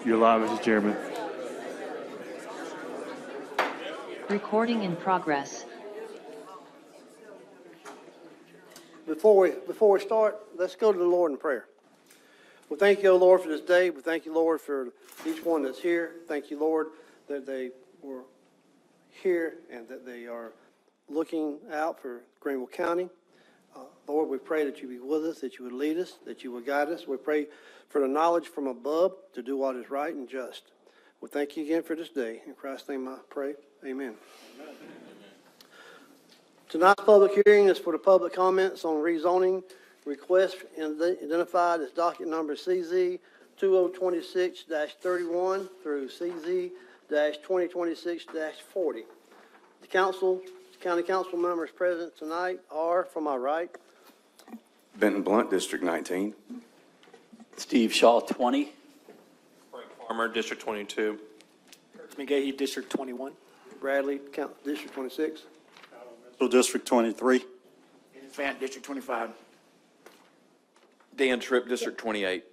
You're live, Mr. Chairman. Recording in progress. Before we start, let's go to the Lord in prayer. We thank you, O Lord, for this day. We thank you, Lord, for each one that's here. Thank you, Lord, that they were here and that they are looking out for Greenville County. Lord, we pray that you be with us, that you would lead us, that you would guide us. We pray for the knowledge from above to do what is right and just. We thank you again for this day. In Christ's name I pray. Amen. Amen. Tonight's public hearing is for the public comments on rezoning request identified as docket number CZ 2026-31 through CZ 2026-40. The county council members present tonight are, from my right, Benton Blunt, District 19. Steve Shaw, 20. Frank Farmer, District 22. McGahee, District 21. Bradley, District 26. District 23. Fant, District 25. Dan Tripp, District 28.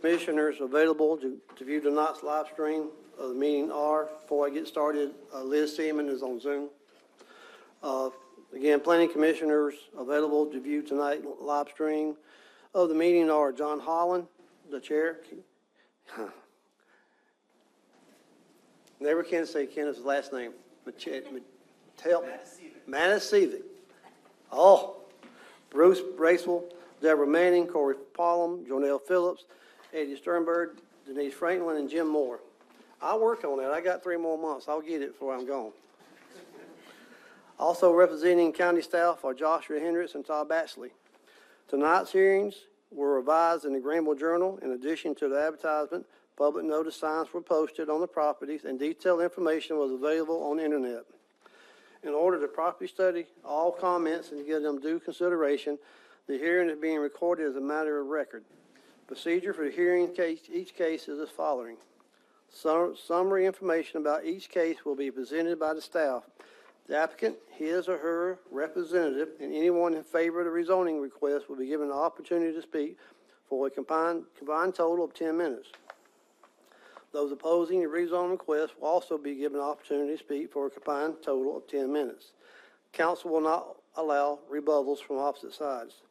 Commissioners available to view tonight's live stream of the meeting are, before I get started, Liz Seaman is on Zoom. Again, planning commissioners available to view tonight live stream of the meeting are John Holland, the chair. Never can say Kenneth's last name. Help me. Manasivic. Oh, Bruce Bracewell, Deborah Manning, Corey Pollum, Jonelle Phillips, Eddie Sternberg, Denise Franklin, and Jim Moore. I'll work on that. I got 3 more months. I'll get it before I'm gone. Also representing county staff are Joshua Hendricks and Todd Batchley. Tonight's hearings were revised in the Greenville Journal. In addition to the advertisement, public notice signs were posted on the properties and detailed information was available on the internet. In order to properly study all comments and give them due consideration, the hearing is being recorded as a matter of record. Procedure for the hearing each case is as following. Summary information about each case will be presented by the staff. The applicant, his or her representative, and anyone in favor of the rezoning request will be given the opportunity to speak for a combined total of 10 minutes. Those opposing the rezoning request will also be given the opportunity to speak for a combined total of 10 minutes. Council will not allow rebuttals from opposite sides.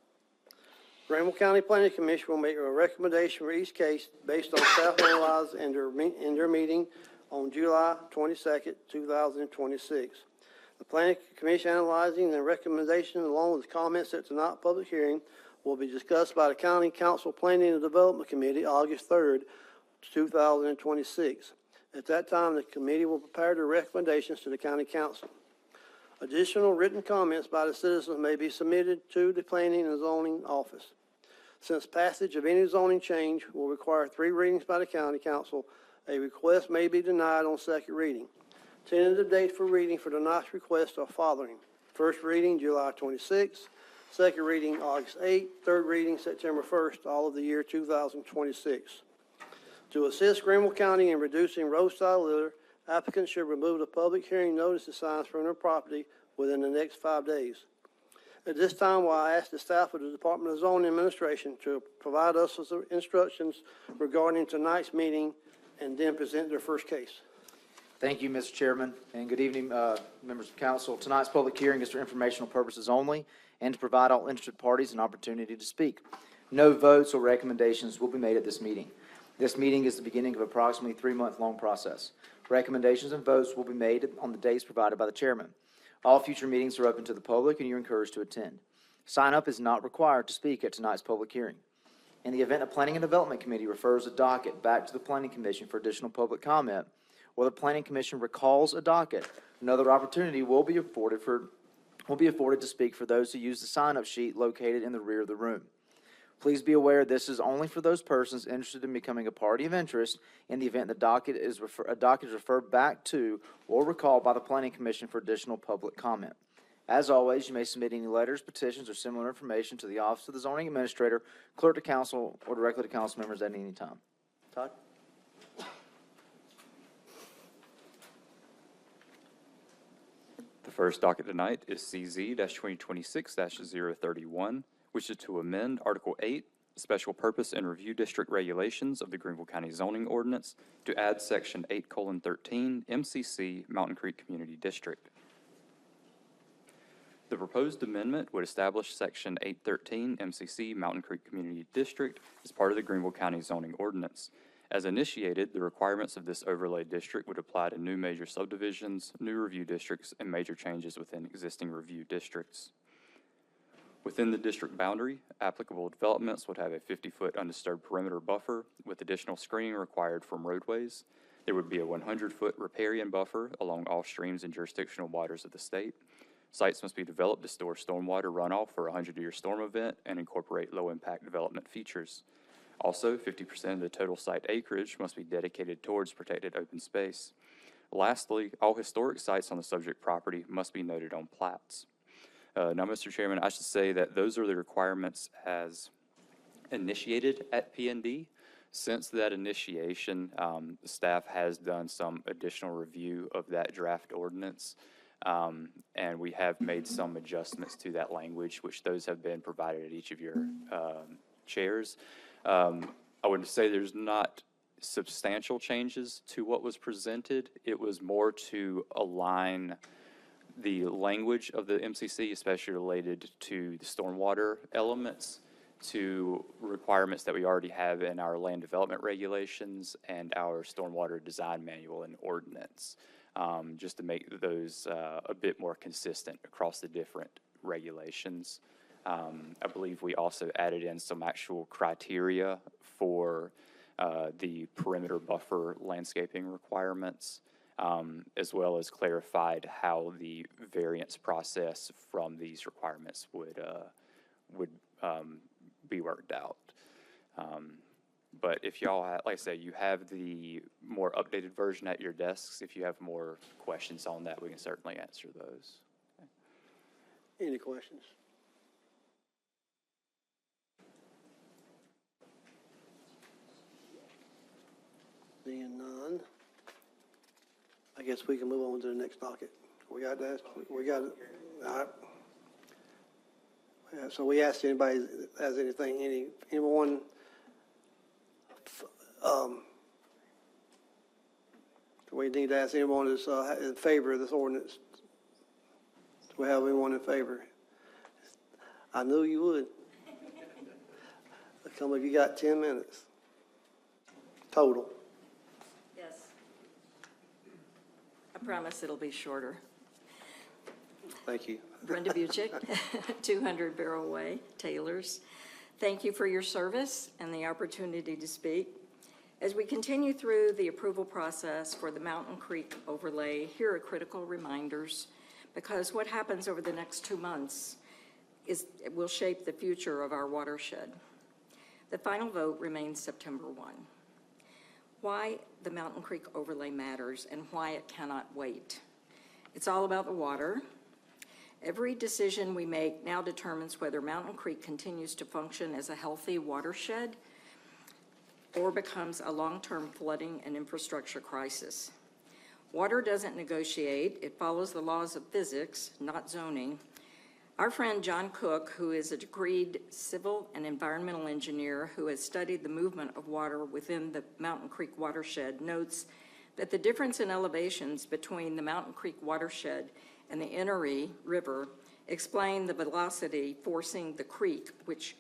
Greenville County Planning Commission will make a recommendation for each case based on staff analysis in their meeting on July 22nd, 2026. The Planning Commission analyzing the recommendation along with the comments at tonight's public hearing will be discussed by the County Council Planning and Development Committee August 3rd, 2026. At that time, the committee will prepare their recommendations to the County Council. Additional written comments by the citizens may be submitted to the Planning and Zoning Office. Since passage of any zoning change will require 3 readings by the County Council, a request may be denied on second reading. Tentative dates for reading for tonight's request are following. First reading, July 26th. Second reading, August 8th. Third reading, September 1st, all of the year 2026. To assist Greenville County in reducing roadside litter, applicants should remove the public hearing notice signs from their property within the next 5 days. At this time, I ask the staff of the Department of Zoning Administration to provide us with instructions regarding tonight's meeting and then present their first case. Thank you, Mr. Chairman, and good evening, members of council. Tonight's public hearing is for informational purposes only and to provide all interested parties an opportunity to speak. No votes or recommendations will be made at this meeting. This meeting is the beginning of approximately 3-month-long process. Recommendations and votes will be made on the days provided by the chairman. All future meetings are open to the public and you're encouraged to attend. Sign up is not required to speak at tonight's public hearing. In the event a Planning and Development Committee refers a docket back to the Planning Commission for additional public comment, or the Planning Commission recalls a docket, another opportunity will be afforded to speak for those who use the sign-up sheet located in the rear of the room. Please be aware this is only for those persons interested in becoming a party of interest in the event a docket is referred back to or recalled by the Planning Commission for additional public comment. As always, you may submit any letters, petitions, or similar information to the Office of the Zoning Administrator, Clerk to Council, or directly to council members at any time. Todd? The first docket tonight is CZ-2026-031, which is to amend Article 8, Special Purpose and Review District Regulations of the Greenville County Zoning Ordinance to add Section 8:13 MCC Mountain Creek Community District. The proposed amendment would establish Section 813 MCC Mountain Creek Community District as part of the Greenville County Zoning Ordinance. As initiated, the requirements of this overlay district would apply to new major subdivisions, new review districts, and major changes within existing review districts. Within the district boundary, applicable developments would have a 50-foot undisturbed perimeter buffer with additional screening required from roadways. There would be a 100-foot riparian buffer along all streams and jurisdictional waters of the state. Sites must be developed to store stormwater runoff for a 100-year storm event and incorporate low-impact development features. Also, 50% of the total site acreage must be dedicated towards protected open space. Lastly, all historic sites on the subject property must be noted on plats. Now, Mr. Chairman, I should say that those are the requirements as initiated at PND. Since that initiation, the staff has done some additional review of that draft ordinance. And we have made some adjustments to that language, which those have been provided at each of your chairs. I would say there's not substantial changes to what was presented. It was more to align the language of the MCC, especially related to the stormwater elements, to requirements that we already have in our land development regulations and our stormwater design manual and ordinance. Just to make those a bit more consistent across the different regulations. I believe we also added in some actual criteria for the perimeter buffer landscaping requirements, as well as clarified how the variance process from these requirements would be worked out. But if y'all, like I say, you have the more updated version at your desks. If you have more questions on that, we can certainly answer those. Okay. Any questions? Seeing none, I guess we can move on to the next docket. We got that? We got it? All right. Yeah, so we asked anybody has anything, anyone we need to ask anyone that's in favor of this ordinance. Do we have anyone in favor? I knew you would. Come on, you got 10 minutes total. Yes. I promise it'll be shorter. Thank you. Brenda Buchick, 200 Barrel Way, Taylors. Thank you for your service and the opportunity to speak. As we continue through the approval process for the Mountain Creek overlay, here are critical reminders, because what happens over the next 2 months will shape the future of our watershed. The final vote remains September 1. Why the Mountain Creek overlay matters and why it cannot wait. It's all about the water. Every decision we make now determines whether Mountain Creek continues to function as a healthy watershed or becomes a long-term flooding and infrastructure crisis. Water doesn't negotiate. It follows the laws of physics, not zoning. Our friend John Cook, who is a degreed civil and environmental engineer who has studied the movement of water within the Mountain Creek watershed, notes that the difference in elevations between the Mountain Creek watershed and the Inouye River explain the velocity forcing the creek, which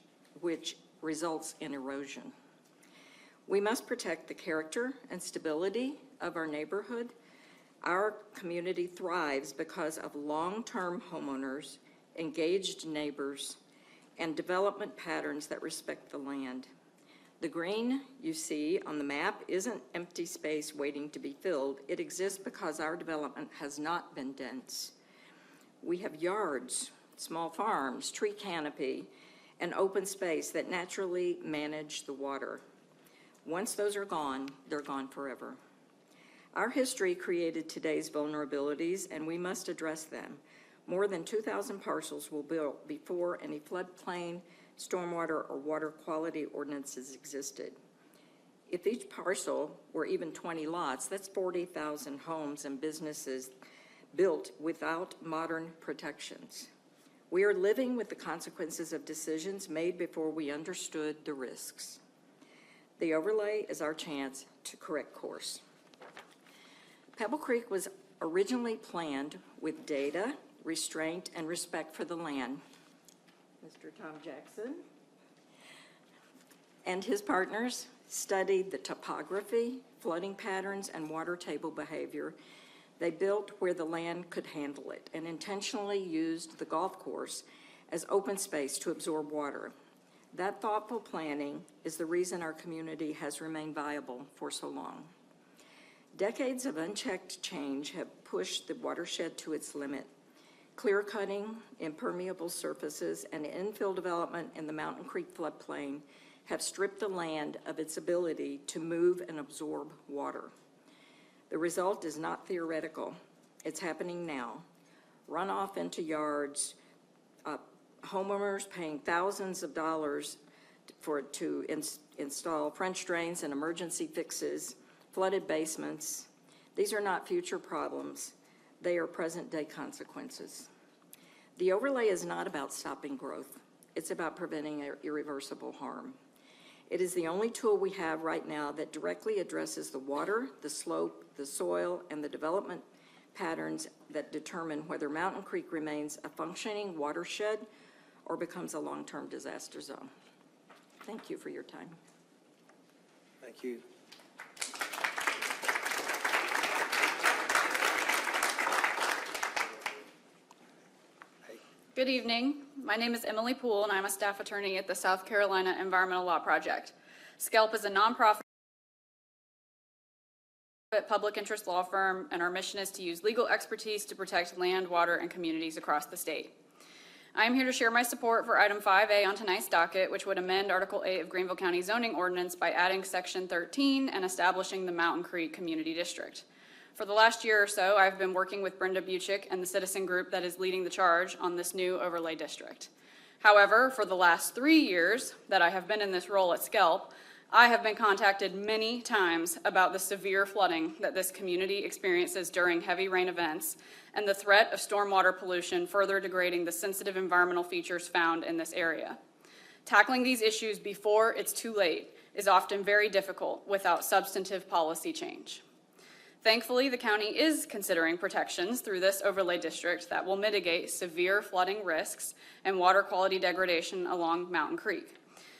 results in erosion. We must protect the character and stability of our neighborhood. Our community thrives because of long-term homeowners, engaged neighbors, and development patterns that respect the land. The green you see on the map isn't empty space waiting to be filled. It exists because our development has not been dense. We have yards, small farms, tree canopy, and open space that naturally manage the water. Once those are gone, they're gone forever. Our history created today's vulnerabilities, and we must address them. More than 2,000 parcels were built before any floodplain, stormwater, or water quality ordinances existed. If each parcel were even 20 lots, that's 40,000 homes and businesses built without modern protections. We are living with the consequences of decisions made before we understood the risks. The overlay is our chance to correct course. Pebble Creek was originally planned with data, restraint, and respect for the land. Mr. Tom Jackson and his partners studied the topography, flooding patterns, and water table behavior. They built where the land could handle it and intentionally used the golf course as open space to absorb water. That thoughtful planning is the reason our community has remained viable for so long. Decades of unchecked change have pushed the watershed to its limit. Clear-cutting, impermeable surfaces, and infill development in the Mountain Creek floodplain have stripped the land of its ability to move and absorb water. The result is not theoretical. It's happening now. Runoff into yards, homeowners paying thousands of dollars to install French drains and emergency fixes, flooded basements. These are not future problems. They are present-day consequences. The overlay is not about stopping growth. It's about preventing irreversible harm. It is the only tool we have right now that directly addresses the water, the slope, the soil, and the development patterns that determine whether Mountain Creek remains a functioning watershed or becomes a long-term disaster zone. Thank you for your time. Thank you. Good evening. My name is Emily Poole, and I'm a staff attorney at the South Carolina Environmental Law Project. SCELP is a nonprofit public interest law firm, and our mission is to use legal expertise to protect land, water, and communities across the state. I am here to share my support for item 5A on tonight's docket, which would amend Article 8 of Greenville County Zoning Ordinance by adding Section 13 and establishing the Mountain Creek Community District. For the last year or so, I've been working with Brenda Buchick and the citizen group that is leading the charge on this new overlay district. However, for the last 3 years that I have been in this role at SCELP, I have been contacted many times about the severe flooding that this community experiences during heavy rain events and the threat of stormwater pollution further degrading the sensitive environmental features found in this area. Tackling these issues before it's too late is often very difficult without substantive policy change. Thankfully, the county is considering protections through this overlay district that will mitigate severe flooding risks and water quality degradation along Mountain Creek.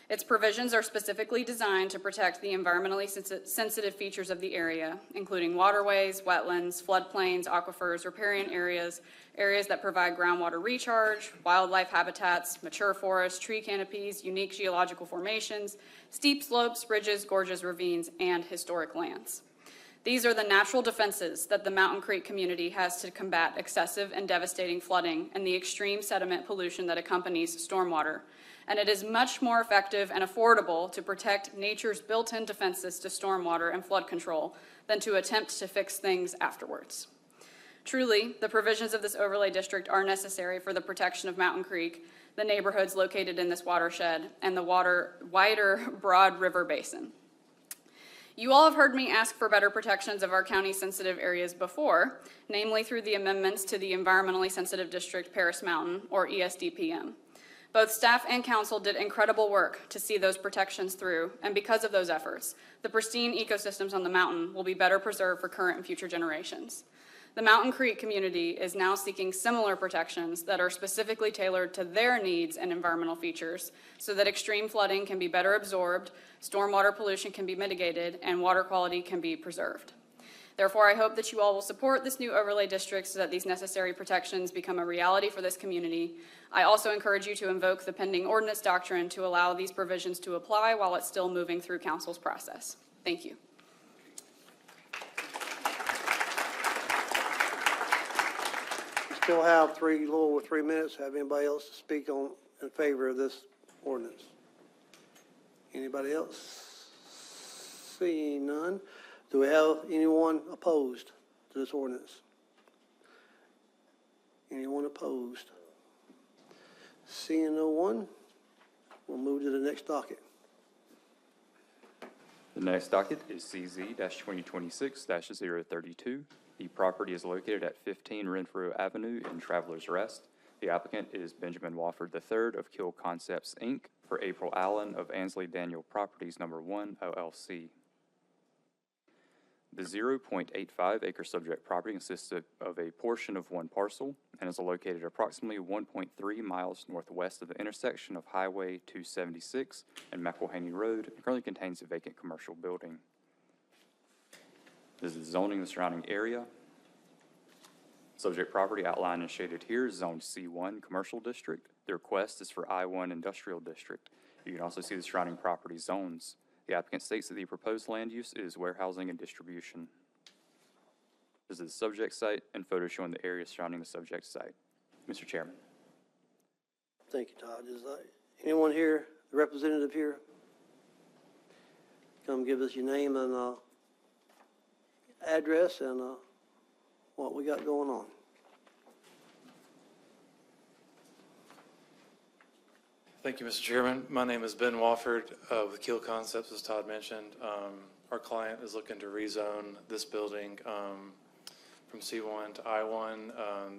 Its provisions are specifically designed to protect the environmentally sensitive features of the area, including waterways, wetlands, floodplains, aquifers, riparian areas, areas that provide groundwater recharge, wildlife habitats, mature forests, tree canopies, unique geological formations, steep slopes, ridges, gorges, ravines, and historic lands. These are the natural defenses that the Mountain Creek community has to combat excessive and devastating flooding and the extreme sediment pollution that accompanies stormwater. And it is much more effective and affordable to protect nature's built-in defenses to stormwater and flood control than to attempt to fix things afterwards. Truly, the provisions of this overlay district are necessary for the protection of Mountain Creek, the neighborhoods located in this watershed, and the wider Broad River Basin. You all have heard me ask for better protections of our county-sensitive areas before, namely through the amendments to the Environmentally Sensitive District Paris Mountain, or ESDPM. Both staff and council did incredible work to see those protections through, and because of those efforts, the pristine ecosystems on the mountain will be better preserved for current and future generations. The Mountain Creek community is now seeking similar protections that are specifically tailored to their needs and environmental features so that extreme flooding can be better absorbed, stormwater pollution can be mitigated, and water quality can be preserved. Therefore, I hope that you all will support this new overlay district so that these necessary protections become a reality for this community. I also encourage you to invoke the pending ordinance doctrine to allow these provisions to apply while it's still moving through council's process. Thank you. Still have a little over 3 minutes. Have anybody else to speak in favor of this ordinance? Anybody else? Seeing none. Do we have anyone opposed to this ordinance? Anyone opposed? Seeing no one, we'll move to the next docket. The next docket is CZ-2026-032. The property is located at 15 Renfrew Avenue in Travelers Rest. The applicant is Benjamin Wofford III of Kill Concepts, Inc., for April Allen of Ansley Daniel Properties No. 1 LLC. The 0.85 acre subject property consists of a portion of one parcel and is located approximately 1.3 miles northwest of the intersection of Highway 276 and McElhaney Road, and currently contains a vacant commercial building. This is zoning the surrounding area. Subject property outlined and shaded here is zoned C1 Commercial District. The request is for I1 Industrial District. You can also see the surrounding property zones. The applicant states that the proposed land use is warehousing and distribution. This is the subject site and photos showing the area surrounding the subject site. Mr. Chairman. Thank you, Todd. Is anyone here, the representative here? Come give us your name and address and what we got going on. Thank you, Mr. Chairman. My name is Ben Wofford with Kill Concepts, as Todd mentioned. Our client is looking to rezone this building from C1 to I1.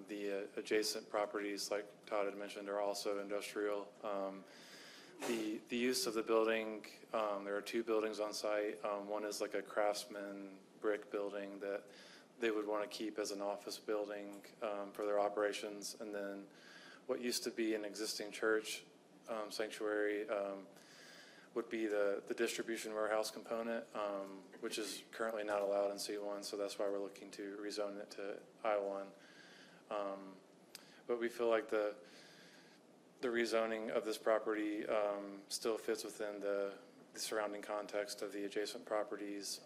The adjacent properties, like Todd had mentioned, are also industrial. The use of the building, there are two buildings on site. One is like a craftsman brick building that they would want to keep as an office building for their operations. And then what used to be an existing church sanctuary would be the distribution warehouse component, which is currently not allowed in C1, so that's why we're looking to rezone it to I1. But we feel like the rezoning of this property still fits within the surrounding context of the adjacent properties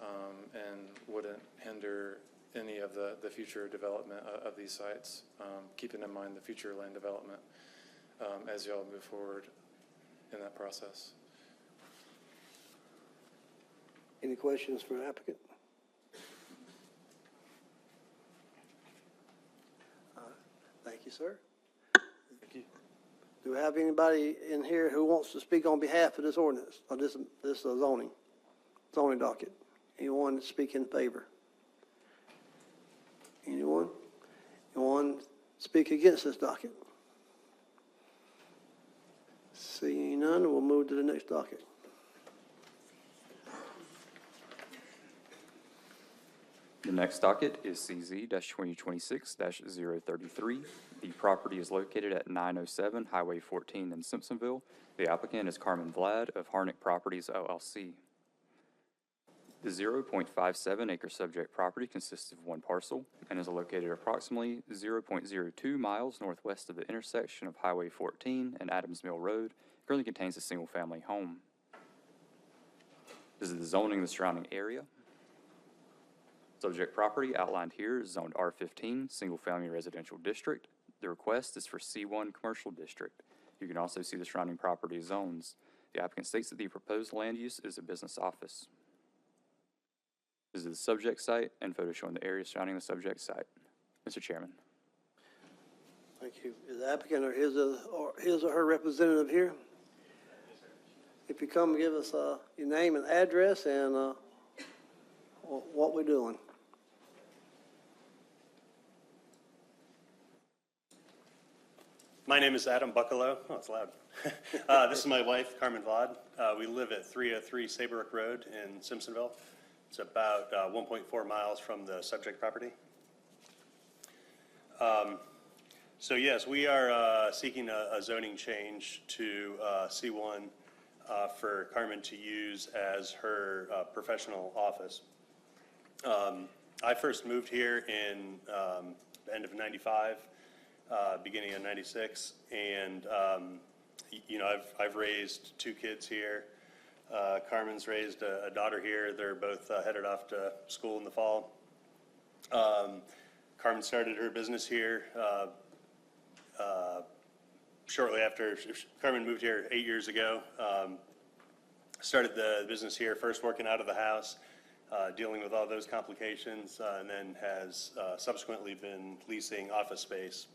and wouldn't hinder any of the future development of these sites, keeping in mind the future land development as y'all move forward in that process. Any questions for the applicant? Thank you, sir. Thank you. Do we have anybody in here who wants to speak on behalf of this ordinance, or this zoning docket? Anyone to speak in favor? Anyone? Anyone speak against this docket? Seeing none, we'll move to the next docket. The next docket is CZ-2026-033. The property is located at 907 Highway 14 in Simpsonville. The applicant is Carmen Vlad of Harnick Properties, LLC. The 0.57 acre subject property consists of one parcel and is located approximately 0.02 miles northwest of the intersection of Highway 14 and Adams Mill Road. It currently contains a single-family home. This is the zoning of the surrounding area. Subject property outlined here is zoned R15, single-family residential district. The request is for C1 commercial district. You can also see the surrounding property zones. The applicant states that the proposed land use is a business office. This is the subject site and photos showing the area surrounding the subject site. Mr. Chairman. Thank you. Is the applicant or his or her representative here? If you come, give us your name and address and what we're doing. My name is Adam Buccalow. Oh, it's loud. This is my wife, Carmen Vlad. We live at 303 Saybrook Road in Simpsonville. It's about 1.4 miles from the subject property. So yes, we are seeking a zoning change to C1 for Carmen to use as her professional office. I first moved here in the end of '95, beginning of '96, and you know, I've raised two kids here. Carmen's raised a daughter here. They're both headed off to school in the fall. Carmen started her business here shortly after Carmen moved here 8 years ago. Started the business here, first working out of the house, dealing with all those complications, and then has subsequently been leasing office space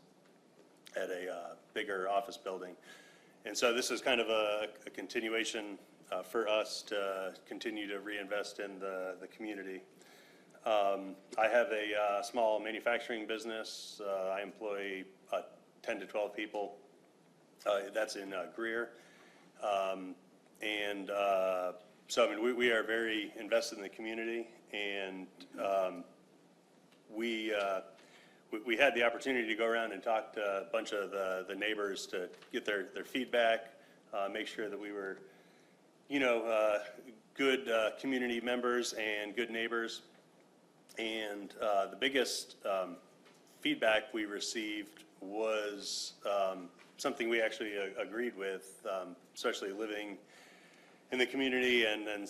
at a bigger office building. And so this is kind of a continuation for us to continue to reinvest in the community. I have a small manufacturing business. I employ 10 to 12 people. That's in Greer. So, I mean, we are very invested in the community, and we had the opportunity to go around and talk to a bunch of the neighbors to get their feedback, make sure that we were, good community members and good neighbors. And the biggest feedback we received was something we actually agreed with, especially living in the community and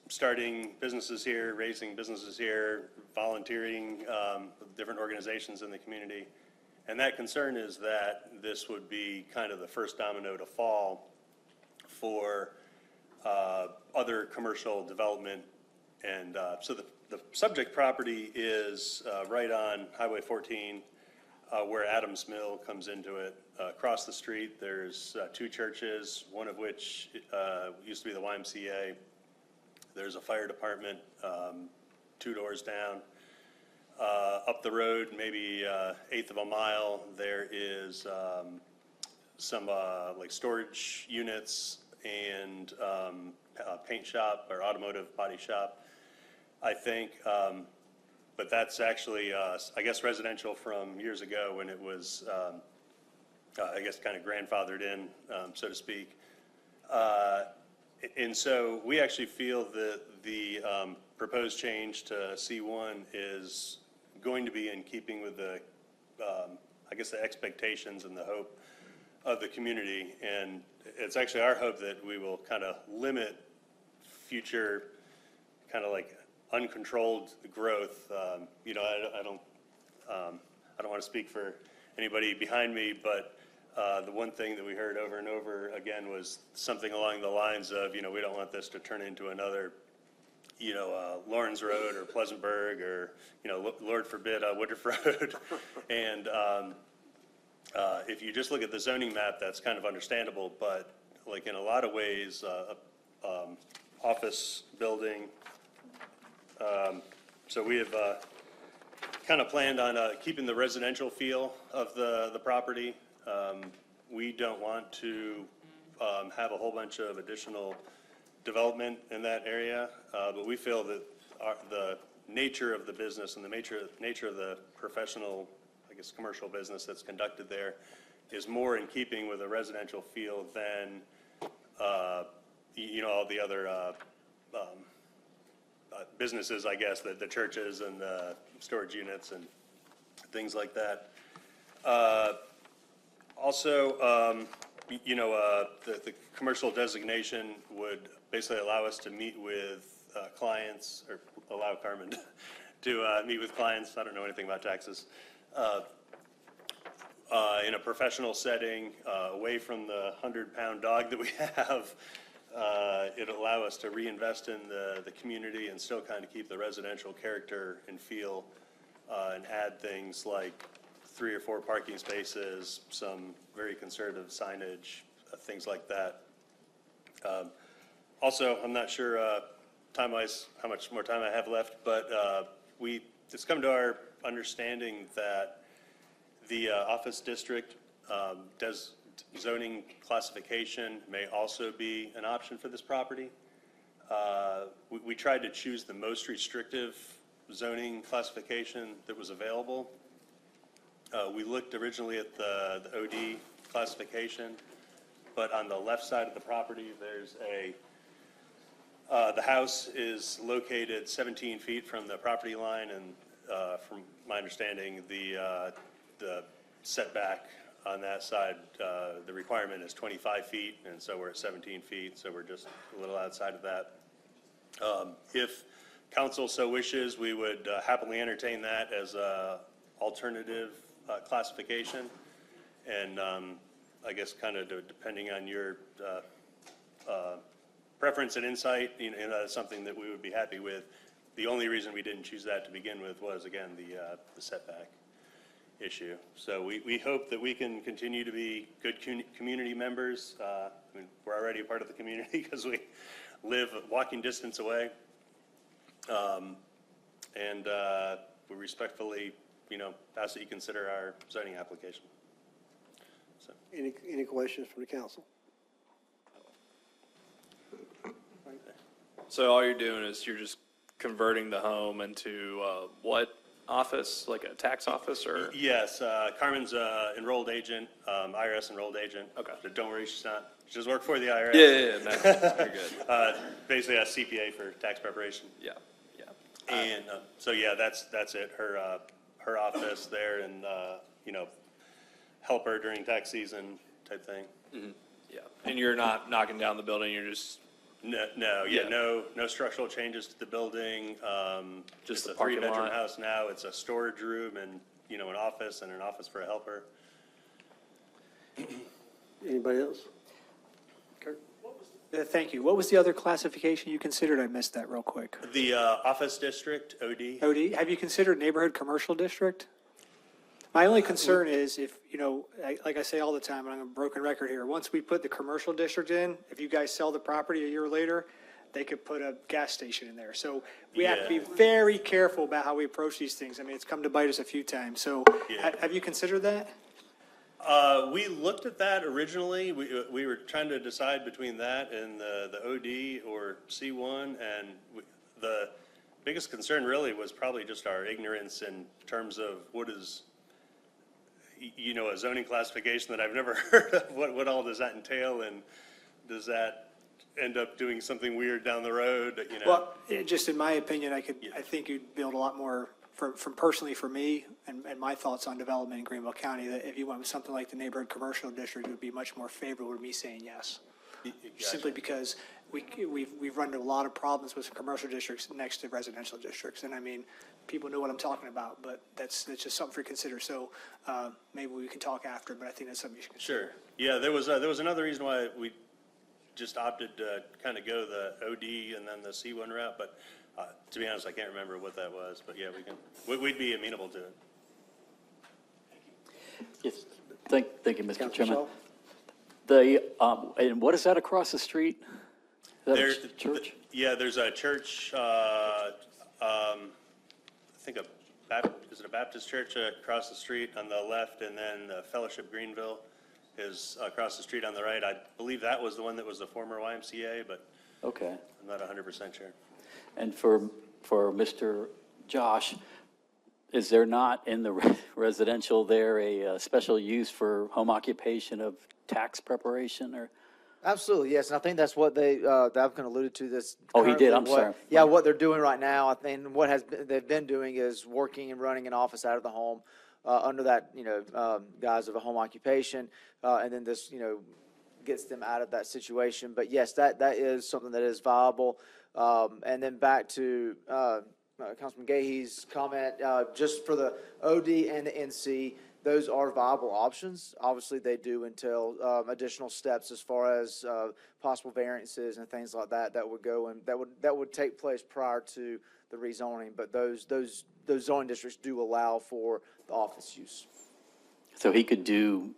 starting businesses here, raising businesses here, volunteering with different organizations in the community. And that concern is that this would be kind of the first domino to fall for other commercial development. And so the subject property is right on Highway 14, where Adams Mill comes into it. Across the street, there's 2 churches, one of which used to be the YMCA. There's a fire department 2 doors down. Up the road, maybe 1/8 of a mile, there is some like storage units and paint shop or automotive body shop, I think. But that's actually, I guess, residential from years ago when it was, I guess, kind of grandfathered in, so to speak. And so we actually feel that the proposed change to C1 is going to be in keeping with the, I guess, the expectations and the hope of the community. And it's actually our hope that we will kind of limit future kind of like uncontrolled growth. I don't want to speak for anybody behind me, but the one thing that we heard over and over again was something along the lines of, we don't want this to turn into another, Lawrence Road or Pleasantburg or, Lord forbid, Woodruff Road. And if you just look at the zoning map, that's kind of understandable, but like in a lot of ways, office building. So we have kind of planned on keeping the residential feel of the property. We don't want to have a whole bunch of additional development in that area, but we feel that the nature of the business and the nature of the professional, I guess, commercial business that's conducted there is more in keeping with a residential feel than, all the other businesses, I guess, the churches and the storage units and things like that. Also, the commercial designation would basically allow us to meet with clients, or allow Carmen to meet with clients. I don't know anything about taxes. In a professional setting, away from the 100-pound dog that we have. It'll allow us to reinvest in the community and still kind of keep the residential character and feel, and add things like 3 or 4 parking spaces, some very conservative signage, things like that. Also, I'm not sure time-wise how much more time I have left, but it's come to our understanding that the office district zoning classification may also be an option for this property. We tried to choose the most restrictive zoning classification that was available. We looked originally at the OD classification, but on the left side of the property, there's the house is located 17 feet from the property line, and from my understanding, the setback on that side, the requirement is 25 feet, and so we're at 17 feet, so we're just a little outside of that. If council so wishes, we would happily entertain that as a alternative classification. And I guess kind of depending on your preference and insight, that's something that we would be happy with. The only reason we didn't choose that to begin with was, again, the setback issue. So we hope that we can continue to be good community members. I mean, we're already a part of the community because we live a walking distance away. And we respectfully, ask that you consider our zoning application. So. Any questions from the council? So all you're doing is you're just converting the home into what office, like a tax office or? Yes, Carmen's enrolled agent, IRS enrolled agent. Okay. But don't worry, she's not. She does work for the IRS. Yeah, no, you're good. Basically a CPA for tax preparation. Yeah. And so, yeah, that's it. Her office there and, help her during tax season type thing. Mm-hmm. Yeah. And you're not knocking down the building, you're just? No structural changes to the building. Just it's the a parking three-bedroom lot. house now. It's a storage room and, an office and an office for a helper. Anybody else? Thank you. What was the other classification you considered? I missed that real quick. The office district, OD. OD, have you considered neighborhood commercial district? My only concern is if, like I say all the time, and I'm a broken record here, once we put the commercial district in, if you guys sell the property a year later, they could put a gas station in there. So we have to be very careful about how we approach these things. I mean, it's come to bite us a few times. So have you considered that? We looked at that originally. We were trying to decide between that and the OD or C1, and the biggest concern really was probably just our ignorance in terms of what is, a zoning classification that I've never heard of. What all does that entail, and does that end up doing something weird down the road? Well, just in my opinion, I think you'd build a lot more. From personally for me and my thoughts on development in Greenville County, that if you went with something like the neighborhood commercial district, it would be much more favorable to me saying yes. Gotcha. Simply because we've run into a lot of problems with commercial districts next to residential districts. And I mean, people know what I'm talking about, but that's just something for consider. So maybe we can talk after, but I think that's something you should consider. Sure. Yeah, there was another reason why we just opted to kind of go the OD and then the C1 route, but to be honest, I can't remember what that was, but yeah, we'd be amenable to it. Yes, thank you, Mr. Councilor Chairman. Shaw? And what is that across the street? Is that a church? Yeah, there's a church, I think is it a Baptist church across the street on the left, and then the Fellowship Greenville is across the street on the right. I believe that was the one that was the former YMCA, but Okay. I'm not 100% sure. And for Mr. Josh, is there not in the residential there a special use for home occupation of tax preparation or? Absolutely, yes, and I think that's what the applicant alluded to this. Oh, he did, currently I'm sorry. Yeah, what they're doing right now, I think, they've been doing is working and running an office out of the home, under that, guise of a home occupation, and then this, gets them out of that situation. But yes, that is something that is viable. And then back to, Councilman Gahey's comment, just for the OD and the NC, those are viable options. Obviously, they do entail additional steps as far as possible variances and things like that would go and that would take place prior to the rezoning. But those zoning districts do allow for the office use. So they could do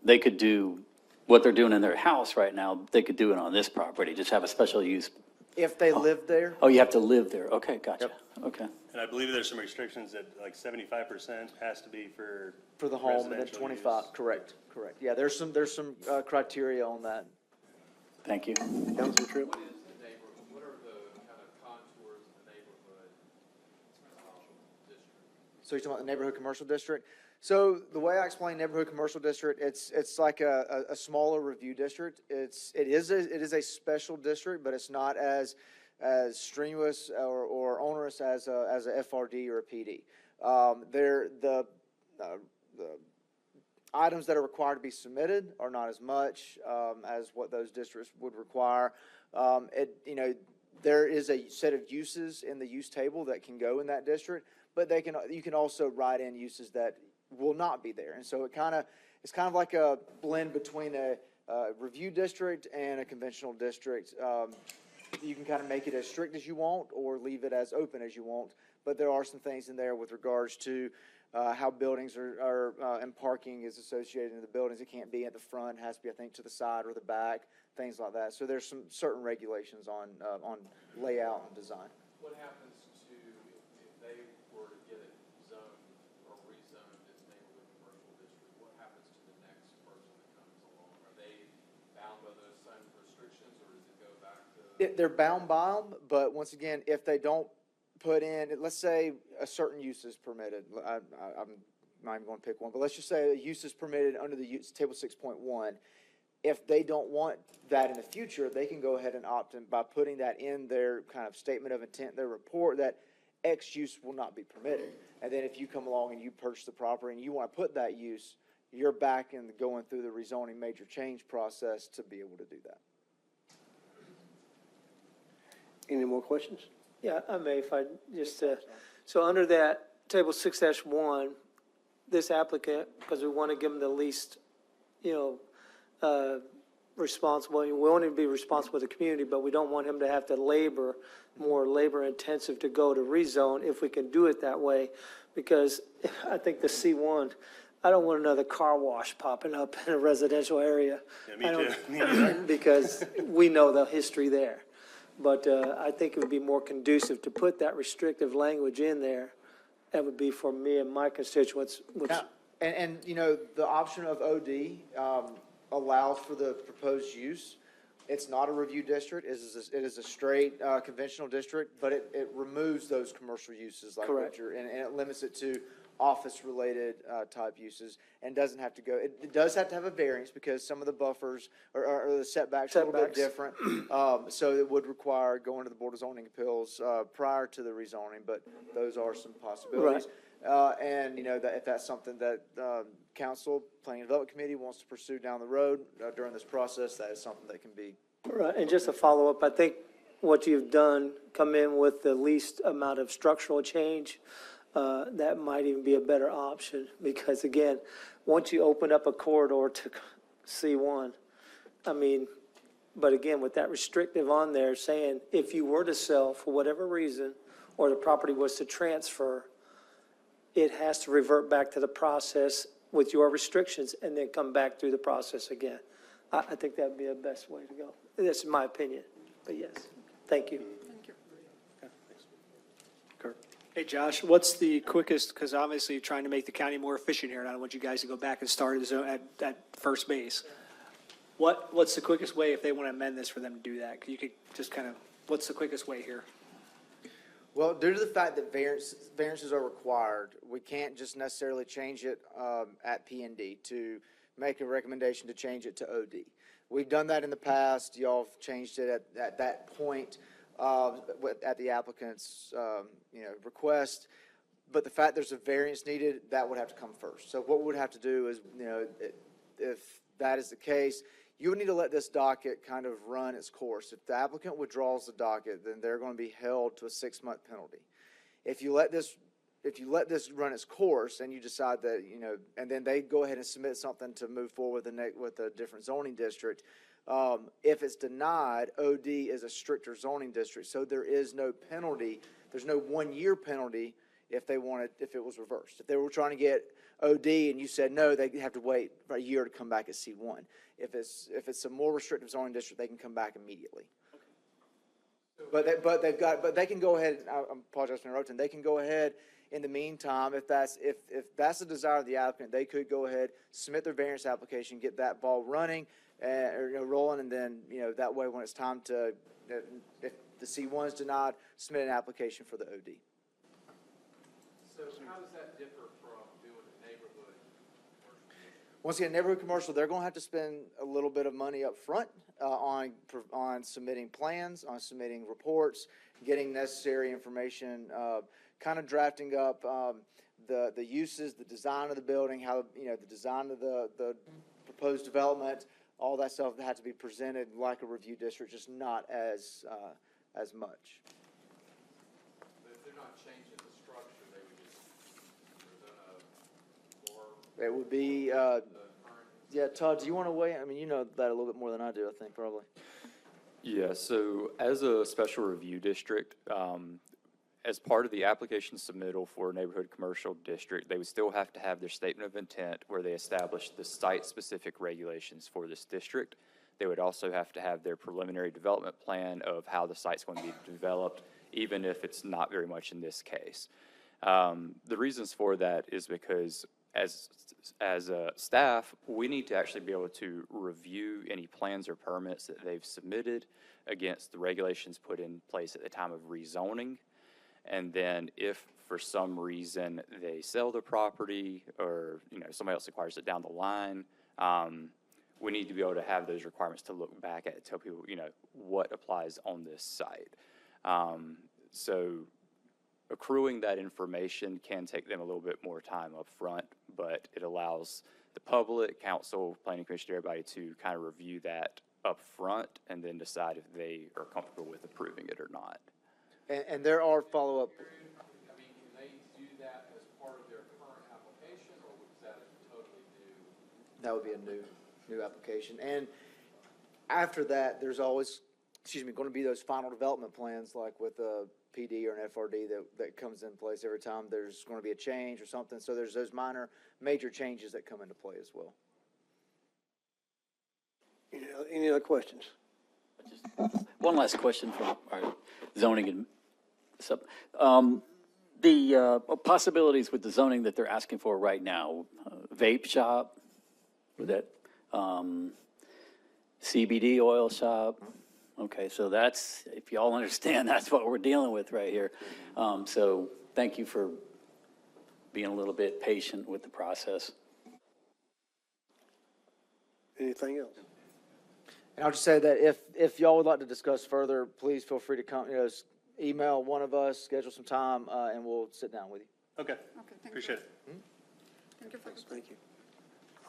what they're doing in their house right now, they could do it on this property, just have a special use. If they live there. Oh, you have to live there. Okay, gotcha. Yep. Okay. And I believe there's some restrictions that like 75% has to be for The home, and then residential 25, use. correct. Yeah, there's some criteria on that. Thank you. Councilman Tripp? What are the kind of contours of the neighborhood district? So you're talking about the neighborhood commercial district? So the way I explain neighborhood commercial district, it's like a smaller review district. It is a special district, but it's not as strenuous or onerous as a FRD or a PD. The items that are required to be submitted are not as much as what those districts would require. There is a set of uses in the use table that can go in that district, but you can also write in uses that will not be there. And so it's kind of like a blend between review district and a conventional district. You can kind of make it as strict as you want or leave it as open as you want, but there are some things in there with regards to how buildings and parking is associated in the buildings. It can't be at the front, it has to be, I think, to the side or the back, things like that. So there's some certain regulations on layout and design. What happens to, if they were to get it zoned or rezoned as neighborhood commercial district, what happens to the next person that comes along? Are they bound by those same restrictions, or does it go back to? They're bound by them, but once again, if they don't put in, let's say a certain use is permitted. I'm not even going to pick one, but let's just say a use is permitted under the table 6.1. If they don't want that in the future, they can go ahead and opt in by putting that in their kind of statement of intent, their report, that X use will not be permitted. And then if you come along and you purchase the property and you want to put that use, you're back in going through the rezoning major change process to be able to do that. Any more questions? Yeah, I may, if I just, so under that table 6-1, this applicant, because we want to give them the least, responsible, we want him to be responsible to the community, but we don't want him to have to more labor intensive to go to rezone if we can do it that way. Because I think the C1, I don't want another car wash popping up in a residential area. Yeah, me too. Because we know the history there. But I think it would be more conducive to put that restrictive language in there. That would be for me and my constituents, which. And the option of OD allows for the proposed use. It's not a review district. It is a straight conventional district, but it removes those commercial uses like Correct. and it limits it to office-related type uses and doesn't have to go. It does have to have a variance because some of the buffers or the setbacks are a little bit different. So it would require going to the Board of Zoning Appeals prior to the rezoning, but those are some possibilities. And that if that's something that Council, Planning and Development Committee wants to pursue down the road during this process, that is something that can be. Right, and just a follow-up, I think what you've done, come in with the least amount of structural change, that might even be a better option, because again, once you open up a corridor to C1, but again, with that restrictive on there saying, if you were to sell for whatever reason, or the property was to transfer, it has to revert back to the process with your restrictions and then come back through the process again. I think that would be the best way to go. That's my opinion, but yes, thank you. Hey, Josh, what's the quickest, because obviously you're trying to make the county more efficient here, and I don't want you guys to go back and start at first base. What's the quickest way if they want to amend this for them to do that? You could just what's the quickest way here? Well, due to the fact that variances are required, we can't just necessarily change it at P&D to make a recommendation to change it to OD. We've done that in the past. Y'all have changed it at that point at the applicant's request. But the fact there's a variance needed, that would have to come first. So what we would have to do is, if that is the case, you would need to let this docket kind of run its course. If the applicant withdraws the docket, then they're going to be held to a 6-month penalty. If you let this run its course and you decide that, and then they go ahead and submit something to move forward with a different zoning district, if it's denied, OD is a stricter zoning district, so there is no penalty. There's no 1-year penalty if it was reversed. If they were trying to get OD and you said no, they have to wait for a year to come back at C1. If it's a more restrictive zoning district, they can come back immediately. But they can go ahead. I apologize for interrupting. They can go ahead in the meantime if that's the desire of the applicant. They could go ahead, submit their variance application, get that ball running or rolling, and then that way when it's time to, if the C1 is denied, submit an application for the OD. So how does that differ from doing a neighborhood commercial? Once again, neighborhood commercial, they're going to have to spend a little bit of money up front on submitting plans, on submitting reports, getting necessary information, kind of drafting up the uses, the design of the building, how the design of the proposed development, all that stuff that had to be presented like a review district, just not as much. But if they're not changing the structure, they would just present a more. It would be Yeah, Todd, do you want to weigh, I mean, you know that a little bit more than I do, I think, probably. Yeah, so as a special review district, as part of the application submittal for a neighborhood commercial district, they would still have to have their statement of intent where they establish the site-specific regulations for this district. They would also have to have their preliminary development plan of how the site's going to be developed, even if it's not very much in this case. The reasons for that is because as a staff, we need to actually be able to review any plans or permits that they've submitted against the regulations put in place at the time of rezoning. And then if for some reason they sell the property or, somebody else acquires it down the line, we need to be able to have those requirements to look back at, tell people, what applies on this site. So accruing that information can take them a little bit more time up front, but it allows the public, council, planning commission, everybody to kind of review that up front and then decide if they are comfortable with approving it or not. And there are follow-up. I mean, can they do that as part of their current application, or was that a totally new? That would be a new application. And after that, there's always, going to be those final development plans, like with a PD or an FRD that comes in place every time there's going to be a change or something. So there's those major changes that come into play as well. Any other questions? One last question from our zoning and the possibilities with the zoning that they're asking for right now, vape shop, with that CBD oil shop. Okay, so that's, if y'all understand, that's what we're dealing with right here. So thank you for being a little bit patient with the process. Anything else? And I'll just say that if y'all would like to discuss further, please feel free to come, email one of us, schedule some time, and we'll sit down with you. Okay, appreciate it. Thank you for Thank you.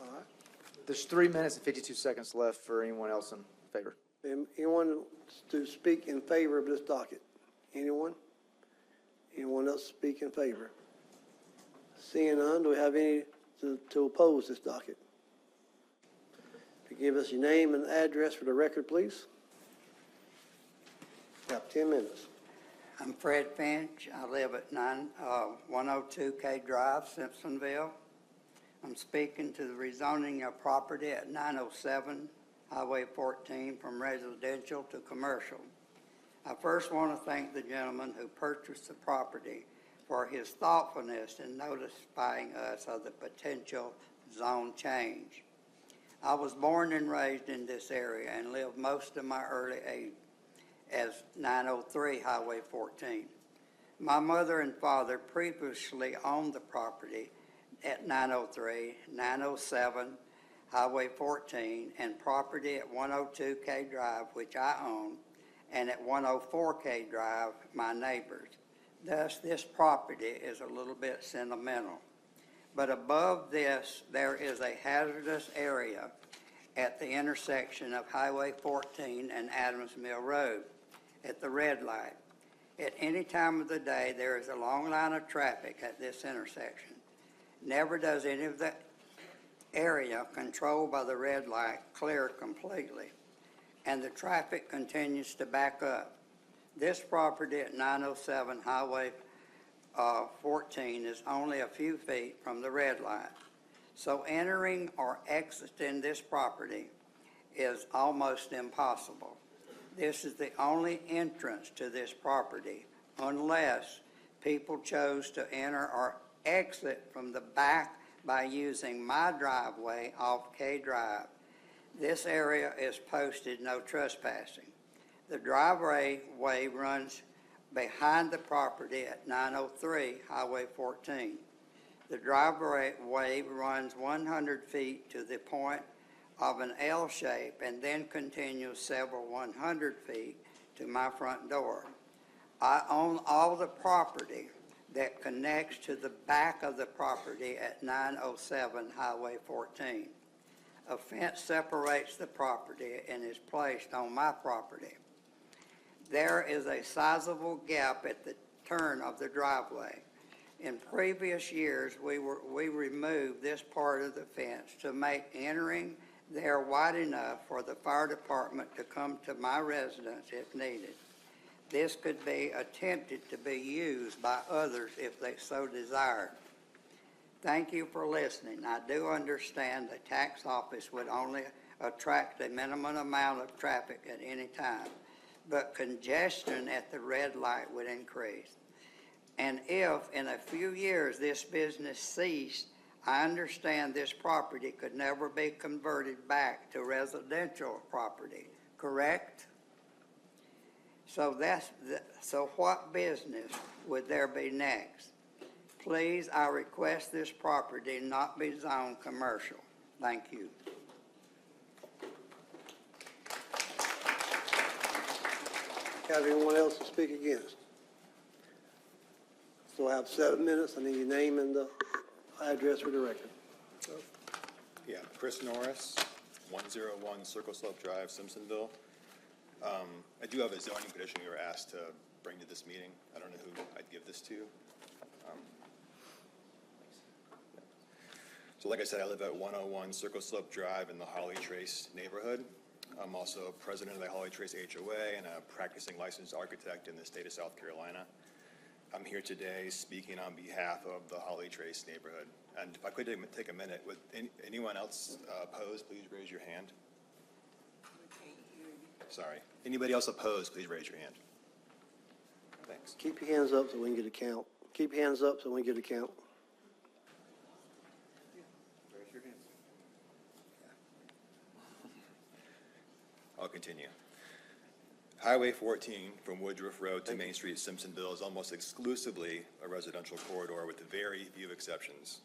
All right. There's 3 minutes and 52 seconds left for anyone else in favor. Anyone to speak in favor of this docket? Anyone? Anyone else speak in favor? Seeing none, do we have any to oppose this docket? To give us your name and address for the record, please. You have 10 minutes. I'm Fred Finch. I live at 102 K Drive, Simpsonville. I'm speaking to the rezoning of property at 907 Highway 14 from residential to commercial. I first want to thank the gentleman who purchased the property for his thoughtfulness in notifying us of the potential zone change. I was born and raised in this area and lived most of my early age as 903 Highway 14. My mother and father previously owned the property at 903, 907 Highway 14, and property at 102 K Drive, which I own, and at 104 K Drive, my neighbors. Thus, this property is a little bit sentimental. But above this, there is a hazardous area at the intersection of Highway 14 and Adams Mill Road at the red light. At any time of the day, there is a long line of traffic at this intersection. Never does any of the area controlled by the red light clear completely, and the traffic continues to back up. This property at 907 Highway 14 is only a few feet from the red light. So entering or exiting this property is almost impossible. This is the only entrance to this property unless people chose to enter or exit from the back by using my driveway off K Drive. This area is posted no trespassing. The driveway runs behind the property at 903 Highway 14. The driveway runs 100 feet to the point of an L shape and then continues several 100 feet to my front door. I own all the property that connects to the back of the property at 907 Highway 14. A fence separates the property and is placed on my property. There is a sizable gap at the turn of the driveway. In previous years, we removed this part of the fence to make entering there wide enough for the fire department to come to my residence if needed. This could be attempted to be used by others if they so desired. Thank you for listening. I do understand the tax office would only attract a minimum amount of traffic at any time, but congestion at the red light would increase. And if in a few years this business ceased, I understand this property could never be converted back to residential property, correct? So so what business would there be next? Please, I request this property not be zoned commercial. Thank you. Have anyone else to speak against? So I have 7 minutes. I need your name and the address for the record. Yeah, Chris Norris, 101 Circle Slope Drive, Simpsonville. I do have a zoning petition we were asked to bring to this meeting. I don't know who I'd give this to. So like I said, I live at 101 Circle Slope Drive in the Holly Trace neighborhood. I'm also president of the Holly Trace HOA and a practicing licensed architect in the state of South Carolina. I'm here today speaking on behalf of the Holly Trace neighborhood. And if I could take a minute, would anyone else opposed, please raise your hand. Sorry. Anybody else opposed, please raise your hand. Thanks. Keep your hands up so we can get a count. Keep your hands up so we can get a count. Raise your hands. I'll continue. Highway 14 from Woodruff Road to Main Street, Simpsonville is almost exclusively a residential corridor with very few exceptions.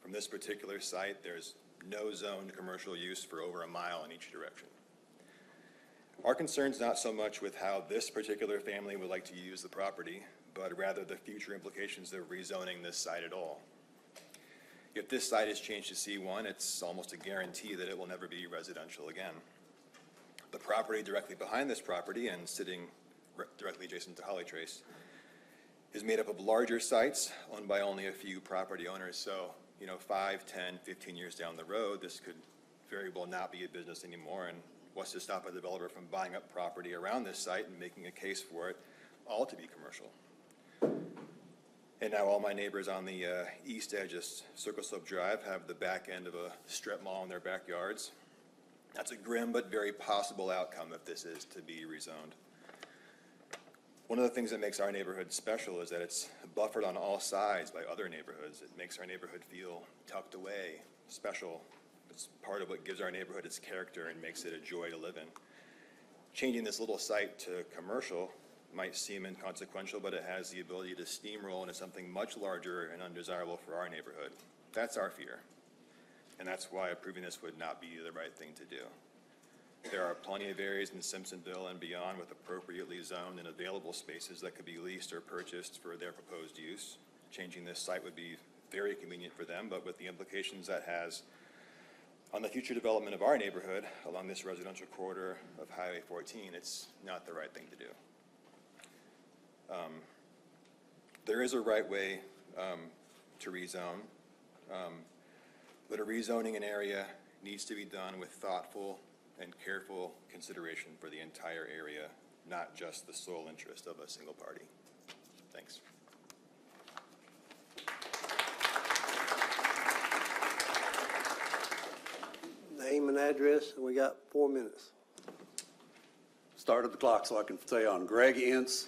From this particular site, there's no zoned commercial use for over a mile in each direction. Our concern's not so much with how this particular family would like to use the property, but rather the future implications of rezoning this site at all. If this site is changed to C1, it's almost a guarantee that it will never be residential again. The property directly behind this property and sitting directly adjacent to Holly Trace is made up of larger sites owned by only a few property owners. So, 5, 10, 15 years down the road, this could very well not be a business anymore. And what's to stop a developer from buying up property around this site and making a case for it all to be commercial? And now all my neighbors on the east edge of Circle Slope Drive have the back end of a strip mall in their backyards. That's a grim but very possible outcome if this is to be rezoned. One of the things that makes our neighborhood special is that it's buffered on all sides by other neighborhoods. It makes our neighborhood feel tucked away, special. It's part of what gives our neighborhood its character and makes it a joy to live in. Changing this little site to commercial might seem inconsequential, but it has the ability to steamroll into something much larger and undesirable for our neighborhood. That's our fear. And that's why approving this would not be the right thing to do. There are plenty of areas in Simpsonville and beyond with appropriately zoned and available spaces that could be leased or purchased for their proposed use. Changing this site would be very convenient for them, but with the implications that has on the future development of our neighborhood along this residential corridor of Highway 14, it's not the right thing to do. There is a right way to rezone. But a rezoning an area needs to be done with thoughtful and careful consideration for the entire area, not just the sole interest of a single party. Thanks. Name and address, and we got 4 minutes. Started the clock so I can say on Greg Ince.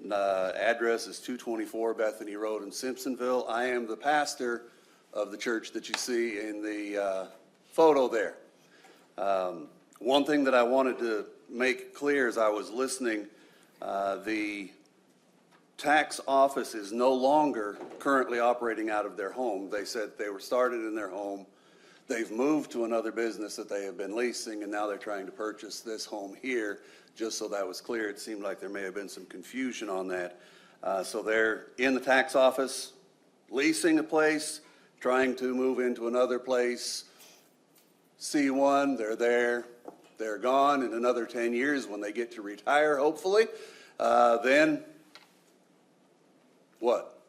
Address is 224 Bethany Road in Simpsonville. I am the pastor of the church that you see in the photo there. One thing that I wanted to make clear as I was listening, the tax office is no longer currently operating out of their home. They said they were started in their home. They've moved to another business that they have been leasing, and now they're trying to purchase this home here. Just so that was clear, it seemed like there may have been some confusion on that. So they're in the tax office, leasing a place, trying to move into another place. C1, they're there, they're gone in another 10 years when they get to retire, hopefully. Then what?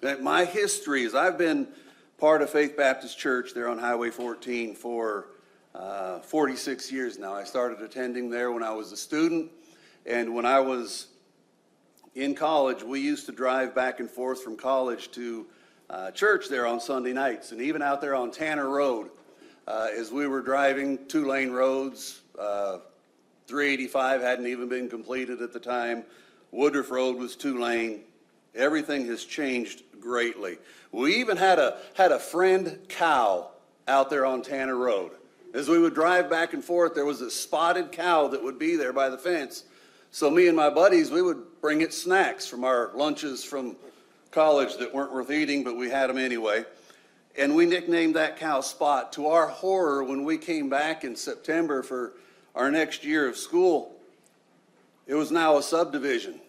That my history is I've been part of Faith Baptist Church there on Highway 14 for 46 years now. I started attending there when I was a student, and when I was in college, we used to drive back and forth from college to church there on Sunday nights, and even out there on Tanner Road, as we were driving 2-lane roads, 385 hadn't even been completed at the time. Woodruff Road was 2-lane. Everything has changed greatly. We even had a friend cow out there on Tanner Road. As we would drive back and forth, there was a spotted cow that would be there by the fence. So me and my buddies, we would bring it snacks from our lunches from college that weren't worth eating, but we had them anyway. And we nicknamed that cow Spot. To our horror, when we came back in September for our next year of school, it was now a subdivision.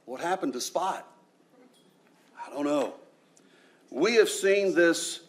What happened to Spot? I don't know. We have seen this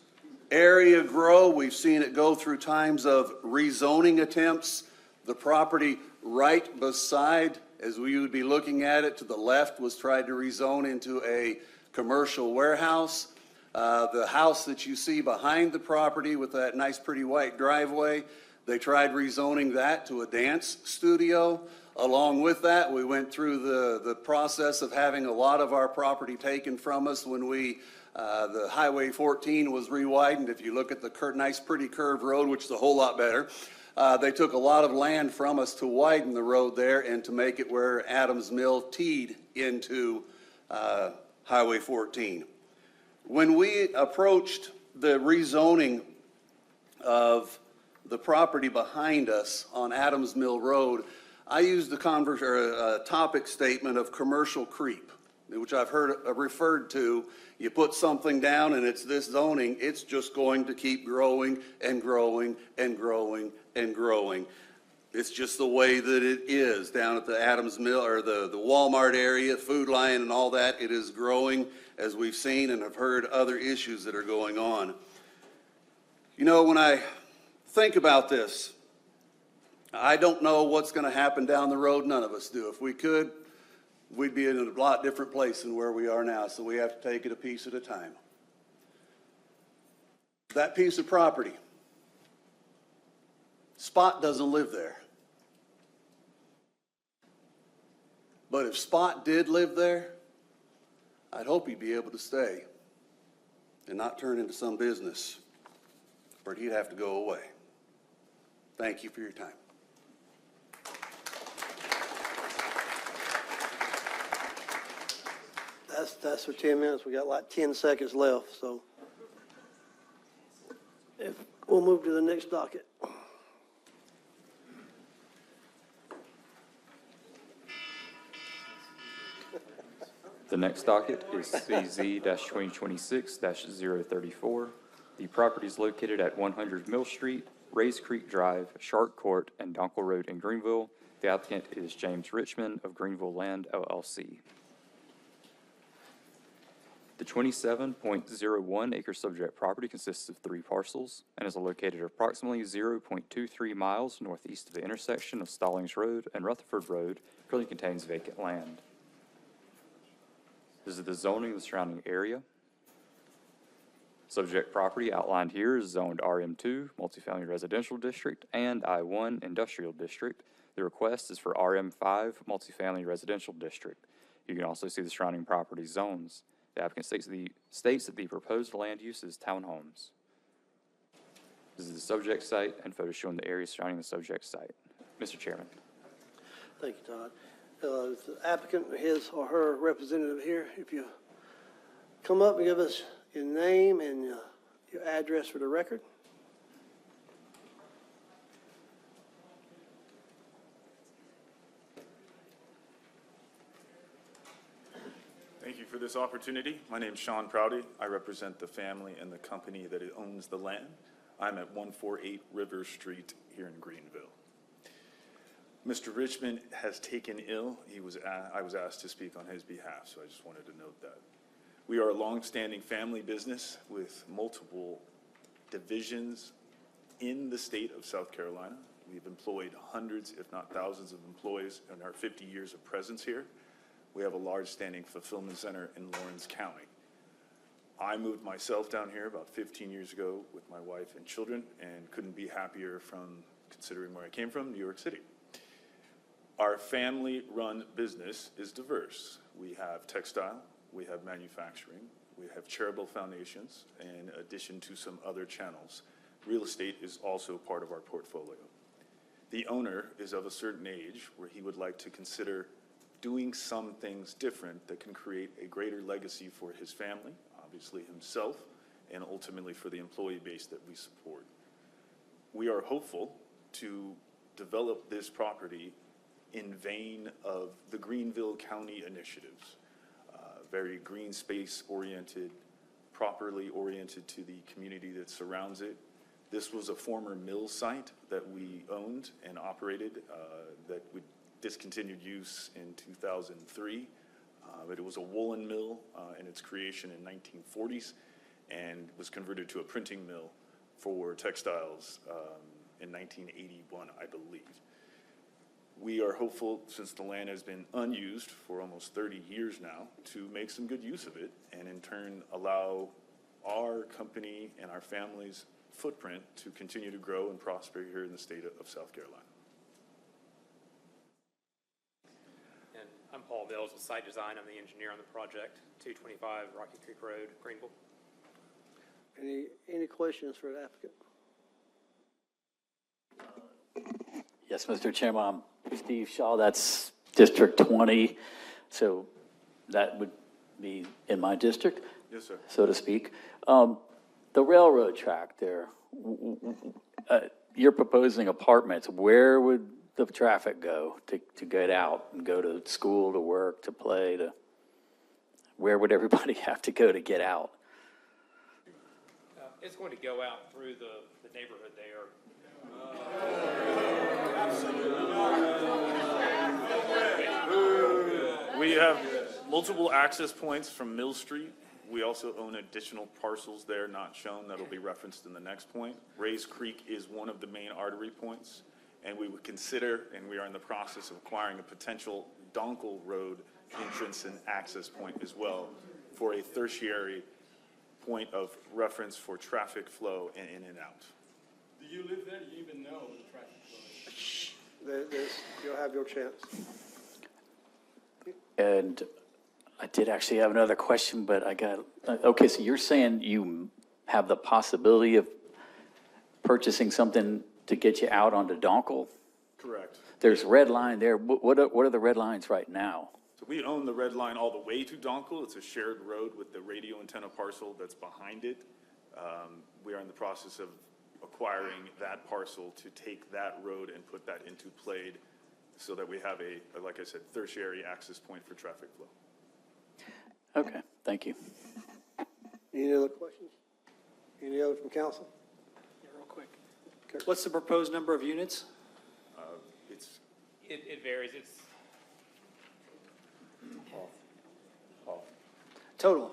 area grow. We've seen it go through times of rezoning attempts. The property right beside, as we would be looking at it to the left, was tried to rezone into a commercial warehouse. The house that you see behind the property with that nice pretty white driveway, they tried rezoning that to a dance studio. Along with that, we went through the process of having a lot of our property taken from us when the Highway 14 was re-widened. If you look at the nice pretty curved road, which is a whole lot better, they took a lot of land from us to widen the road there and to make it where Adams Mill teed into Highway 14. When we approached the rezoning of the property behind us on Adams Mill Road, I used a topic statement of commercial creep, which I've heard referred to. You put something down and it's this zoning, it's just going to keep growing and growing and growing and growing. It's just the way that it is down at the Adams Mill or the Walmart area, Food Lion and all that. It is growing, as we've seen and have heard other issues that are going on. You know, when I think about this, I don't know what's going to happen down the road. None of us do. If we could, we'd be in a lot different place than where we are now, so we have to take it a piece at a time. That piece of property, Spot doesn't live there. But if Spot did live there, I'd hope he'd be able to stay and not turn into some business, or he'd have to go away. Thank you for your time. That's for 10 minutes. We got like 10 seconds left, so we'll move to the next docket. The next docket is CZ-2026-034. The property is located at 100 Mill Street, Rays Creek Drive, Shark Court, and Donkel Road in Greenville. The applicant is James Richmond of Greenville Land, LLC. The 27.01 acre subject property consists of 3 parcels and is located approximately 0.23 miles northeast of the intersection of Stallings Road and Rutherford Road. Currently contains vacant land. This is the zoning of the surrounding area. Subject property outlined here is zoned RM2, Multifamily Residential District, and I1 Industrial District. The request is for RM5, Multifamily Residential District. You can also see the surrounding property zones. The applicant states that the proposed land use is townhomes. This is the subject site and photos showing the area surrounding the subject site. Mr. Chairman. Thank you, Todd. Is the applicant, his or her representative here, if you come up and give us your name and your address for the record. Thank you for this opportunity. My name is Sean Prouty. I represent the family and the company that owns the land. I'm at 148 River Street here in Greenville. Mr. Richmond has taken ill. I was asked to speak on his behalf, so I just wanted to note that. We are a long-standing family business with multiple divisions in the state of South Carolina. We've employed hundreds, if not thousands of employees in our 50 years of presence here. We have a large standing fulfillment center in Lawrence County. I moved myself down here about 15 years ago with my wife and children and couldn't be happier from considering where I came from, New York City. Our family-run business is diverse. We have textile, we have manufacturing, we have charitable foundations, in addition to some other channels. Real estate is also part of our portfolio. The owner is of a certain age where he would like to consider doing some things different that can create a greater legacy for his family, obviously himself, and ultimately for the employee base that we support. We are hopeful to develop this property in vein of the Greenville County initiatives, very green space oriented, properly oriented to the community that surrounds it. This was a former mill site that we owned and operated that we discontinued use in 2003. But it was a woolen mill in its creation in 1940s and was converted to a printing mill for textiles in 1981, I believe. We are hopeful, since the land has been unused for almost 30 years now, to make some good use of it and in turn allow our company and our family's footprint to continue to grow and prosper here in the state of South Carolina. And I'm Paul Mills with Site Design. I'm the engineer on the project, 225 Rocky Creek Road, Greenville. Any questions for the applicant? Yes, Mr. Chairman, I'm Steve Shaw. That's District 20, so that would be in my district, yes, sir, so to speak. The railroad track there, you're proposing apartments. Where would the traffic go to get out and go to school, to work, to play? Where would everybody have to go to get out? It's going to go out through the neighborhood there. We have multiple access points from Mill Street. We also own additional parcels there not shown that'll be referenced in the next point. Rays Creek is one of the main artery points, and we would consider, and we are in the process of acquiring a potential Donkel Road entrance and access point as well for a tertiary point of reference for traffic flow in and out. Do you live there? Do you even know the traffic flow? You'll have your chance. And I did actually have another question, but I got, okay, so you're saying you have the possibility of purchasing something to get you out onto Donkel? Correct. There's red line there. What are the red lines right now? So we own the red line all the way to Donkel. It's a shared road with the radio antenna parcel that's behind it. We are in the process of acquiring that parcel to take that road and put that into play so that we have a, like I said, tertiary access point for traffic flow. Okay, thank you. Any other questions? Any other from council? Yeah, real quick. What's the proposed number of units? It varies. It's Total,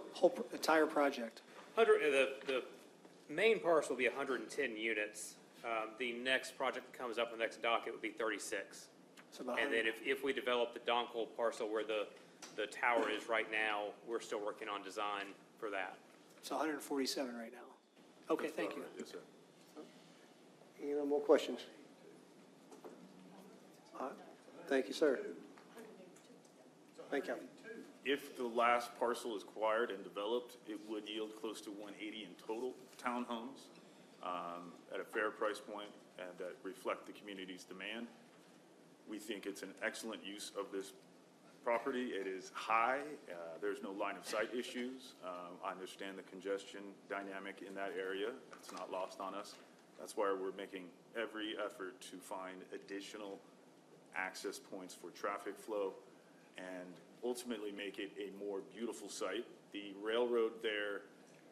entire project. the main parcel will be 110 units. The next project that comes up, the next docket would be 36. So about And then if we develop the Donkel parcel where the tower is right now, we're still working on design for that. It's 147 right now. Okay, thank you. Yes, sir. Any other more questions? All right. Thank you, sir. Thank you. If the last parcel is acquired and developed, it would yield close to 180 in total townhomes at a fair price point and that reflect the community's demand. We think it's an excellent use of this property. It is high. There's no line of sight issues. I understand the congestion dynamic in that area. It's not lost on us. That's why we're making every effort to find additional access points for traffic flow and ultimately make it a more beautiful site. The railroad there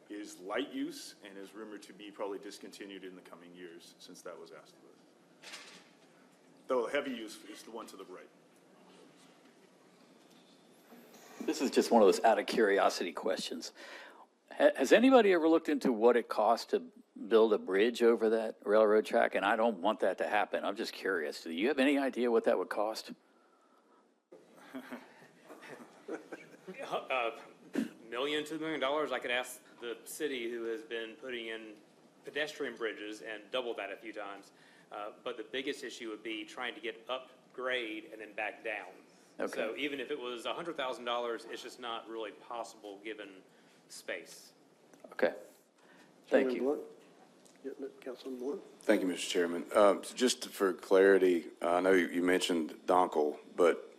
is light use and is rumored to be probably discontinued in the coming years since that was asked of us. Though heavy use is the one to the right. This is just one of those out of curiosity questions. Has anybody ever looked into what it costs to build a bridge over that railroad track? And I don't want that to happen. I'm just curious. Do you have any idea what that would cost? million, $2 million, I could ask the city who has been putting in pedestrian bridges and double that a few times. But the biggest issue would be trying to get upgrade and then back down. Okay. So even if it was $100,000, it's just not really possible given space. Okay. Thank Chairman you. Blunt? Yeah, Councilman Blunt? Thank you, Mr. Chairman. Just for clarity, I know you mentioned Donkel, but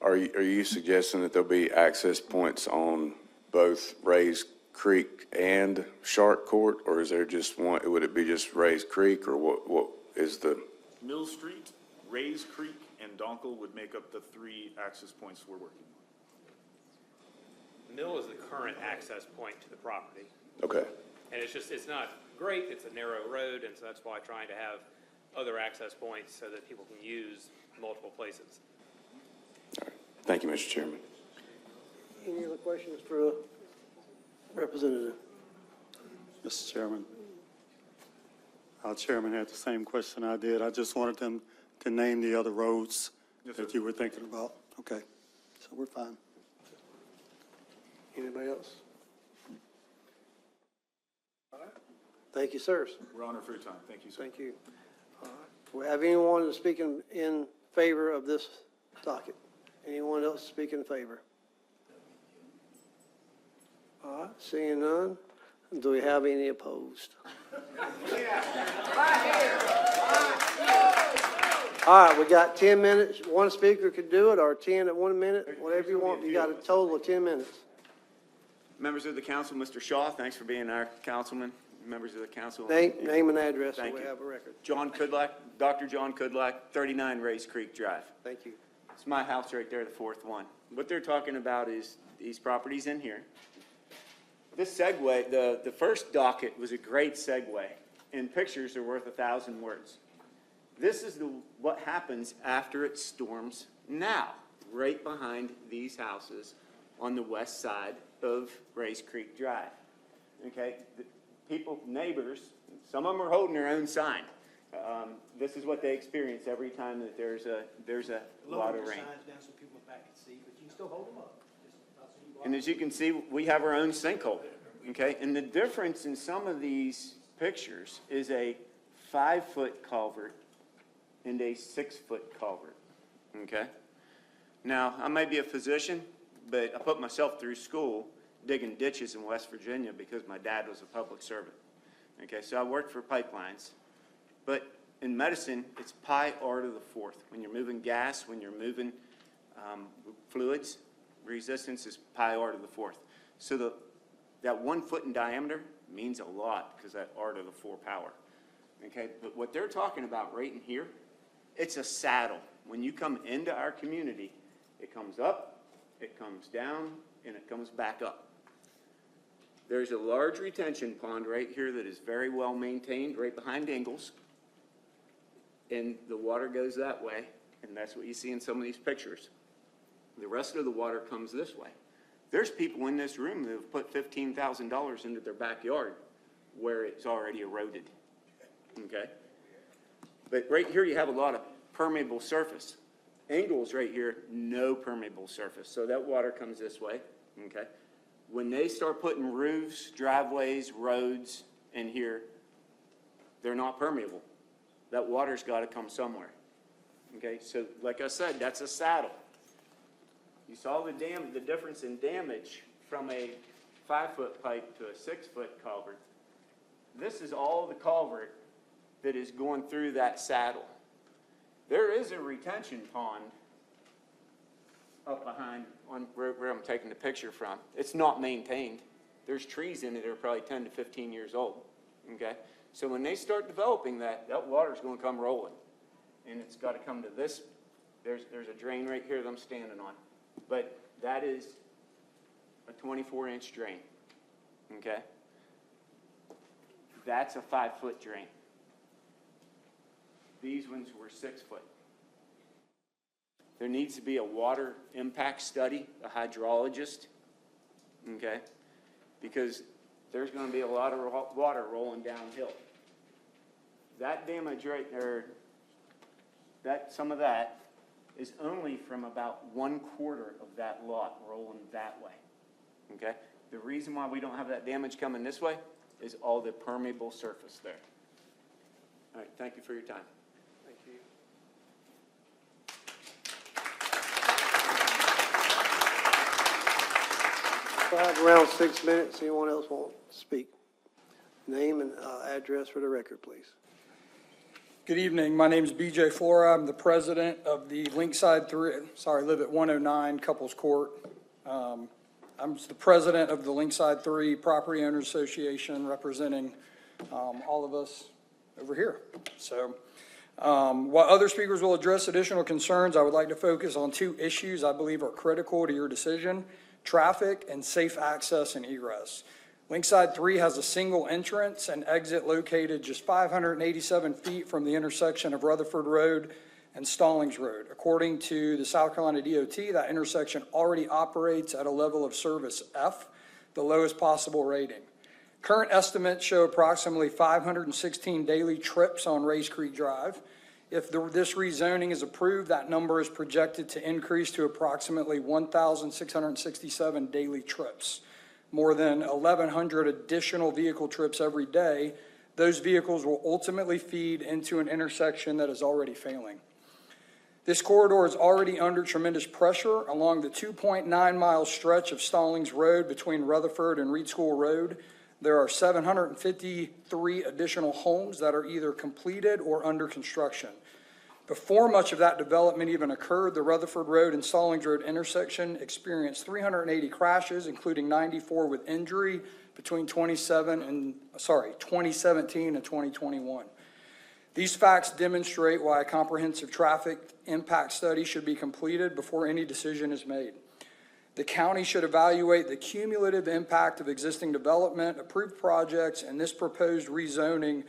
are you suggesting that there'll be access points on both Rays Creek and Shark Court, or is there just one, would it be just Rays Creek, or what is the? Mill Street, Rays Creek, and Donkel would make up the 3 access points we're working on. Mill is the current access point to the property. Okay. And it's not great, it's a narrow road, and so that's why trying to have other access points so that people can use multiple places. Thank you, Mr. Chairman. Any other questions for the representative? Mr. Chairman. Our chairman had the same question I did. I just wanted them to name the other roads that you were thinking about. Okay, so we're fine. Anybody else? All right. Thank you, sirs. We're honored for your time. Thank you, sir. Thank you. All right. Do we have anyone to speak in favor of this docket? Anyone else speak in favor? All right, seeing none. Do we have any opposed? All right, we got 10 minutes. One speaker could do it, or 10 at 1 minute, whatever you want. You got a total of 10 minutes. Members of the council, Mr. Shaw, thanks for being our councilman. Members of the council. Name and address so Thank we you. have a record. John Kudlak, Dr. John Kudlak, 39 Rays Creek Drive. Thank you. It's my house right there, the 4th one. What they're talking about is these properties in here. This segue, the first docket was a great segue, and pictures are worth 1,000 words. This is what happens after it storms now, right behind these houses on the west side of Rays Creek Drive. Okay, the people, neighbors, some of them are holding their own sign. This is what they experience every time that there's a lot of rain. And as you can see, we have our own sinkhole, okay? And the difference in some of these pictures is a 5-foot culvert and a 6-foot culvert, okay? Now, I may be a physician, but I put myself through school digging ditches in West Virginia because my dad was a public servant, okay? So I worked for pipelines, but in medicine, it's pi r to the 4th. When you're moving gas, when you're moving fluids, resistance is pi r to the 4th. So that 1 foot in diameter means a lot because that r to the 4 power. Okay, but what they're talking about right in here, it's a saddle. When you come into our community, it comes up, it comes down, and it comes back up. There's a large retention pond right here that is very well maintained right behind Ingalls. And the water goes that way, and that's what you see in some of these pictures. The rest of the water comes this way. There's people in this room that have put $15,000 into their backyard where it's already eroded, okay? But right here you have a lot of permeable surface. Ingalls right here, no permeable surface, so that water comes this way, okay? When they start putting roofs, driveways, roads in here, they're not permeable. That water's got to come somewhere, okay? So like I said, that's a saddle. You saw the difference in damage from a 5-foot pipe to a 6-foot culvert. This is all the culvert that is going through that saddle. There is a retention pond up behind on where I'm taking the picture from. It's not maintained. There's trees in it that are probably 10 to 15 years old, okay? So when they start developing that water's going to come rolling. And it's got to come to this. There's a drain right here that I'm standing on. But that is a 24-inch drain, okay? That's a 5-foot drain. These ones were 6-foot. There needs to be a water impact study, a hydrologist, okay? Because there's going to be a lot of water rolling downhill. That damage right there, some of that is only from about 1/4 of that lot rolling that way, okay? The reason why we don't have that damage coming this way is all the permeable surface there. All right, thank you for your time. Thank you. We'll have around 6 minutes. Anyone else want to speak? Name and address for the record, please. Good evening. My name is BJ Flora. I'm the president of the Linkside 3, I live at 109 Couples Court. I'm the president of the Linkside 3 Property Owners Association, representing all of us over here. So while other speakers will address additional concerns, I would like to focus on two issues I believe are critical to your decision: traffic and safe access and egress. Linkside 3 has a single entrance and exit located just 587 feet from the intersection of Rutherford Road and Stallings Road. According to the South Carolina DOT, that intersection already operates at a level of service F, the lowest possible rating. Current estimates show approximately 516 daily trips on Race Creek Drive. If this rezoning is approved, that number is projected to increase to approximately 1,667 daily trips. More than 1,100 additional vehicle trips every day. Those vehicles will ultimately feed into an intersection that is already failing. This corridor is already under tremendous pressure along the 2.9-mile stretch of Stallings Road between Rutherford and Reed School Road. There are 753 additional homes that are either completed or under construction. Before much of that development even occurred, the Rutherford Road and Stallings Road intersection experienced 380 crashes, including 94 with injury between 2017 and 2021. These facts demonstrate why a comprehensive traffic impact study should be completed before any decision is made. The county should evaluate the cumulative impact of existing development, approved projects, and this proposed rezoning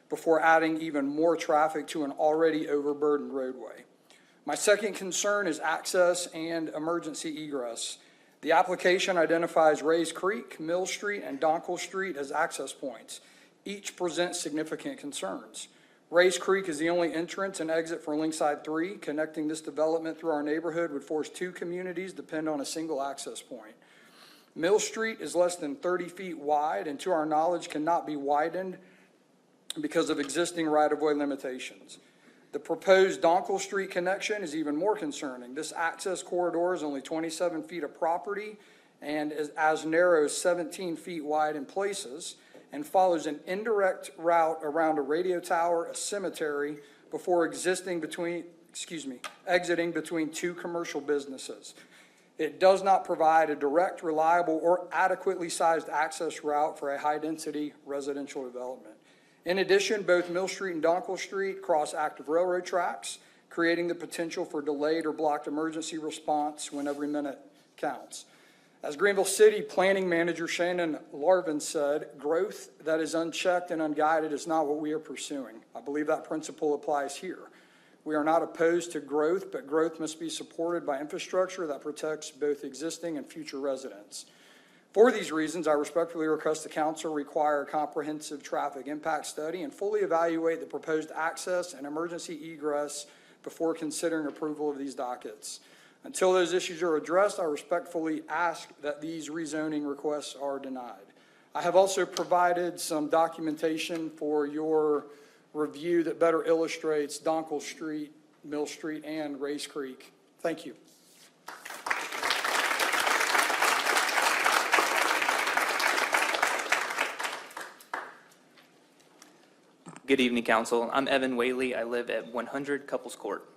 before adding even more traffic to an already overburdened roadway. My second concern is access and emergency egress. The application identifies Rays Creek, Mill Street, and Donkel Street as access points. Each presents significant concerns. Rays Creek is the only entrance and exit for Linkside 3. Connecting this development through our neighborhood would force two communities to depend on a single access point. Mill Street is less than 30 feet wide and, to our knowledge, cannot be widened because of existing right-of-way limitations. The proposed Donkel Street connection is even more concerning. This access corridor is only 27 feet of property and is as narrow as 17 feet wide in places, and follows an indirect route around a radio tower, a cemetery, before exiting between two commercial businesses. It does not provide a direct, reliable, or adequately sized access route for a high-density residential development. In addition, both Mill Street and Donkel Street cross active railroad tracks, creating the potential for delayed or blocked emergency response when every minute counts. As Greenville City Planning Manager Shannon Larvin said, growth that is unchecked and unguided is not what we are pursuing. I believe that principle applies here. We are not opposed to growth, but growth must be supported by infrastructure that protects both existing and future residents. For these reasons, I respectfully request the council require a comprehensive traffic impact study and fully evaluate the proposed access and emergency egress before considering approval of these dockets. Until those issues are addressed, I respectfully ask that these rezoning requests are denied. I have also provided some documentation for your review that better illustrates Donkel Street, Mill Street, and Race Creek. Thank you. Good evening, Council. I'm Evan Whaley. I live at 100 Couples Court,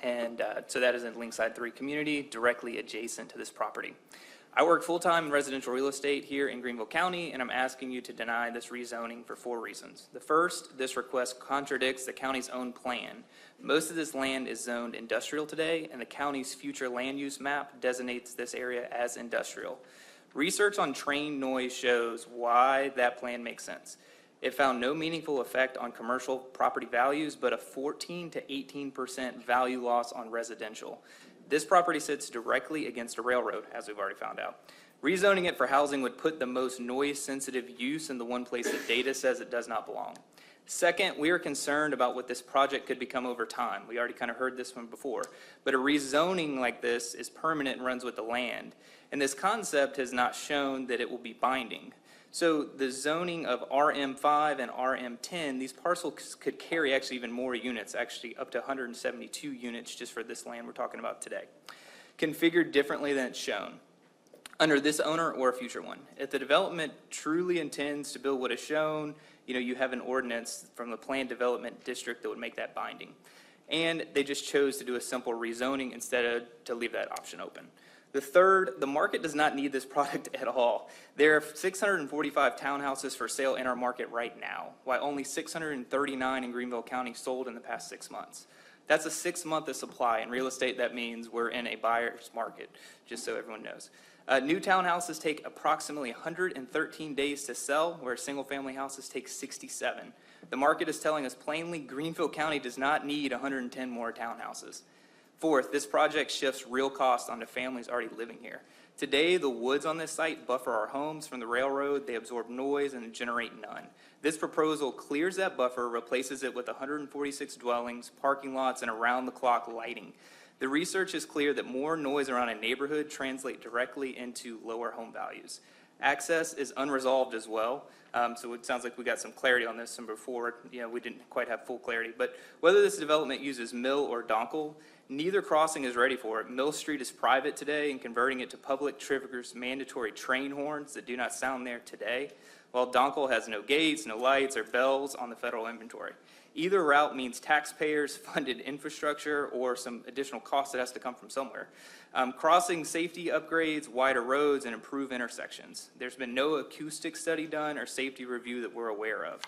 and so that is in Linkside 3 community, directly adjacent to this property. I work full-time in residential real estate here in Greenville County, and I'm asking you to deny this rezoning for 4 reasons. The first, this request contradicts the county's own plan. Most of this land is zoned industrial today, and the county's future land use map designates this area as industrial. Research on train noise shows why that plan makes sense. It found no meaningful effect on commercial property values, but a 14 to 18% value loss on residential. This property sits directly against a railroad, as we've already found out. Rezoning it for housing would put the most noise-sensitive use in the one place that data says it does not belong. Second, we are concerned about what this project could become over time. We already kind of heard this one before, but a rezoning like this is permanent and runs with the land. And this concept has not shown that it will be binding. So the zoning of RM5 and RM10, these parcels could carry actually even more units, actually up to 172 units just for this land we're talking about today, configured differently than it's shown under this owner or a future one. If the development truly intends to build what is shown, you have an ordinance from the planned development district that would make that binding. And they just chose to do a simple rezoning instead of to leave that option open. The third, the market does not need this product at all. There are 645 townhouses for sale in our market right now, while only 639 in Greenville County sold in the past 6 months. That's a 6-month of supply. In real estate, that means we're in a buyer's market, just so everyone knows. New townhouses take approximately 113 days to sell, where single-family houses take 67. The market is telling us plainly Greenville County does not need 110 more townhouses. Fourth, this project shifts real costs onto families already living here. Today, the woods on this site buffer our homes from the railroad. They absorb noise and generate none. This proposal clears that buffer, replaces it with 146 dwellings, parking lots, and around-the-clock lighting. The research is clear that more noise around a neighborhood translates directly into lower home values. Access is unresolved as well. So it sounds like we got some clarity on this from before. We didn't quite have full clarity. But whether this development uses Mill or Donkel, neither crossing is ready for it. Mill Street is private today, and converting it to public triggers mandatory train horns that do not sound there today, while Donkel has no gates, no lights, or bells on the federal inventory. Either route means taxpayers funded infrastructure or some additional cost that has to come from somewhere. Crossing safety upgrades, wider roads, and improved intersections. There's been no acoustic study done or safety review that we're aware of.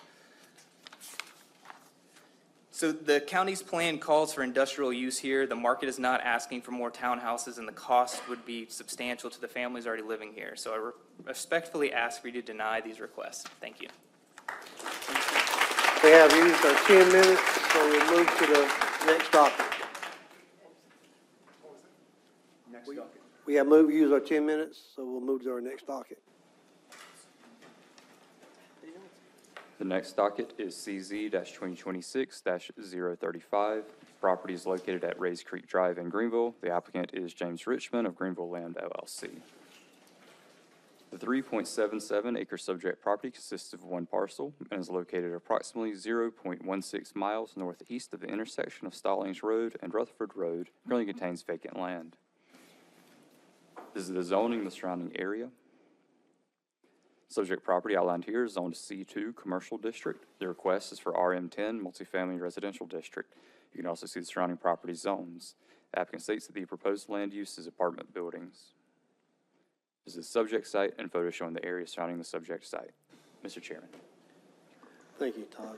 So the county's plan calls for industrial use here. The market is not asking for more townhouses, and the cost would be substantial to the families already living here. So I respectfully ask for you to deny these requests. Thank you. We have used our 10 minutes, so we'll move to the next docket. We have used our 10 minutes, so we'll move to our next docket. The next docket is CZ-2026-035. Property is located at Rays Creek Drive in Greenville. The applicant is James Richmond of Greenville Land LLC. The 3.77 acre subject property consists of one parcel and is located approximately 0.16 miles northeast of the intersection of Stallings Road and Rutherford Road. Currently contains vacant land. This is the zoning of the surrounding area. Subject property outlined here is zoned C2 Commercial District. The request is for RM10 Multifamily Residential District. You can also see the surrounding property zones. The applicant states that the proposed land use is apartment buildings. This is the subject site and photo showing the area surrounding the subject site. Mr. Chairman. Thank you, Todd.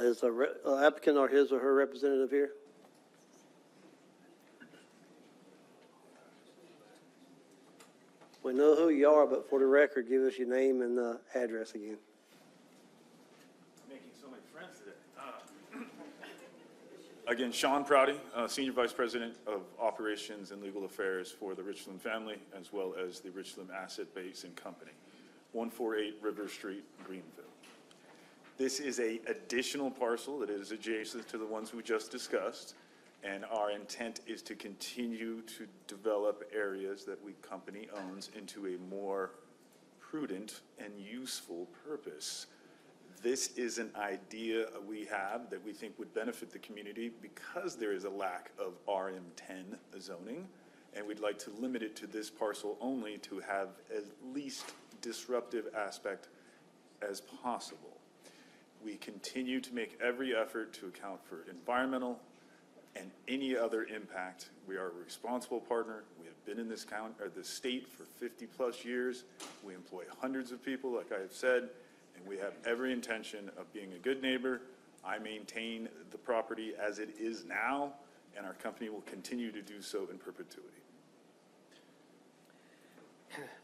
Is the applicant or his or her representative here? We know who you are, but for the record, give us your name and address again. Making so many friends today. Again, Sean Prouty, Senior Vice President of Operations and Legal Affairs for the Richland family, as well as the Richland Asset Base and Company, 148 River Street, Greenville. This is an additional parcel that is adjacent to the ones we just discussed, and our intent is to continue to develop areas that we company owns into a more prudent and useful purpose. This is an idea we have that we think would benefit the community because there is a lack of RM10 zoning, and we'd like to limit it to this parcel only to have at least disruptive aspect as possible. We continue to make every effort to account for environmental and any other impact. We are a responsible partner. We have been in this county or this state for 50 plus years. We employ hundreds of people, like I have said, and we have every intention of being a good neighbor. I maintain the property as it is now, and our company will continue to do so in perpetuity.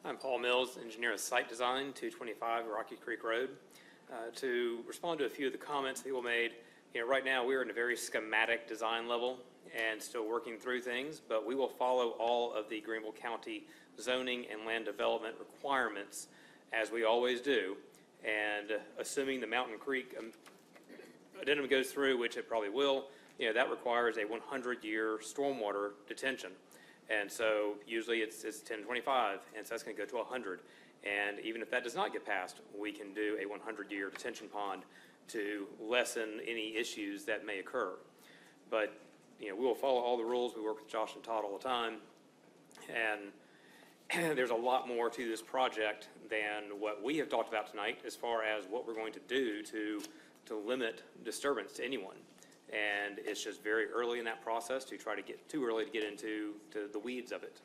I'm Paul Mills, engineer of site design, 225 Rocky Creek Road. To respond to a few of the comments people made, right now we're in a very schematic design level and still working through things, but we will follow all of the Greenville County zoning and land development requirements as we always do. And assuming the Mountain Creek addendum goes through, which it probably will, that requires a 100-year stormwater detention. And so usually it's 1025, and so that's going to go to 100. And even if that does not get passed, we can do a 100-year detention pond to lessen any issues that may occur. But, we will follow all the rules. We work with Josh and Todd all the time. And there's a lot more to this project than what we have talked about tonight as far as what we're going to do to limit disturbance to anyone. And it's just very early in that process to try to get too early to get into the weeds of it.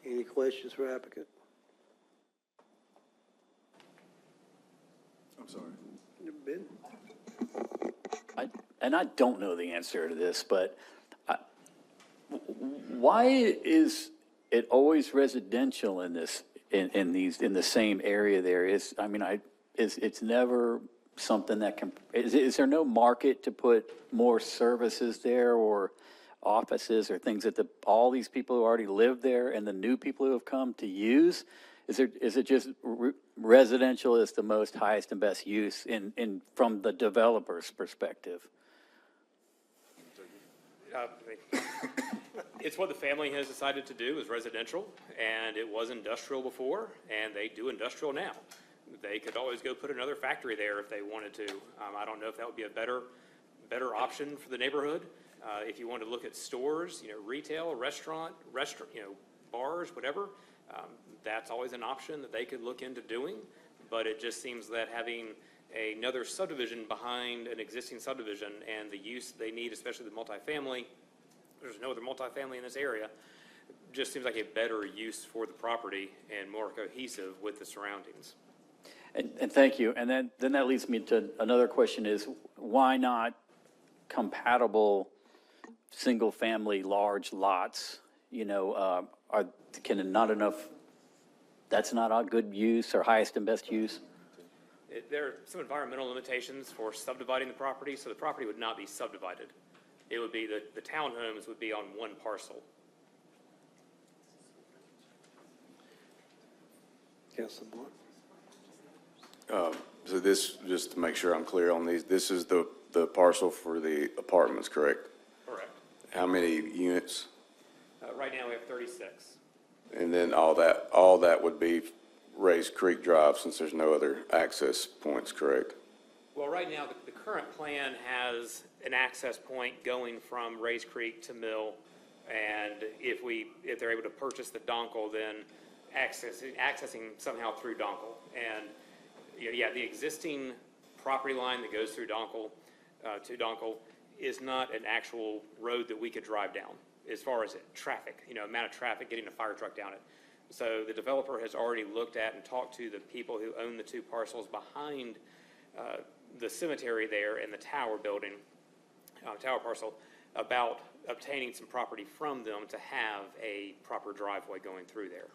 Any questions for applicant? I'm sorry. Ben? I don't know the answer to this, but why is it always residential in this, in the same area there? It's never something that can, is there no market to put more services there or offices or things that all these people who already live there and the new people who have come to use? Is it just residential is the most highest and best use from the developer's perspective? It's what the family has decided to do is residential, and it was industrial before, and they do industrial now. They could always go put another factory there if they wanted to. I don't know if that would be a better option for the neighborhood. If you want to look at stores, retail, restaurant, bars, whatever, that's always an option that they could look into doing. But it just seems that having another subdivision behind an existing subdivision and the use they need, especially the multifamily, there's no other multifamily in this area, just seems like a better use for the property and more cohesive with the surroundings. And thank you. And then that leads me to another question is, why not compatible single-family large lots? That's not a good use or highest and best use? There are some environmental limitations for subdividing the property, so the property would not be subdivided. It would be the townhomes would be on one parcel. Councilor Moore? So this, just to make sure I'm clear on these, this is the parcel for the apartments, correct? Correct. How many units? Right now we have 36. And then all that would be Raised Creek Drive, since there's no other access points, correct? Well, right now, the current plan has an access point going from Raised Creek to Mill, and if they're able to purchase the Donkel, then accessing somehow through Donkel. And, the existing property line that goes through Donkel, to Donkel, is not an actual road that we could drive down as far as traffic, amount of traffic getting a fire truck down it. So the developer has already looked at and talked to the people who own the two parcels behind the cemetery there and the tower building, tower parcel, about obtaining some property from them to have a proper driveway going through there.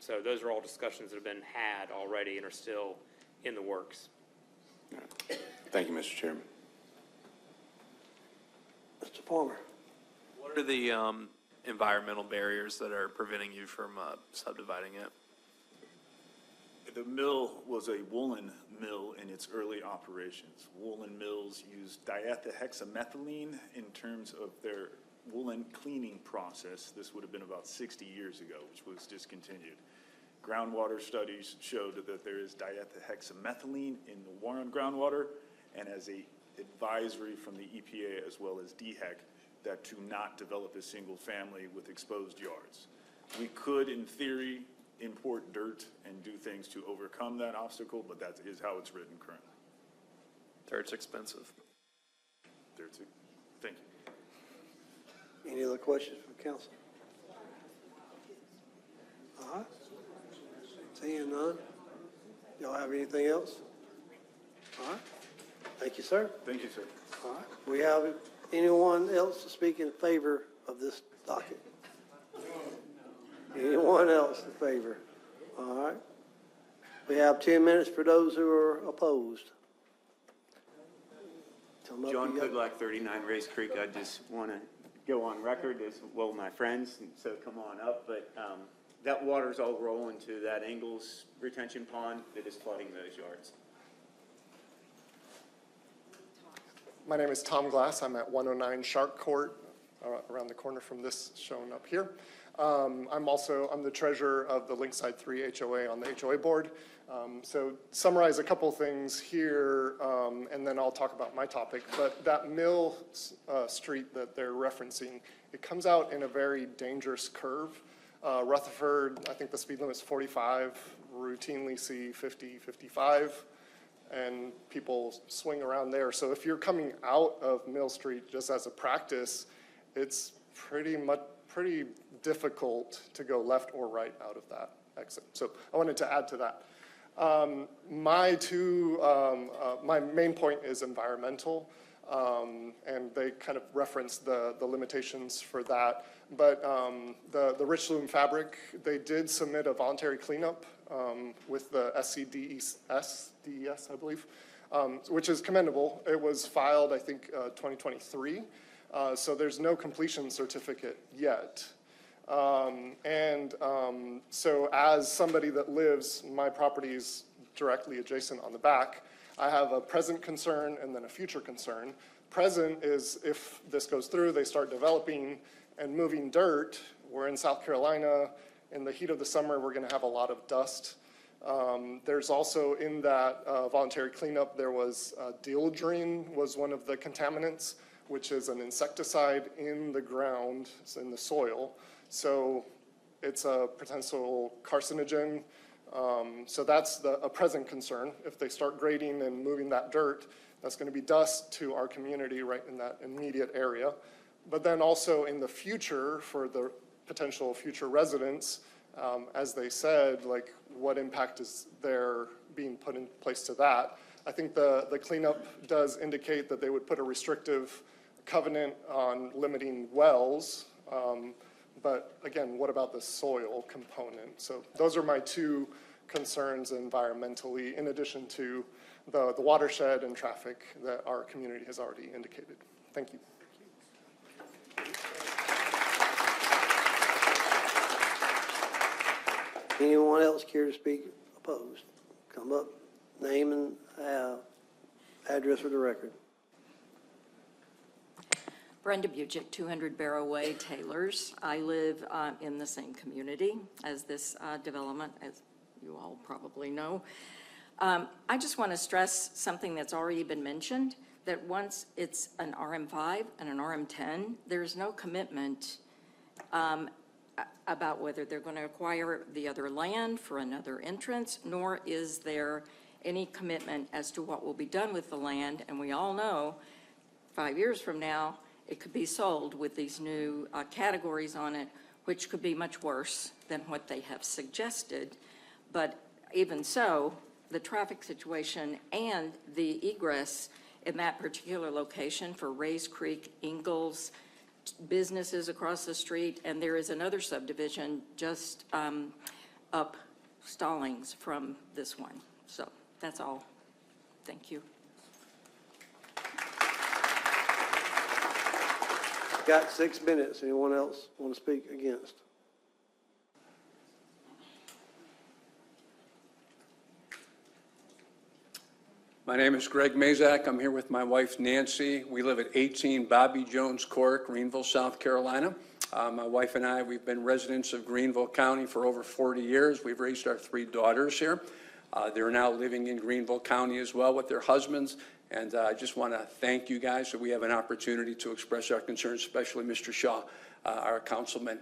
So those are all discussions that have been had already and are still in the works. Thank you, Mr. Chairman. Mr. Palmer? What are the environmental barriers that are preventing you from subdividing it? The mill was a woolen mill in its early operations. Woolen mills use diethylhexamethylene in terms of their woolen cleaning process. This would have been about 60 years ago, which was discontinued. Groundwater studies showed that there is diethylhexamethylene in the Warren groundwater, and as a advisory from the EPA as well as DHEC, that to not develop a single family with exposed yards. We could, in theory, import dirt and do things to overcome that obstacle, but that is how it's written currently. Dirt's expensive. Thank you. Any other questions from council? All right. Seeing none. Y'all have anything else? All right. Thank you, sir. Thank you, sir. All right. We have anyone else to speak in favor of this docket? Anyone else in favor? All right. We have 10 minutes for those who are opposed. John Kudlock, 39 Race Creek. I just want to go on record, as well my friends, and so come on up. But that water's all rolling to that Ingalls retention pond that is flooding those yards. My name is Tom Glass. I'm at 109 Shark Court, around the corner from this shown up here. I'm the treasurer of the Linkside 3 HOA on the HOA board. So summarize a couple things here, and then I'll talk about my topic. But that Mill Street that they're referencing, it comes out in a very dangerous curve. Rutherford, I think the speed limit is 45, routinely see 50, 55. And people swing around there. So if you're coming out of Mill Street just as a practice, it's pretty difficult to go left or right out of that exit. So I wanted to add to that. My main point is environmental, and they kind of reference the limitations for that. But the Rich Loom Fabric, they did submit a voluntary cleanup with the DES, I believe, which is commendable. It was filed, I think, 2023. So there's no completion certificate yet. So as somebody that lives, my property is directly adjacent on the back, I have a present concern and then a future concern. Present is if this goes through, they start developing and moving dirt. We're in South Carolina. In the heat of the summer, we're going to have a lot of dust. There's also in that voluntary cleanup, there was dieldrine was one of the contaminants, which is an insecticide in the ground, it's in the soil. So it's a potential carcinogen. So that's a present concern. If they start grading and moving that dirt, that's going to be dust to our community right in that immediate area. But then also in the future, for the potential future residents, as they said, like what impact is there being put in place to that? I think the cleanup does indicate that they would put a restrictive covenant on limiting wells. But again, what about the soil component? So those are my two concerns environmentally, in addition to the watershed and traffic that our community has already indicated. Thank you. Anyone else care to speak opposed? Come up, name and address for the record. Brenda Bugick, 200 Barrow Way, Taylors. I live in the same community as this development, as you all probably know. I just want to stress something that's already been mentioned, that once it's an RM5 and an RM10, there's no commitment about whether they're going to acquire the other land for another entrance, nor is there any commitment as to what will be done with the land. And we all know 5 years from now, it could be sold with these new categories on it, which could be much worse than what they have suggested. But even so, the traffic situation and the egress in that particular location for Rays Creek, Ingalls, businesses across the street, and there is another subdivision just up Stallings from this one. So that's all. Thank you. Got 6 minutes. Anyone else want to speak against? My name is Greg Mazak. I'm here with my wife Nancy. We live at 18 Bobby Jones Court, Greenville, South Carolina. My wife and I, we've been residents of Greenville County for over 40 years. We've raised our 3 daughters here. They're now living in Greenville County as well with their husbands. And I just want to thank you guys that we have an opportunity to express our concerns, especially Mr. Shaw, our councilman.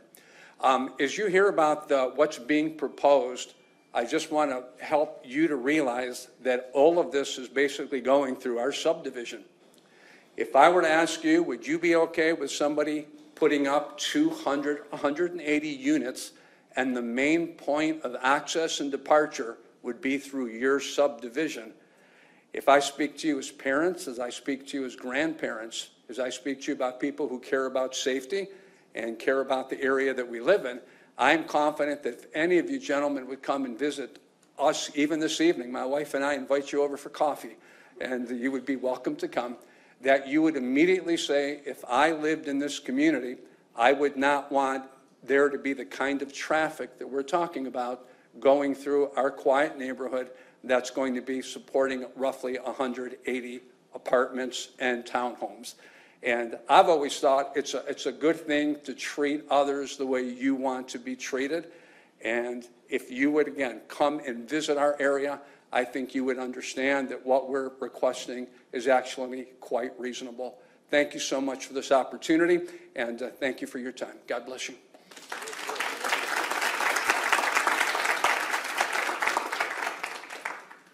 As you hear about what's being proposed, I just want to help you to realize that all of this is basically going through our subdivision. If I were to ask you, would you be okay with somebody putting up 200, 180 units, and the main point of access and departure would be through your subdivision? If I speak to you as parents, as I speak to you as grandparents, as I speak to you about people who care about safety and care about the area that we live in, I'm confident that if any of you gentlemen would come and visit us even this evening, my wife and I invite you over for coffee, and you would be welcome to come, that you would immediately say, if I lived in this community, I would not want there to be the kind of traffic that we're talking about going through our quiet neighborhood that's going to be supporting roughly 180 apartments and townhomes. And I've always thought it's a good thing to treat others the way you want to be treated. And if you would, again, come and visit our area, I think you would understand that what we're requesting is actually quite reasonable. Thank you so much for this opportunity, and thank you for your time. God bless you.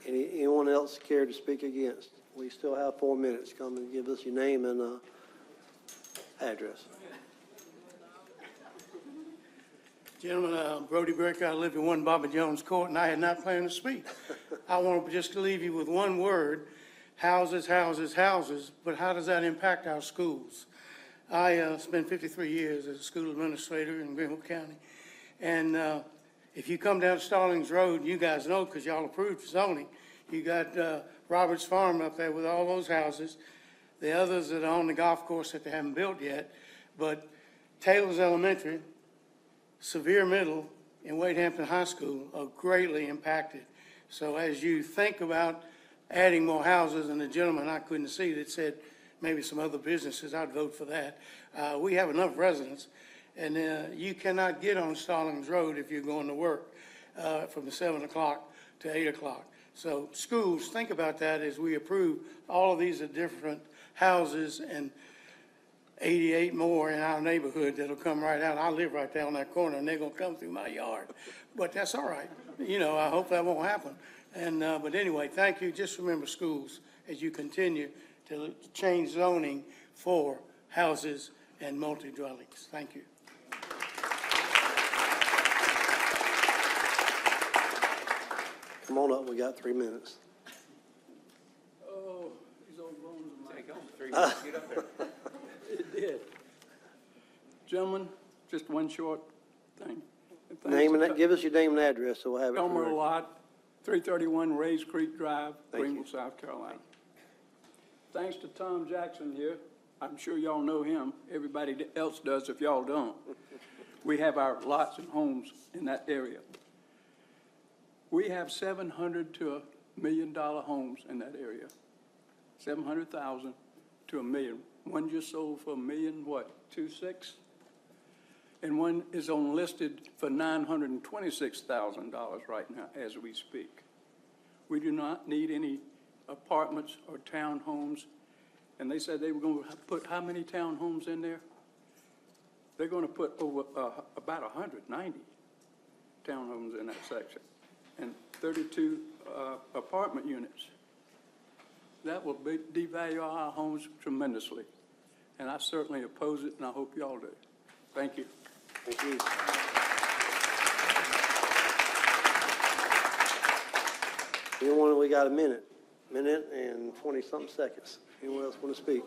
Anyone else care to speak against? We still have 4 minutes. Come and give us your name and address. Gentlemen, Brody Brecker, I live in 1 Bobby Jones Court, and I had not planned to speak. I want to just leave you with one word: houses, houses, houses. But how does that impact our schools? I spent 53 years as a school administrator in Greenville County. And if you come down Stallings Road, you guys know because y'all approved zoning, you got Roberts Farm up there with all those houses. The others that are on the golf course that they haven't built yet. But Taylor's Elementary, Sevier Middle, and Wade Hampton High School are greatly impacted. So as you think about adding more houses, and the gentleman I couldn't see that said maybe some other businesses, I'd vote for that. We have enough residents, and you cannot get on Stallings Road if you're going to work from 7 o'clock to 8 o'clock. So schools, think about that as we approve. All of these are different houses, and 88 more in our neighborhood that'll come right out. I live right there on that corner, and they're gonna come through my yard. But that's all right. You know, I hope that won't happen. And, but anyway, thank you. Just remember schools as you continue to change zoning for houses and multi-dwellings. Thank you. Come on up, we got 3 minutes. Oh, these old bones of mine. Take on 3 minutes to get up there. It did. Gentlemen, just one short thing. Give us your name and address so we'll have it. Elmer correct. Lot, 331 Rays Creek Drive, Greenville, South Carolina. Thanks to Tom Jackson here, I'm sure y'all know him. Everybody else does if y'all don't. We have our lots and homes in that area. We have 700 to $1 million homes in that area. 700,000 to $1 million. One just sold for $1 million, what, 2.6? And one is on listed for $926,000 right now as we speak. We do not need any apartments or townhomes. And they said they were going to put how many townhomes in there? They're going to put over about 190 townhomes in that section and 32 apartment units. That will devalue our homes tremendously. And I certainly oppose it, and I hope you all do. Thank you. Thank you. Anyone, we got a minute and 20-something seconds. Anyone else want to speak?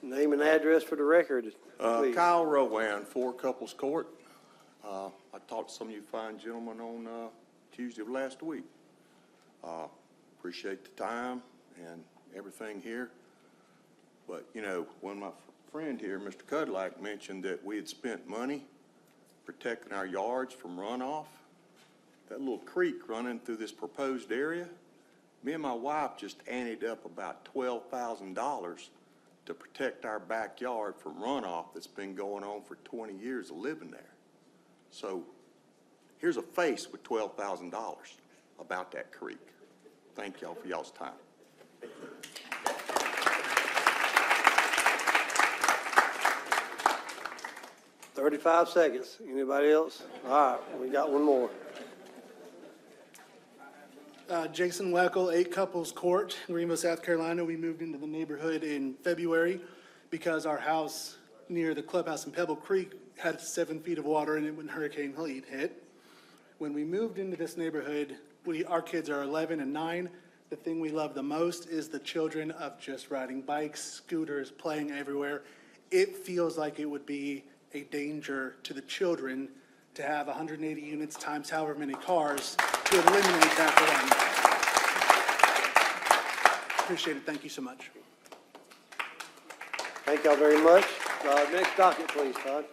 Name and address for the record, please. Kyle Rowan, 4 Couples Court. I talked to some of you fine gentlemen on Tuesday of last week. Appreciate the time and everything here. But, you know, when my friend here, Mr. Cudlack, mentioned that we had spent money protecting our yards from runoff, that little creek running through this proposed area, me and my wife just anteed up about $12,000 to protect our backyard from runoff that's been going on for 20 years of living there. So here's a face with $12,000 about that creek. Thank y'all for y'all's time. 35 seconds. Anybody else? All right, we got one more. Jason Wackel, 8 Couples Court, Greenville, South Carolina. We moved into the neighborhood in February because our house near the clubhouse in Pebble Creek had 7 feet of water in it when Hurricane Helene hit. When we moved into this neighborhood, our kids are 11 and 9. The thing we love the most is the children of just riding bikes, scooters, playing everywhere. It feels like it would be a danger to the children to have 180 units times however many cars to eliminate that for them. Appreciate it. Thank you so much. Thank y'all very much. Next docket, please, Todd.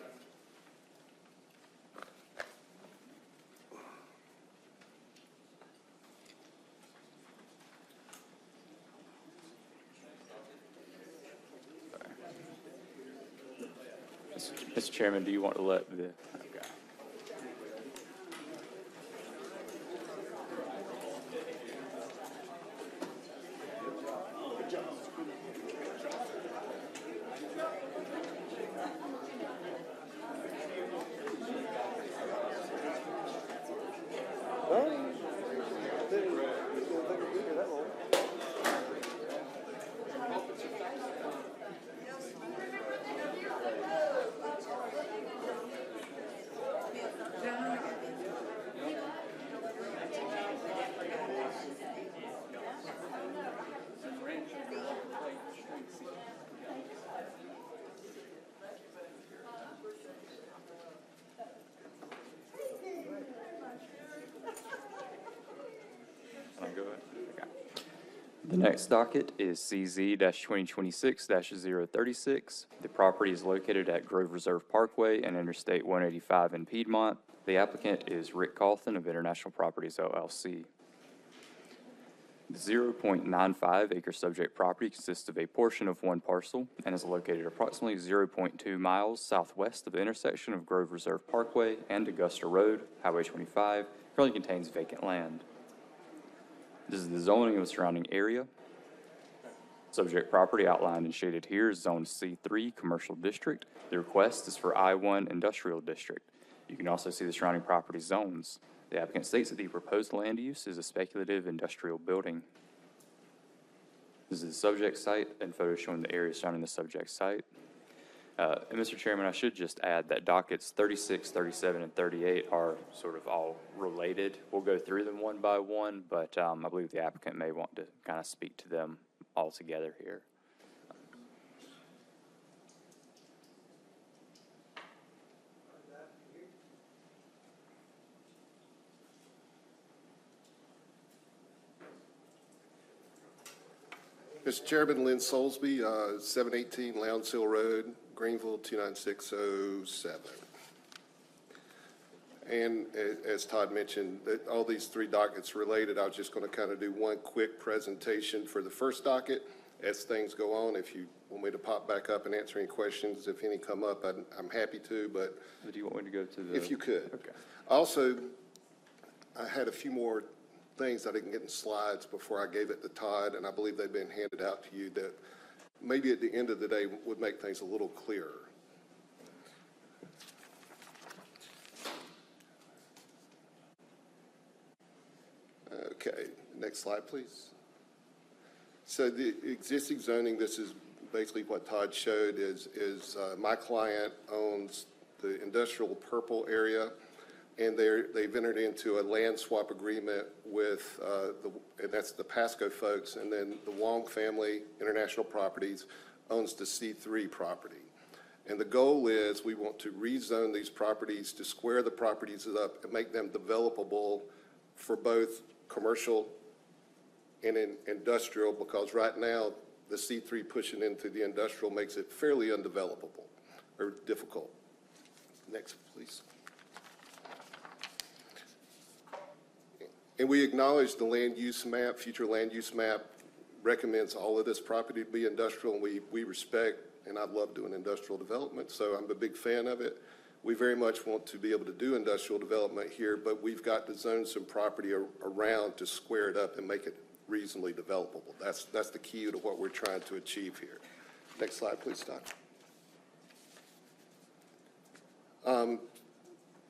Mr. Chairman, do you want to let the, okay. The next docket is CZ-2026-036. The property is located at Grove Reserve Parkway and Interstate 185 in Piedmont. The applicant is Rick Cauthen of International Properties LLC. The 0.95 acre subject property consists of a portion of one parcel and is located approximately 0.2 miles southwest of the intersection of Grove Reserve Parkway and Augusta Road, Highway 25. Currently contains vacant land. This is the zoning of the surrounding area. Subject property outlined and shaded here is Zone C3 Commercial District. The request is for I1 Industrial District. You can also see the surrounding property zones. The applicant states that the proposed land use is a speculative industrial building. This is the subject site and photos showing the area surrounding the subject site. And Mr. Chairman, I should just add that dockets 36, 37, and 38 are sort of all related. We'll go through them one by one, but I believe the applicant may want to kind of speak to them all together here. Mr. Chairman, Lynn Soulsby, 718 Lowndes Hill Road, Greenville, 29607. And as Todd mentioned, that all these three dockets are related. I was just going to kind of do one quick presentation for the first docket. As things go on, if you want me to pop back up and answer any questions, if any come up, I'm happy to, but. Do you want me to go to the? If you could. Okay. Also, I had a few more things I didn't get in slides before I gave it to Todd, and I believe they've been handed out to you that maybe at the end of the day would make things a little clearer. Okay, next slide, please. So the existing zoning, this is basically what Todd showed, is my client owns the industrial purple area, and they've entered into a land swap agreement with, and that's the Pasco folks, and then the Wong family, International Properties, owns the C3 property. And the goal is we want to rezone these properties to square the properties up and make them developable for both commercial and industrial, because right now the C3 pushing into the industrial makes it fairly undevelopable or difficult. Next, please. And we acknowledge the land use map, future land use map recommends all of this property to be industrial, and we respect, and I love doing industrial development, so I'm a big fan of it. We very much want to be able to do industrial development here, but we've got to zone some property around to square it up and make it reasonably developable. That's the key to what we're trying to achieve here. Next slide, please, Doc.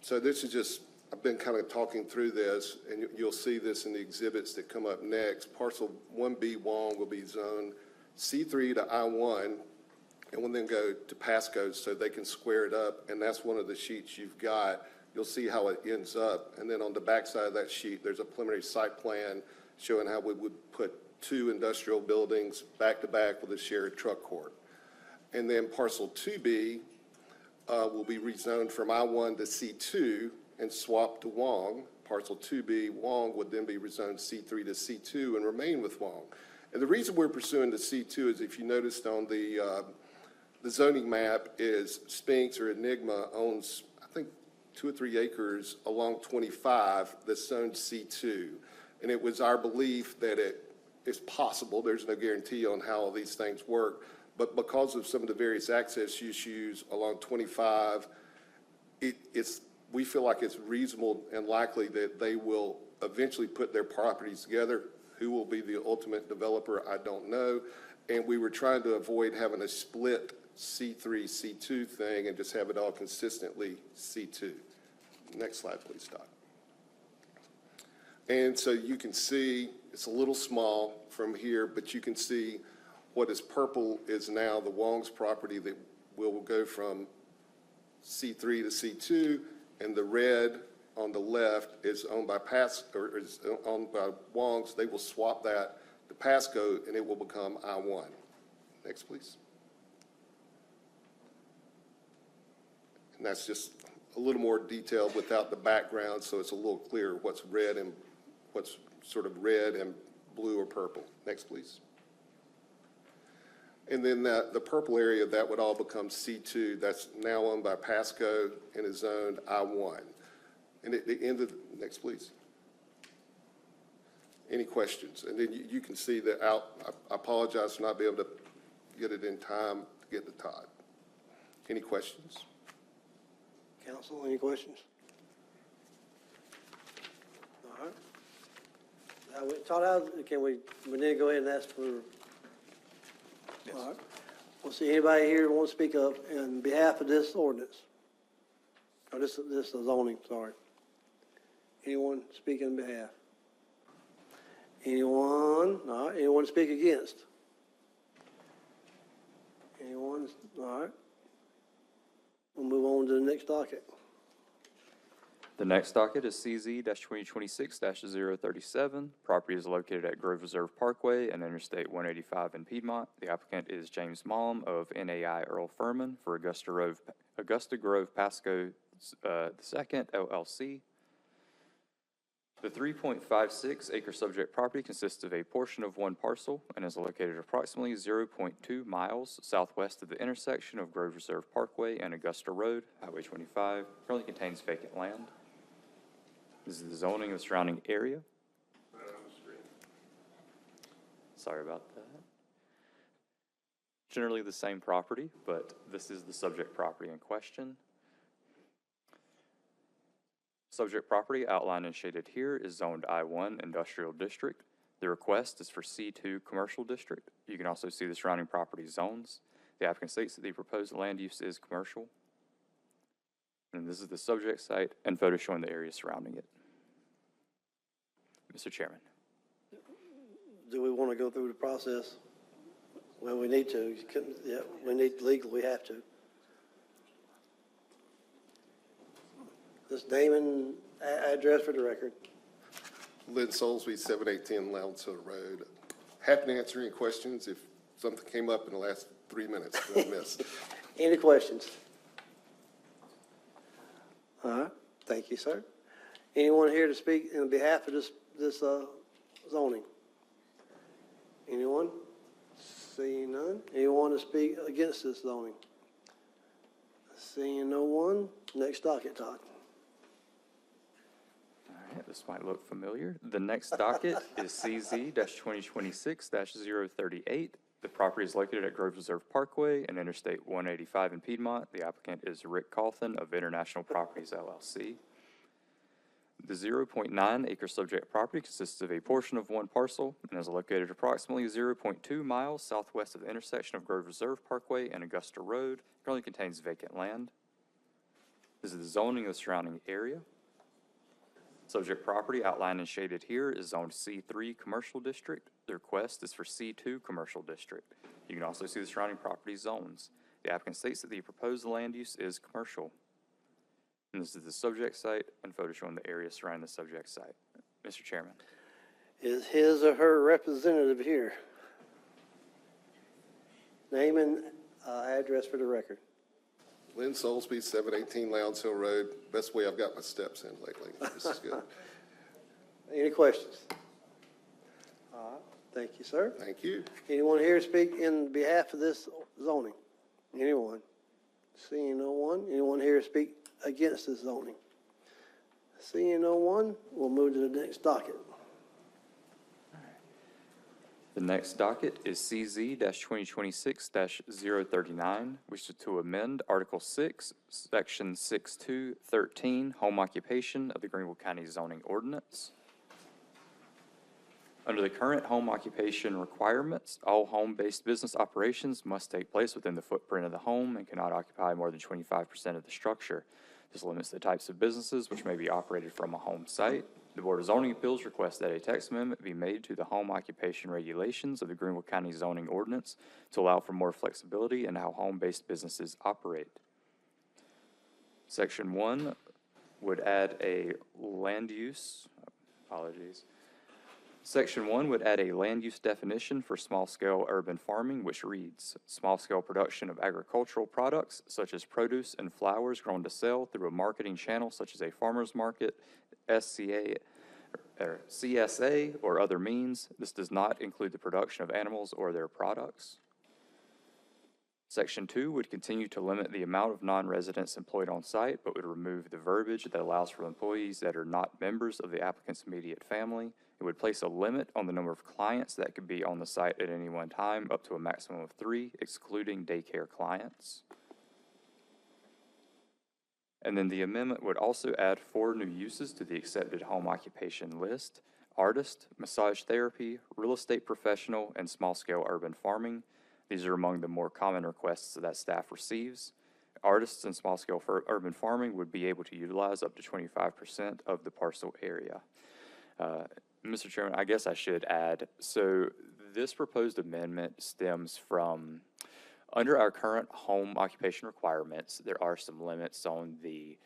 So this is just, I've been kind of talking through this, and you'll see this in the exhibits that come up next. Parcel 1B Wong will be zoned C3 to I1, and we'll then go to Pasco so they can square it up, and that's one of the sheets you've got. You'll see how it ends up, and then on the back side of that sheet, there's a preliminary site plan showing how we would put two industrial buildings back to back with a shared truck court. And then parcel 2B will be rezoned from I1 to C2 and swapped to Wong. Parcel 2B, Wong, would then be rezoned C3 to C2 and remain with Wong. And the reason we're pursuing the C2 is, if you noticed on the the zoning map is Spinks or Enigma owns, I think, 2 or 3 acres along 25 that's zoned C2. And it was our belief that it is possible, there's no guarantee on how all these things work, but because of some of the various access issues along 25, we feel like it's reasonable and likely that they will eventually put their properties together. Who will be the ultimate developer, I don't know. And we were trying to avoid having a split C3, C2 thing and just have it all consistently C2. Next slide, please, Todd. And so you can see, it's a little small from here, but you can see what is purple is now the Wong's property that will go from C3 to C2, and the red on the left is owned by is owned by Wong's. They will swap that to Pasco, and it will become I-1. Next, please. And that's just a little more detailed without the background, so it's a little clearer what's red and what's sort of red and blue or purple. Next, please. And then the purple area, that would all become C2. That's now owned by Pasco and is zoned I-1. And at the end of, next, please. Any questions? And then you can see that out. I apologize for not being able to get it in time to get to Todd. Any questions? Council, any questions? All right. Todd, we need to go ahead and ask for. Yes. All right. We'll see anybody here who wants to speak up in behalf of this ordinance. Or this zoning, sorry. Anyone speak in behalf? Anyone? All right. Anyone speak against? Anyone? All right. We'll move on to the next docket. The next docket is CZ-2026-037. Property is located at Grove Reserve Parkway and Interstate 185 in Piedmont. The applicant is James Malm of NAI Earl Furman for Augusta Grove Pasco II LLC. The 3.56 acre subject property consists of a portion of one parcel and is located approximately 0.2 miles southwest of the intersection of Grove Reserve Parkway and Augusta Road, Highway 25. Currently contains vacant land. This is the zoning of the surrounding area. Sorry about that. Generally the same property, but this is the subject property in question. Subject property outlined and shaded here is zoned I-1 Industrial District. The request is for C2 Commercial District. You can also see the surrounding property zones. The applicant states that the proposed land use is commercial. And this is the subject site and photo showing the area surrounding it. Mr. Chairman. Do we want to go through the process? Well, we need to. Yeah, we need legally, we have to. Just name and address for the record. Lynn Soulsby, 7810 Lowndes Hill Road. Happy to answer any questions if something came up in the last 3 minutes that I missed. Any questions? All right, thank you, sir. Anyone here to speak in behalf of this zoning? Anyone? Seeing none. Anyone to speak against this zoning? Seeing no one. Next docket, Todd. All right, this might look familiar. The next docket is CZ-2026-038. The property is located at Grove Reserve Parkway and Interstate 185 in Piedmont. The applicant is Rick Colthan of International Properties, LLC. The 0.9 acre subject property consists of a portion of one parcel and is located approximately 0.2 miles southwest of the intersection of Grove Reserve Parkway and Augusta Road. It currently contains vacant land. This is the zoning of the surrounding area. Subject property outlined and shaded here is zoned C3 Commercial District. The request is for C2 Commercial District. You can also see the surrounding property zones. The applicant states that the proposed land use is commercial. And this is the subject site and photo showing the area surrounding the subject site. Mr. Chairman. Is his or her representative here? Name and address for the record. Lynn Soulsby, 718 Lowndes Hill Road. Best way I've got my steps in lately. This is good. Any questions? Thank you, sir. Thank you. Anyone here to speak in behalf of this zoning? Anyone? Seeing no one, anyone here to speak against the zoning? Seeing no one, we'll move to the next docket. The next docket is CZ-2026-039, which is to amend Article 6, Section 6213, Home Occupation of the Greenville County Zoning Ordinance. Under the current home occupation requirements, all home-based business operations must take place within the footprint of the home and cannot occupy more than 25% of the structure. This limits the types of businesses which may be operated from a home site. The Board of Zoning Appeals requests that a text amendment be made to the home occupation regulations of the Greenville County Zoning Ordinance to allow for more flexibility in how home-based businesses operate. Section 1 would add a land use, Section 1 would add a land use definition for small-scale urban farming, which reads, small-scale production of agricultural products such as produce and flowers grown to sell through a marketing channel such as a farmer's market, SCA, or CSA, or other means. This does not include the production of animals or their products. Section 2 would continue to limit the amount of non-residents employed on site, but would remove the verbiage that allows for employees that are not members of the applicant's immediate family. It would place a limit on the number of clients that could be on the site at any one time, up to a maximum of 3, excluding daycare clients. And then the amendment would also add 4 new uses to the accepted home occupation list: artist, massage therapy, real estate professional, and small-scale urban farming. These are among the more common requests that staff receives. Artists and small-scale urban farming would be able to utilize up to 25% of the parcel area. Mr. Chairman, I guess I should add, so this proposed amendment stems from, under our current home occupation requirements, there are some limits on the,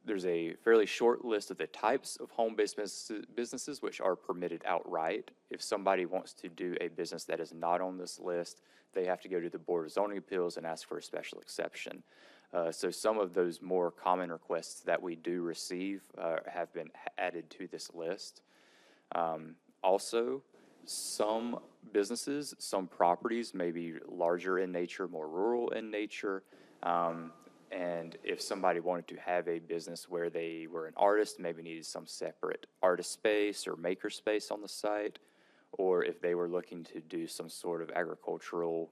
there's a fairly short list of the types of home-based businesses which are permitted outright. If somebody wants to do a business that is not on this list, they have to go to the Board of Zoning Appeals and ask for a special exception. So some of those more common requests that we do receive have been added to this list. Also, some businesses, some properties may be larger in nature, more rural in nature. And if somebody wanted to have a business where they were an artist, maybe needed some separate artist space or maker space on the site, or if they were looking to do some sort of agricultural,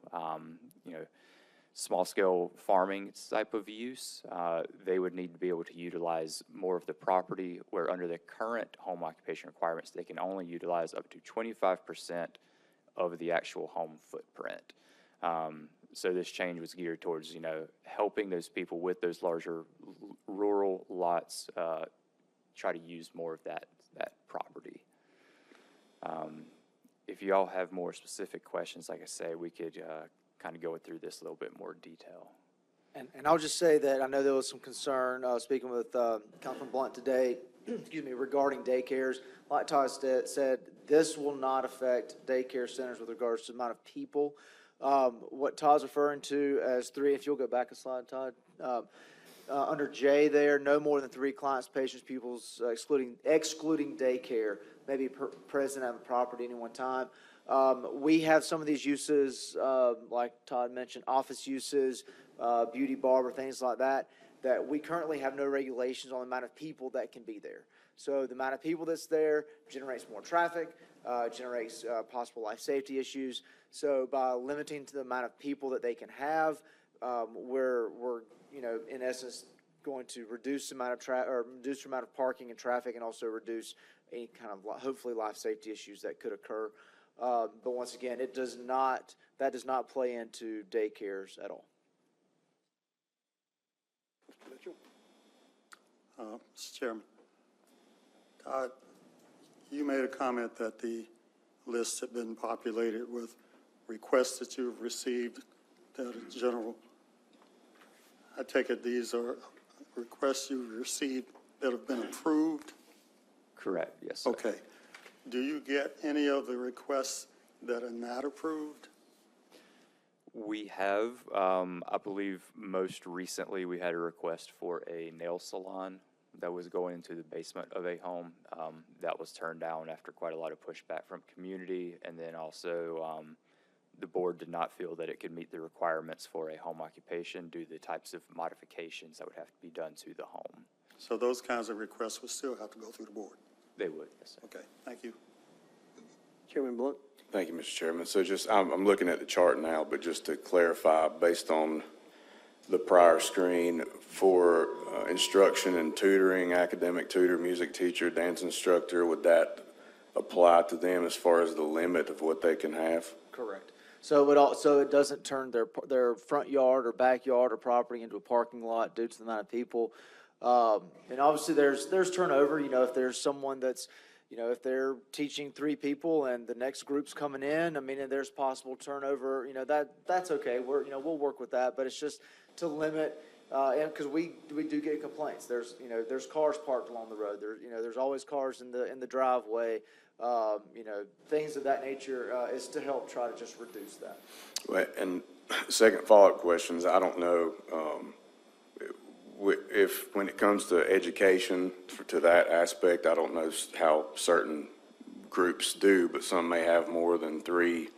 small-scale farming type of use, they would need to be able to utilize more of the property, where under the current home occupation requirements, they can only utilize up to 25% of the actual home footprint. So this change was geared towards, helping those people with those larger rural lots try to use more of that property. If you all have more specific questions, like I say, we could kind of go through this a little bit more detail. And I'll just say that I know there was some concern, speaking with Councilman Blunt today, regarding daycares. Like Todd said, this will not affect daycare centers with regards to the amount of people. What Todd's referring to as 3, if you'll go back a slide, Todd, under J there, no more than 3 clients, patients, pupils, excluding daycare, may be present at the property at any one time. We have some of these uses, like Todd mentioned, office uses, beauty, barber, things like that, that we currently have no regulations on the amount of people that can be there. So the amount of people that's there generates more traffic, generates possible life safety issues. So by limiting to the amount of people that they can have, we're in essence going to reduce the amount of parking and traffic, and also reduce any kind of hopefully life safety issues that could occur. But once again, that does not play into daycares at all. Mr. Mitchell? Mr. Chairman, Todd, you made a comment that the list had been populated with requests that you've received that are general. I take it these are requests you've received that have been approved? Correct, yes, sir. Okay. Do you get any of the requests that are not approved? We have, I believe most recently we had a request for a nail salon that was going into the basement of a home. That was turned down after quite a lot of pushback from community, and then also the board did not feel that it could meet the requirements for a home occupation due to the types of modifications that would have to be done to the home. So those kinds of requests would still have to go through the board? They would, yes, sir. Okay, thank you. Chairman Blunt? Thank you, Mr. Chairman. So just, I'm looking at the chart now, but just to clarify, based on the prior screen, for instruction and tutoring, academic tutor, music teacher, dance instructor, would that apply to them as far as the limit of what they can have? Correct. So it doesn't turn their front yard or backyard or property into a parking lot due to the amount of people. And obviously there's turnover, if there's someone that's, if they're teaching 3 people and the next group's coming in, I mean, and there's possible turnover, that's okay. We'll work with that, but it's just to limit, and because we do get complaints. There's cars parked along the road. There's always cars in the driveway. Things of that nature, is to help try to just reduce that. Well, and second follow-up questions, I don't know, if, when it comes to education, to that aspect, I don't know how certain groups do, but some may have more than 3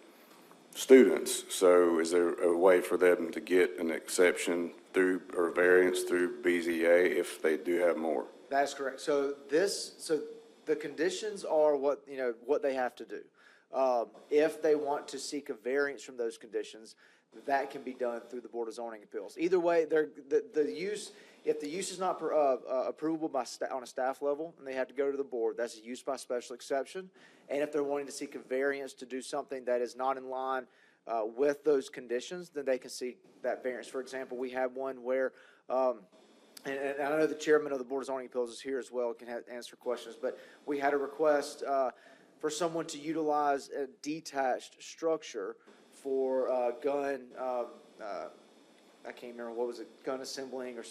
students. So is there a way for them to get an exception through, or variance through BZA if they do have more? That's correct. So the conditions are what they have to do. If they want to seek a variance from those conditions, that can be done through the Board of Zoning Appeals. Either way, the use, if the use is not approvable on a staff level, and they have to go to the board, that's a use by special exception. And if they're wanting to seek a variance to do something that is not in line with those conditions, then they can seek that variance. For example, we have one where, and I know the chairman of the Board of Zoning Appeals is here as well, can answer questions, but we had a request for someone to utilize a detached structure for gun, I can't remember, what was it, gun assembling or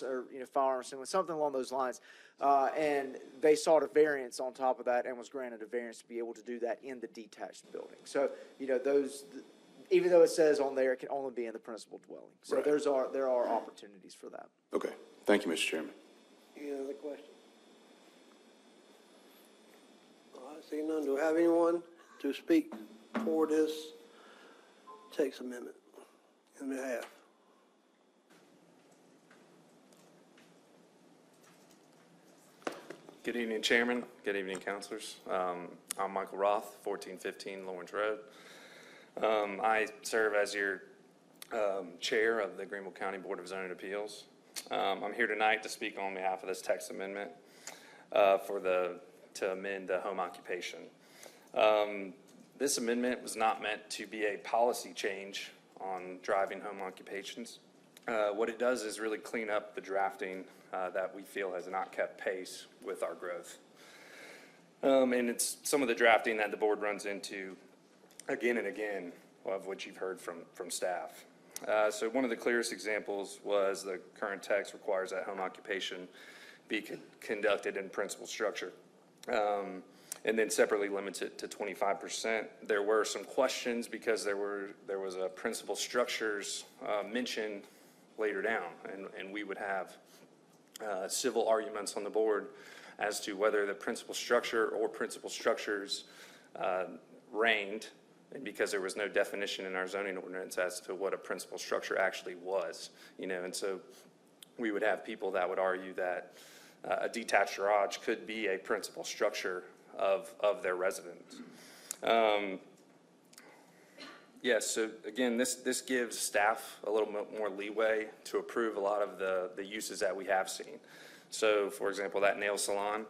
firearm assembling, something along those lines. And they sought a variance on top of that and was granted a variance to be able to do that in the detached building. So, even though it says on there, it can only be in the principal dwelling. So Right. there are opportunities for that. Okay, thank you, Mr. Chairman. Any other questions? All right, seeing none, do I have anyone to speak for this text amendment in behalf? Good evening, Chairman. Good evening, councilors. I'm Michael Roth, 1415 Lawrence Road. I serve as your chair of the Greenville County Board of Zoning Appeals. I'm here tonight to speak on behalf of this text amendment to amend the home occupation. This amendment was not meant to be a policy change on driving home occupations. What it does is really clean up the drafting that we feel has not kept pace with our growth. And it's some of the drafting that the board runs into again and again, of which you've heard from staff. So one of the clearest examples was the current text requires that home occupation be conducted in principal structure. And then separately limits it to 25%. There were some questions because there was a principal structures mentioned later down, and we would have civil arguments on the board as to whether the principal structure or principal structures reigned, and because there was no definition in our zoning ordinance as to what a principal structure actually was, and so we would have people that would argue that a detached garage could be a principal structure of their residence. Yes, so again, this gives staff a little bit more leeway to approve a lot of the uses that we have seen. So, for example, that nail salon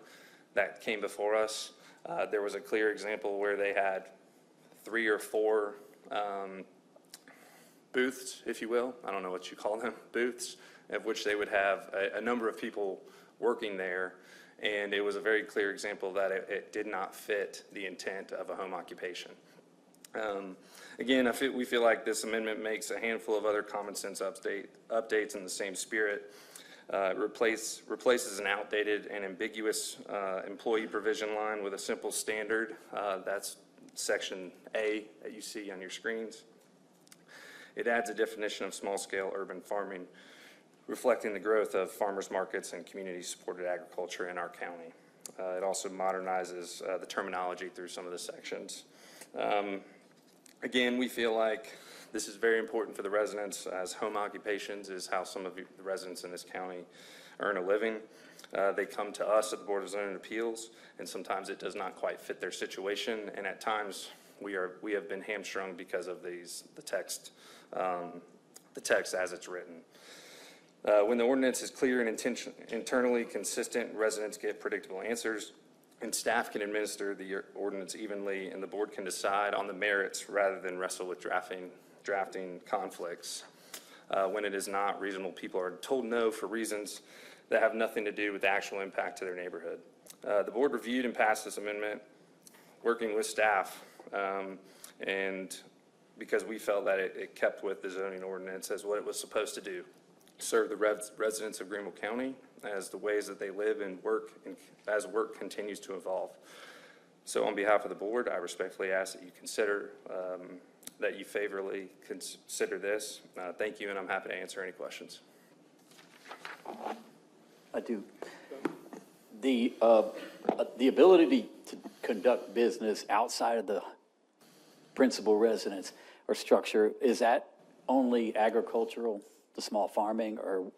that came before us, there was a clear example where they had 3 or 4 booths, if you will. I don't know what you call them, booths, of which they would have a number of people working there. And it was a very clear example that it did not fit the intent of a home occupation. Again, we feel like this amendment makes a handful of other common sense updates in the same spirit. Replaces an outdated and ambiguous employee provision line with a simple standard. That's section A that you see on your screens. It adds a definition of small-scale urban farming, reflecting the growth of farmers markets and community-supported agriculture in our county. It also modernizes the terminology through some of the sections. Again, we feel like this is very important for the residents, as home occupations is how some of the residents in this county earn a living. They come to us at the Board of Zoning Appeals, and sometimes it does not quite fit their situation, and at times we have been hamstrung because of the text as it's written. When the ordinance is clear and internally consistent, residents get predictable answers, and staff can administer the ordinance evenly, and the board can decide on the merits rather than wrestle with drafting conflicts. When it is not reasonable, people are told no for reasons that have nothing to do with the actual impact to their neighborhood. The board reviewed and passed this amendment, working with staff, and because we felt that it kept with the zoning ordinance as what it was supposed to do, serve the residents of Greenville County as the ways that they live and work, and as work continues to evolve. So on behalf of the board, I respectfully ask that you consider, that you favorably consider this. Thank you, and I'm happy to answer any questions. I do. The ability to conduct business outside of the principal residence or structure, is that only agricultural, the small farming, or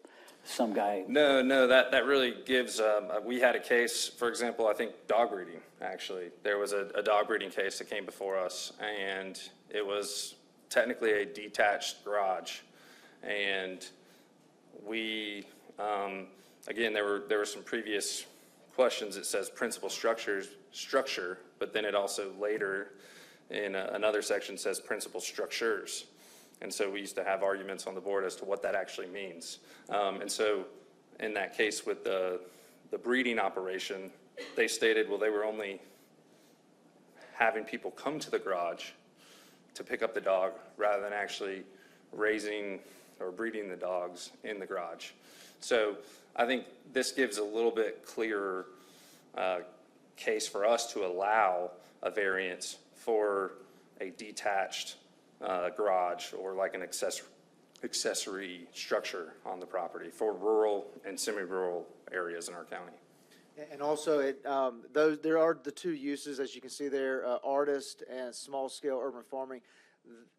some guy? No, that really gives, we had a case, for example, I think dog breeding, actually. There was a dog breeding case that came before us, and it was technically a detached garage. And we, again, there were some previous questions. It says principal structure, but then it also later in another section says principal structures. And so we used to have arguments on the board as to what that actually means. And so in that case with the breeding operation, they stated, well, they were only having people come to the garage to pick up the dog rather than actually raising or breeding the dogs in the garage. So I think this gives a little bit clearer case for us to allow a variance for a detached garage or like an accessory structure on the property for rural and semi-rural areas in our county. And also, there are the two uses, as you can see there, artist and small-scale urban farming.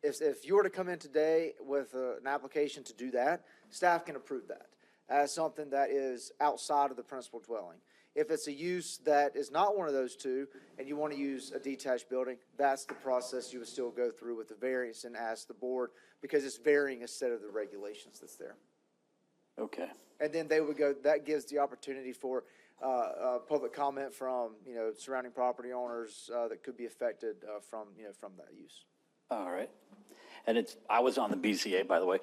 If you were to come in today with an application to do that, staff can approve that as something that is outside of the principal dwelling. If it's a use that is not one of those two, and you want to use a detached building, that's the process you would still go through with the variance and ask the board, because it's varying instead of the regulations that's there. Okay. And then they would go, that gives the opportunity for public comment from, surrounding property owners that could be affected from that use. All right. And I was on the BZA, by the way,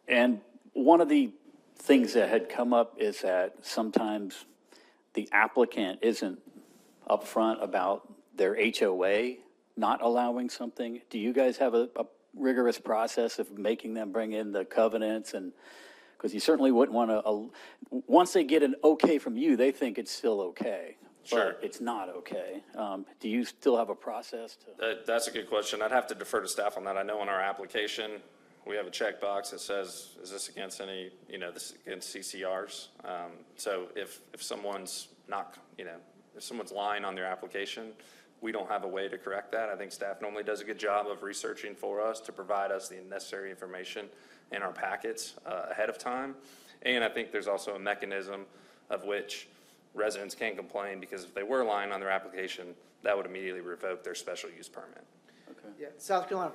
and one of the things that had come up is that sometimes the applicant isn't upfront about their HOA not allowing something. Do you guys have a rigorous process of making them bring in the covenants? And because you certainly wouldn't want to, once they get an okay from you, they think it's still okay. Sure. But it's not okay. Do you still have a process to? That's a good question. I'd have to defer to staff on that. I know on our application, we have a checkbox that says, is this against any, this against CCRs? So if someone's not, if someone's lying on their application, we don't have a way to correct that. I think staff normally does a good job of researching for us to provide us the necessary information in our packets ahead of time. And I think there's also a mechanism of which residents can complain, because if they were lying on their application, that would immediately revoke their special use permit. Yeah, South Carolina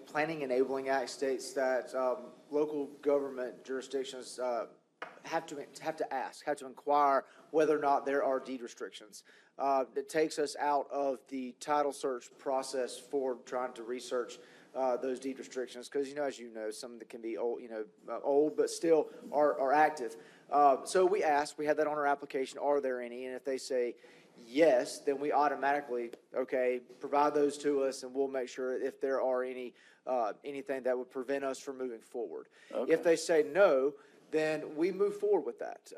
Planning Enabling Act states that local government jurisdictions have to inquire whether or not there are deed restrictions. It takes us out of the title search process for trying to research those deed restrictions, because as you know, some that can be old, old but still are active. So we had that on our application, are there any? And if they say yes, then we automatically, provide those to us, and we'll make sure if there are anything that would prevent us from moving forward. Okay. If they say no, then we move forward with that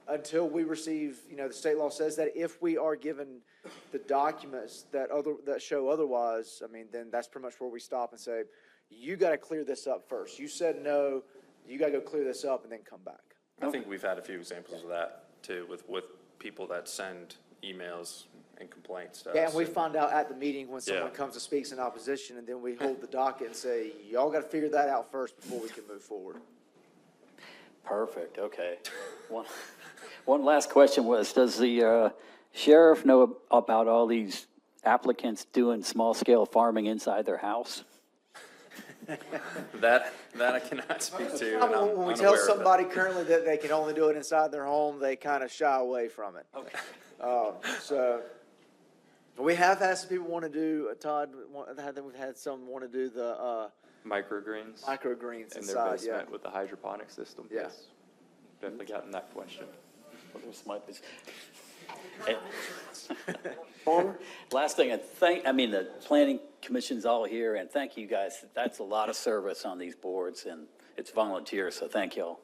until we receive, the state law says that if we are given the documents that show otherwise, then that's pretty much where we stop and say, you got to clear this up first. You said no, you got to go clear this up and then come back. I think we've had a few examples of that too, with people that send emails and complaints to us. Yeah, and we find out at the meeting when someone Yeah. comes and speaks in opposition, and then we hold the docket and say, y'all got to figure that out first before we can move forward. Perfect, okay. One last question was, does the sheriff know about all these applicants doing small-scale farming inside their house? That I cannot speak to, and I'm When we unaware tell of it. somebody currently that they can only do it inside their home, they kind of shy away from it. Okay. So we have had some people want to do, Todd, I think we've had some want to do the Microgreens microgreens in their inside, yeah. basement with the hydroponic system. Yeah. Yes. Definitely gotten that question. Last thing, the planning commission's all here, and thank you guys. That's a lot of service on these boards, and it's volunteer, so thank y'all.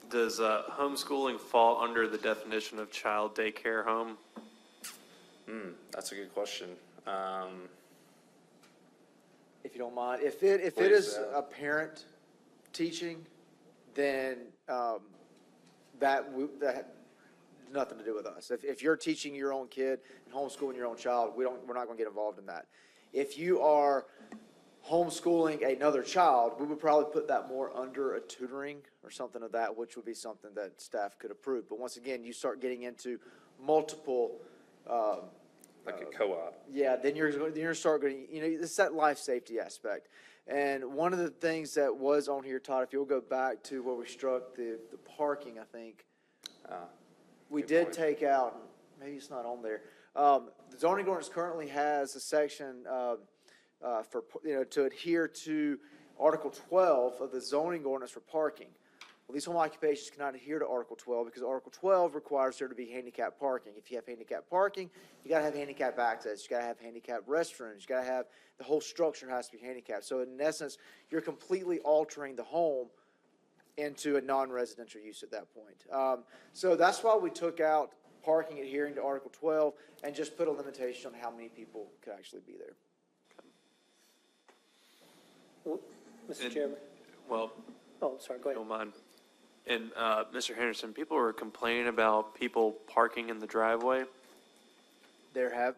Does homeschooling fall under the definition of child daycare home? That's a good question. If you don't mind, if it Please, is a parent teaching, then that has nothing to do with us. If you're teaching your own kid and homeschooling your own child, we're not going to get involved in that. If you are homeschooling another child, we would probably put that more under a tutoring or something of that, which would be something that staff could approve. But once again, you start getting into multiple. Like a co-op. Yeah, then you're start going. It's that life safety aspect. And one of the things that was on here, Todd, if you'll go back to where we struck the parking, I think we did take out. Maybe it's not on there. The zoning ordinance currently has a section for to adhere to Article 12 of the zoning ordinance for parking. Well, these home occupations cannot adhere to Article 12 because Article 12 requires there to be handicap parking. If you have handicap parking, you got to have handicap access. You got to have handicap restrooms. You got to have the whole structure has to be handicapped. So in essence, you're completely altering the home into a non-residential use at that point. So that's why we took out parking adhering to Article 12 and just put a limitation on how many people could actually be there. Mr. Chairman. Well, Oh, sorry, go ahead. don't mind. And Mr. Henderson, people were complaining about people parking in the driveway.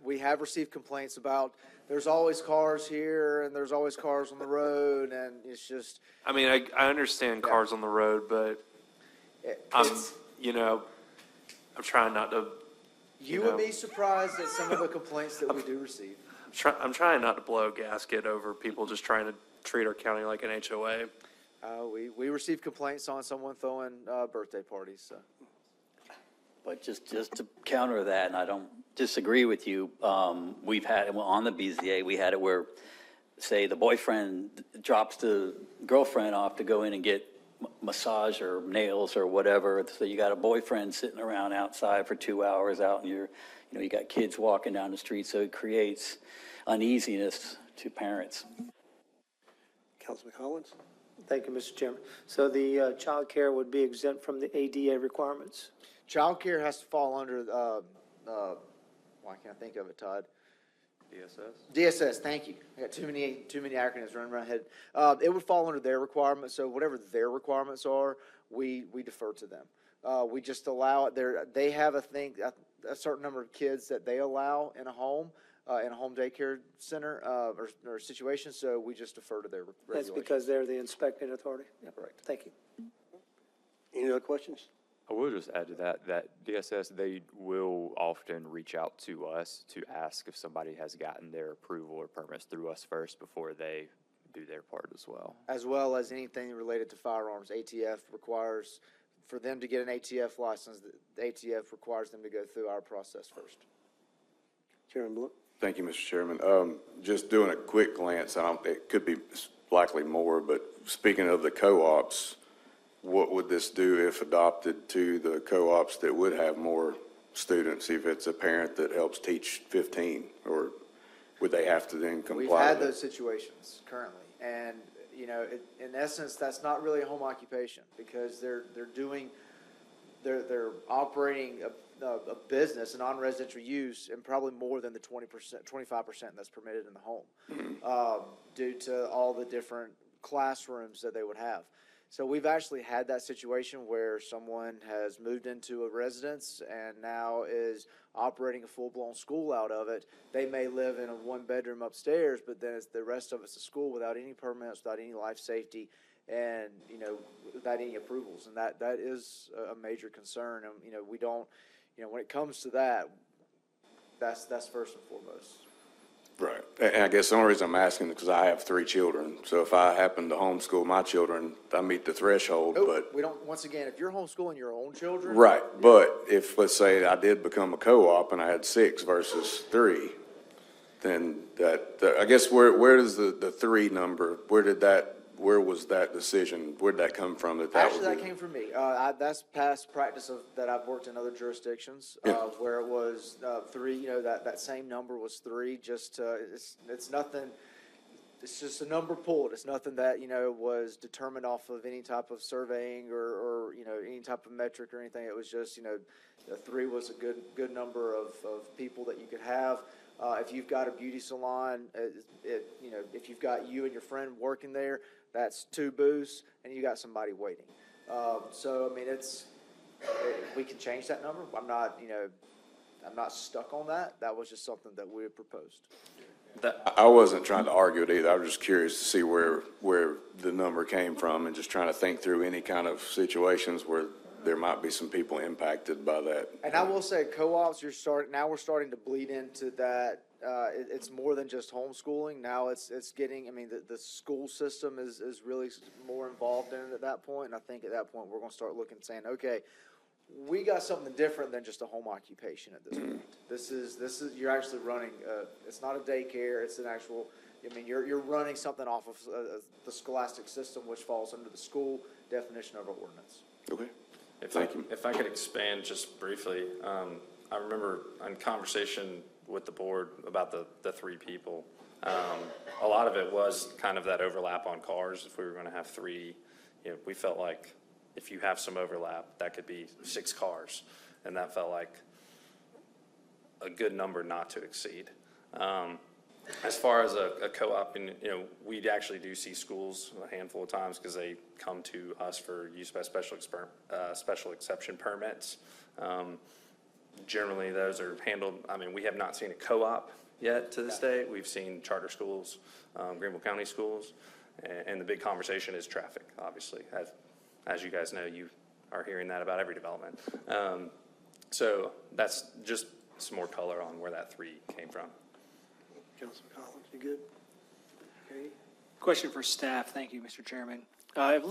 We have received complaints about there's always cars here and there's always cars on the road, and it's just. I mean, I understand cars on the road, but I'm trying not to. You would be surprised at some of the complaints that we do receive. I'm trying not to blow a gasket over people just trying to treat our county like an HOA. We receive complaints on someone throwing birthday parties. So. But just to counter that, and I don't disagree with you, we've had it on the BZA, we had it where, say, the boyfriend drops the girlfriend off to go in and get massage or nails or whatever. So you got a boyfriend sitting around outside for 2 hours out, and you got kids walking down the street. So it creates uneasiness to parents. Councilman Collins? Thank you, Mr. Chairman. So the child care would be exempt from the ADA requirements? Child care has to fall under, why can't I think of it, Todd? DSS, thank you. I got too many acronyms running around my head. It would fall under their requirements, so whatever their requirements are, we defer to them. We just allow it there. They have a certain number of kids that they allow in a home daycare center or situation, so we just defer to their regulations. That's because they're the inspecting authority? Yeah, correct. Thank you. Any other questions? I will just add to that DSS, they will often reach out to us to ask if somebody has gotten their approval or permits through us first before they do their part as well. As well as anything related to firearms. ATF requires, for them to get an ATF license, the ATF requires them to go through our process first. Chairman Blue? Thank you, Mr. Chairman. Just doing a quick glance, it could be likely more, but speaking of the co-ops, what would this do if adopted to the co-ops that would have more students, if it's a parent that helps teach 15, or would they have to then comply? We've had those situations currently, and in essence, that's not really a home occupation because they're operating a business, a non-residential use, and probably more than the 20%, 25% that's permitted in the home, due to all the different classrooms that they would have. So we've actually had that situation where someone has moved into a residence and now is operating a full-blown school out of it. They may live in a one-bedroom upstairs, but then the rest of it's a school without any permits, without any life safety, and, you know, without any approvals. And that is a major concern. And, you know, we don't, you know, when it comes to that, that's first and foremost. Right. And I guess the only reason I'm asking is because I have 3 children. So if I happen to homeschool my children, I meet the threshold, but. We don't, once again, if you're homeschooling your own children. Right. But if, let's say, I did become a co-op and I had 6 versus 3, then I guess where does the 3 number, where was that decision, where'd that come from? Actually, that came from me. That's past practice that I've worked in other jurisdictions, where it was 3, you know, that same number was 3, just, it's nothing, it's just a number pulled. It's nothing that, you know, was determined off of any type of surveying or, you know, any type of metric or anything. It was just, you know, 3 was a good number of people that you could have. If you've got a beauty salon, you know, if you've got you and your friend working there, that's 2 booths, and you got somebody waiting. So, I mean, we can change that number. I'm not stuck on that. That was just something that we had proposed. I wasn't trying to argue it either. I was just curious to see where the number came from and just trying to think through any kind of situations where there might be some people impacted by that. And I will say, co-ops, we're starting to bleed into that. It's more than just homeschooling. Now it's getting, I mean, the school system is really more involved in it at that point. And I think at that point, we're going to start looking and saying, okay, we got something different than just a home occupation at this point. This is, you're actually running, it's not a daycare, it's an actual, I mean, you're running something off of the scholastic system, which falls under the school definition of our ordinance. Okay. If I could expand just briefly, I remember in conversation with the board about the 3 people, a lot of it was kind of that overlap on cars. If we were going to have 3, you know, we felt like if you have some overlap, that could be 6 cars, and that felt like a good number not to exceed. As far as a co-op, and you know, we actually do see schools a handful of times because they come to us for use by special exception permits. Generally, those are handled. I mean, we have not seen a co-op yet to this day. We've seen charter schools, Greenville County schools, and the big conversation is traffic. Obviously, as you guys know, you are hearing that about every development. So that's just some more color on where that 3 came from. Councilman Collins, you good? Okay. Question for staff. Thank you, Mr. Chairman. A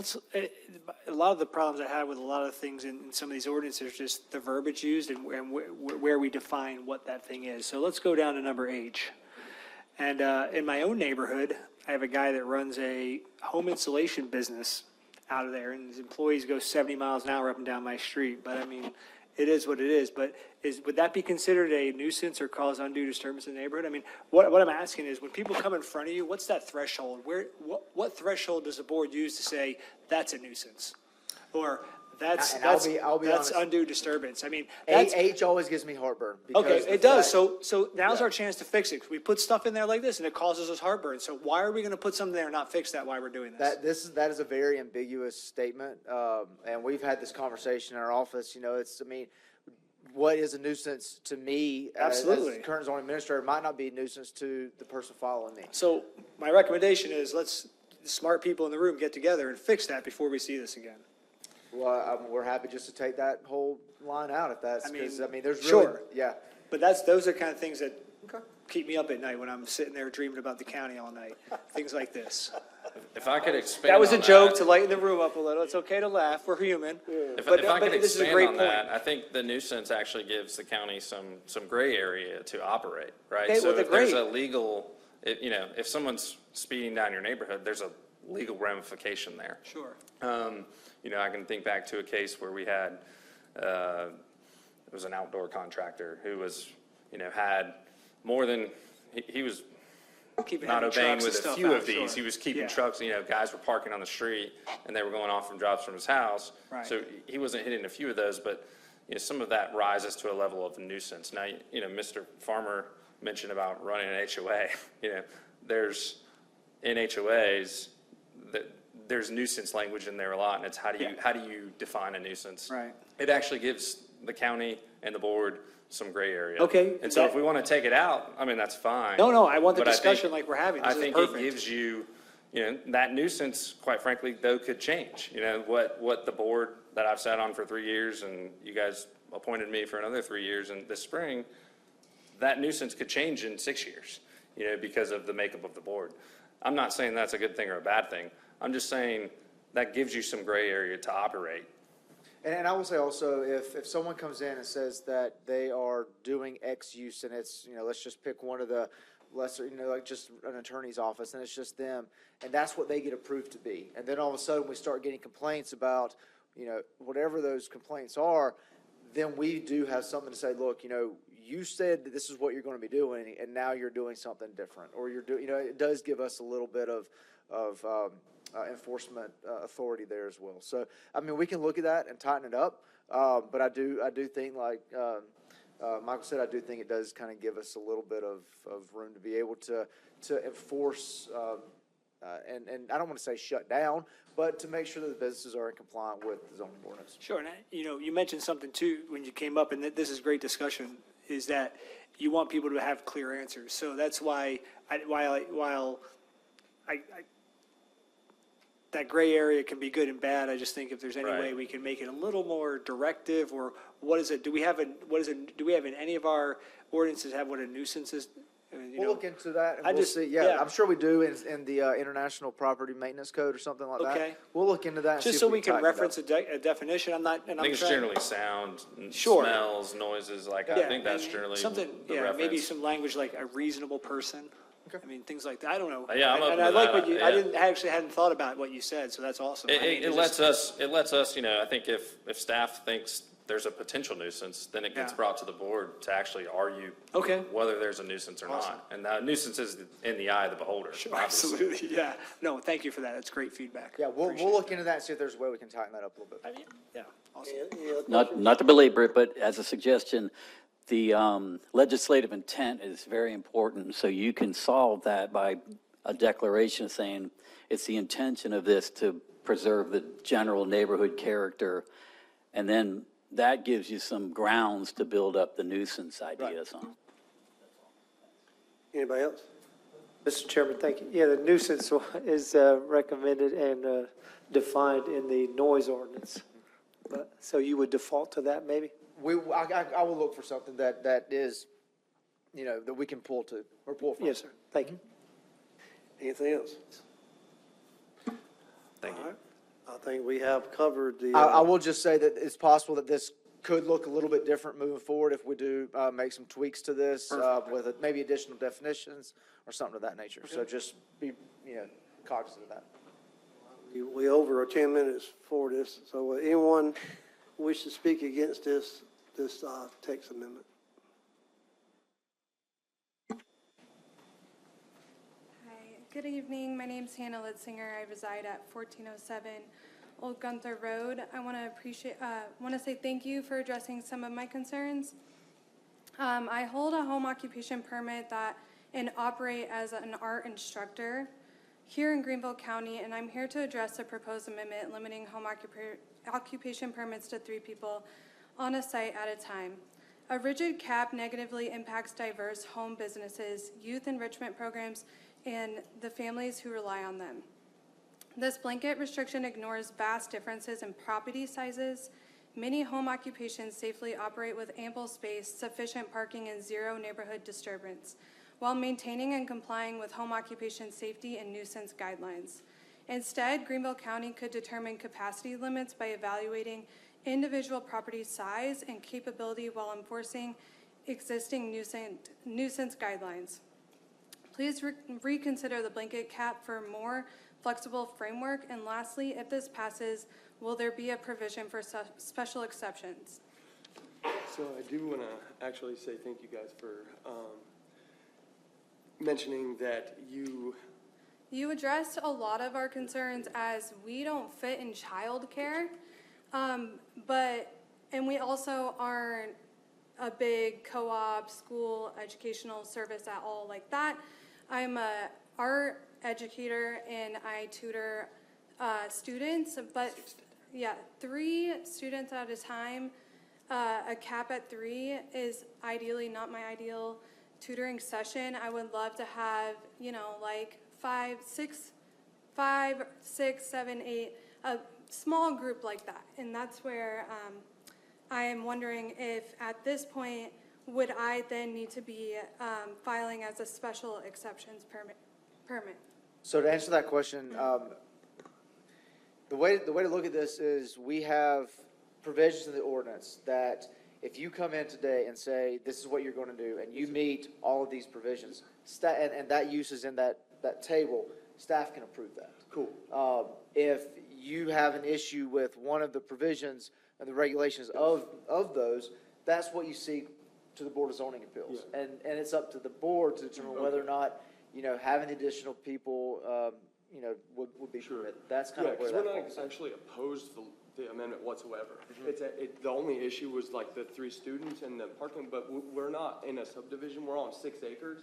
lot of the problems I have with a lot of things in some of these ordinances is just the verbiage used and where we define what that thing is. So let's go down to number H. And in my own neighborhood, I have a guy that runs a home insulation business out of there, and his employees go 70 miles an hour up and down my street. But I mean, it is what it is. But would that be considered a nuisance or cause undue disturbance in the neighborhood? I mean, what I'm asking is, when people come in front of you, what's that threshold? What threshold does the board use to say that's a nuisance, or that's honest. undue disturbance? I mean, H always gives me heartburn. Okay, it does. So now's our chance to fix it. We put stuff in there like this, and it causes us heartburn. So why are we going to put something there and not fix that while we're doing this? That is a very ambiguous statement, and we've had this conversation in our office. You know, what is a nuisance to me Absolutely. as current zoning administrator might not be a nuisance to the person following me. So my recommendation is let's smart people in the room get together and fix that before we see this again. Well, we're happy just to take that whole line out if that's, because, I mean, there's really, sure. yeah. But those are kind of things that keep me up at night when I'm sitting there dreaming about the county all night. Things like this. If I could expand That was a on joke to lighten the room up a little. It's okay to laugh. We're human. If But I could this is a expand great on point. that, I think the nuisance actually gives the county some gray area to operate, right? Okay, So well, if there's great. a legal, if someone's speeding down your neighborhood, there's a legal ramification there. Sure. I can think back to a case where we had, it was an outdoor contractor who was, had more than, he was not obeying with a few of these. He was keeping trucks, guys were parking on the street and they were going off from drops from his house. Right. So he wasn't hitting a few of those, but some of that rises to a level of nuisance. Now, Mr. Farmer mentioned about running an HOA. There's, in HOAs, there's nuisance language in there a lot, and it's how do you define a nuisance? Right. It actually gives the county and the board some gray area. Okay, And so that- if we want to take it out, I mean, that's fine. No, I want the But think- discussion like we're having. This I is think perfect. it gives you, that nuisance, quite frankly, though, could change. What the board that I've sat on for 3 years, and you guys appointed me for another 3 years, and this spring, that nuisance could change in 6 years, because of the makeup of the board. I'm not saying that's a good thing or a bad thing. I'm just saying that gives you some gray area to operate. And I will say also, if someone comes in and says that they are doing X use and it's, let's just pick one of the lesser, like just an attorney's office and it's just them, and that's what they get approved to be. And then all of a sudden we start getting complaints about, whatever those complaints are, then we do have something to say, look, you said that this is what you're going to be doing and now you're doing something different. Or you're doing, it does give us a little bit of enforcement authority there as well. So, I mean, we can look at that and tighten it up, but I do think, like Michael said, I do think it does kind of give us a little bit of room to be able to enforce, and I don't want to say shut down, but to make sure that the businesses are in compliance with the zoning ordinance. Sure, and you mentioned something too when you came up, and this is great discussion, is that you want people to have clear answers. So that's why, while that gray area can be good and bad, I just think if there's any Right. way we can make it a little more directive, or what is it? Do we have in any of our ordinances have what a nuisance is? We'll look into that and I we'll just- see. yeah. I'm sure we do in the International Property Maintenance Code or something like that. Okay. We'll look into that and Just see so if we can tighten it up. reference a definition. I'm I think it's generally sound, and Sure. smells, noises, I think that's generally something. the Yeah, reference. maybe some language like a reasonable person. I mean, things like that. I don't know. Yeah, I'm open and I to like that, what you. yeah. I actually hadn't thought about what you said, so that's awesome. I mean, It lets us, I think if staff thinks there's a potential nuisance, then it gets Yeah. brought to the board to actually argue Okay. whether there's a nuisance or Awesome. not. And that nuisance is in the eye of the beholder. Sure, obviously. absolutely. Yeah. No, thank you for that. That's great feedback. Yeah, we'll look into that and see if there's a way we can tighten that up a little bit. Yeah. Awesome. Not to belabor it, but as a suggestion, the legislative intent is very important, so you can solve that by a declaration saying it's the intention of this to preserve the general neighborhood character, and then that gives you some grounds to build up the nuisance ideas on. Anybody else? Mr. Chairman, thank you. Yeah, the nuisance is recommended and defined in the noise ordinance. So you would default to that, maybe? I will look for something that is, that we can pull from. Yes, sir. Thank you. Anything else? Thank you. I think we have covered the. I will just say that it's possible that this could look a little bit different moving forward if we do make some tweaks to this with maybe additional definitions or something of that nature. So just be, cognizant of that. We over 10 minutes for this, so anyone wish to speak against this text amendment? Good evening. My name's Hannah Litzinger. I reside at 1407 Old Gunther Road. I want to say thank you for addressing some of my concerns. I hold a home occupation permit and operate as an art instructor here in Greenville County, and I'm here to address the proposed amendment limiting home occupation permits to 3 people on a site at a time. A rigid cap negatively impacts diverse home businesses, youth enrichment programs, and the families who rely on them. This blanket restriction ignores vast differences in property sizes. Many home occupations safely operate with ample space, sufficient parking, and zero neighborhood disturbance, while maintaining and complying with home occupation safety and nuisance guidelines. Instead, Greenville County could determine capacity limits by evaluating individual property size and capability while enforcing existing nuisance guidelines. Please reconsider the blanket cap for a more flexible framework. And lastly, if this passes, will there be a provision for special exceptions? So I do want to actually say thank you guys for mentioning that You addressed a lot of our concerns as we don't fit in childcare, and we also aren't a big co-op, school, educational service at all like that. I'm a art educator and I tutor students, but, yeah, 3 students at a time. A cap at 3 is ideally not my ideal tutoring session. I would love to have, you know, like 5, 6, 7, 8, a small group like that. And that's where I am wondering if at this point, would I then need to be filing as a special exceptions permit? So to answer that question, the way to look at this is we have provisions in the ordinance that if you come in today and say, this is what you're going to do, and you meet all of these provisions, and that use is in that table, staff can approve that. Cool. If you have an issue with one of the provisions and the regulations of those, that's what you seek to the Board of Zoning Appeals. And it's up to the board to determine whether or not, you know, having additional people, you know, would be permitted. That's kind of where that we're not falls. actually opposed to the amendment whatsoever. The only issue was like the 3 students and the parking, but we're not in a subdivision. We're on 6 acres,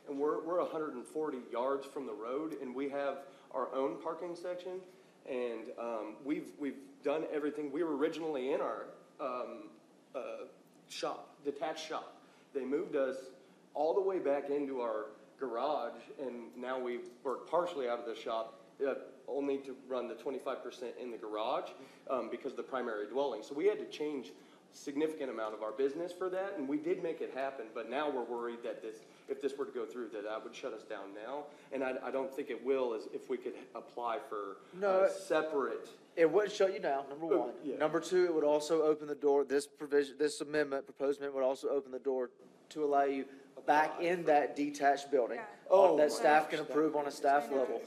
and we're 140 yards from the road, and we have our own parking section. And we've done everything. We were originally in our shop, detached shop. They moved us all the way back into our garage, and now we're partially out of the shop, only to run the 25% in the garage because of the primary dwelling. So we had to change a significant amount of our business for that, and we did make it happen, but now we're worried that if this were to go through, that would shut us down now. And I don't think it will, as if we could apply for separate. It wouldn't shut you down, number one. Yeah. Number two, it would also open the door, this provision, this amendment, proposed amendment would also open the door to allow you back in that detached building. Oh, that my staff gosh. can approve on a staff level.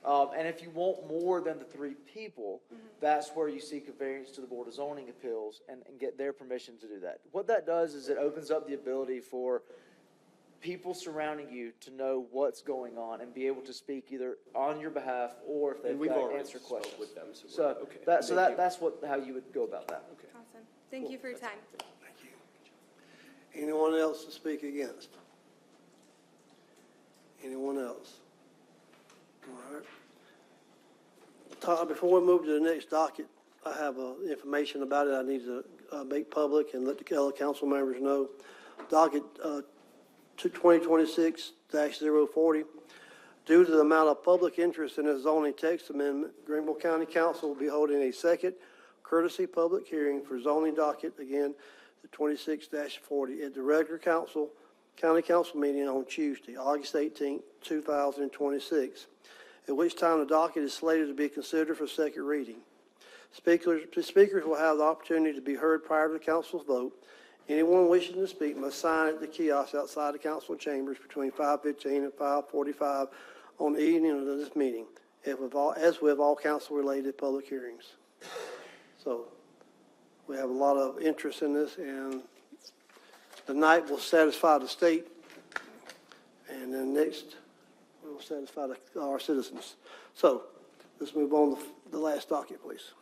And if you want more than the 3 people, that's where you seek a variance to the Board of Zoning Appeals and get their permission to do that. What that does is it opens up the ability for people surrounding you to know what's going on and be able to speak either on your behalf or if they've we've got already answer spoke questions. with them, so So we're- okay. that's Thank you. how you would go about that. Okay. Awesome. Thank you for your time. Anyone else to speak against? Anyone else? All right. Todd, before we move to the next docket, I have information about it I need to make public and let the other council members know. Docket 2026-040, due to the amount of public interest in the zoning text amendment, Greenville County Council will be holding a second courtesy public hearing for zoning docket, again, the 26-40, at the regular county council meeting on Tuesday, August 18, 2026, at which time the docket is slated to be considered for second reading. Speakers will have the opportunity to be heard prior to the council's vote. Anyone wishing to speak must sign at the kiosk outside the council chambers between 5:15 and 5:45 on the evening of this meeting, as with all council-related public hearings. So we have a lot of interest in this, and the night will satisfy the state, and then next we'll satisfy our citizens. So let's move on to the last docket, please.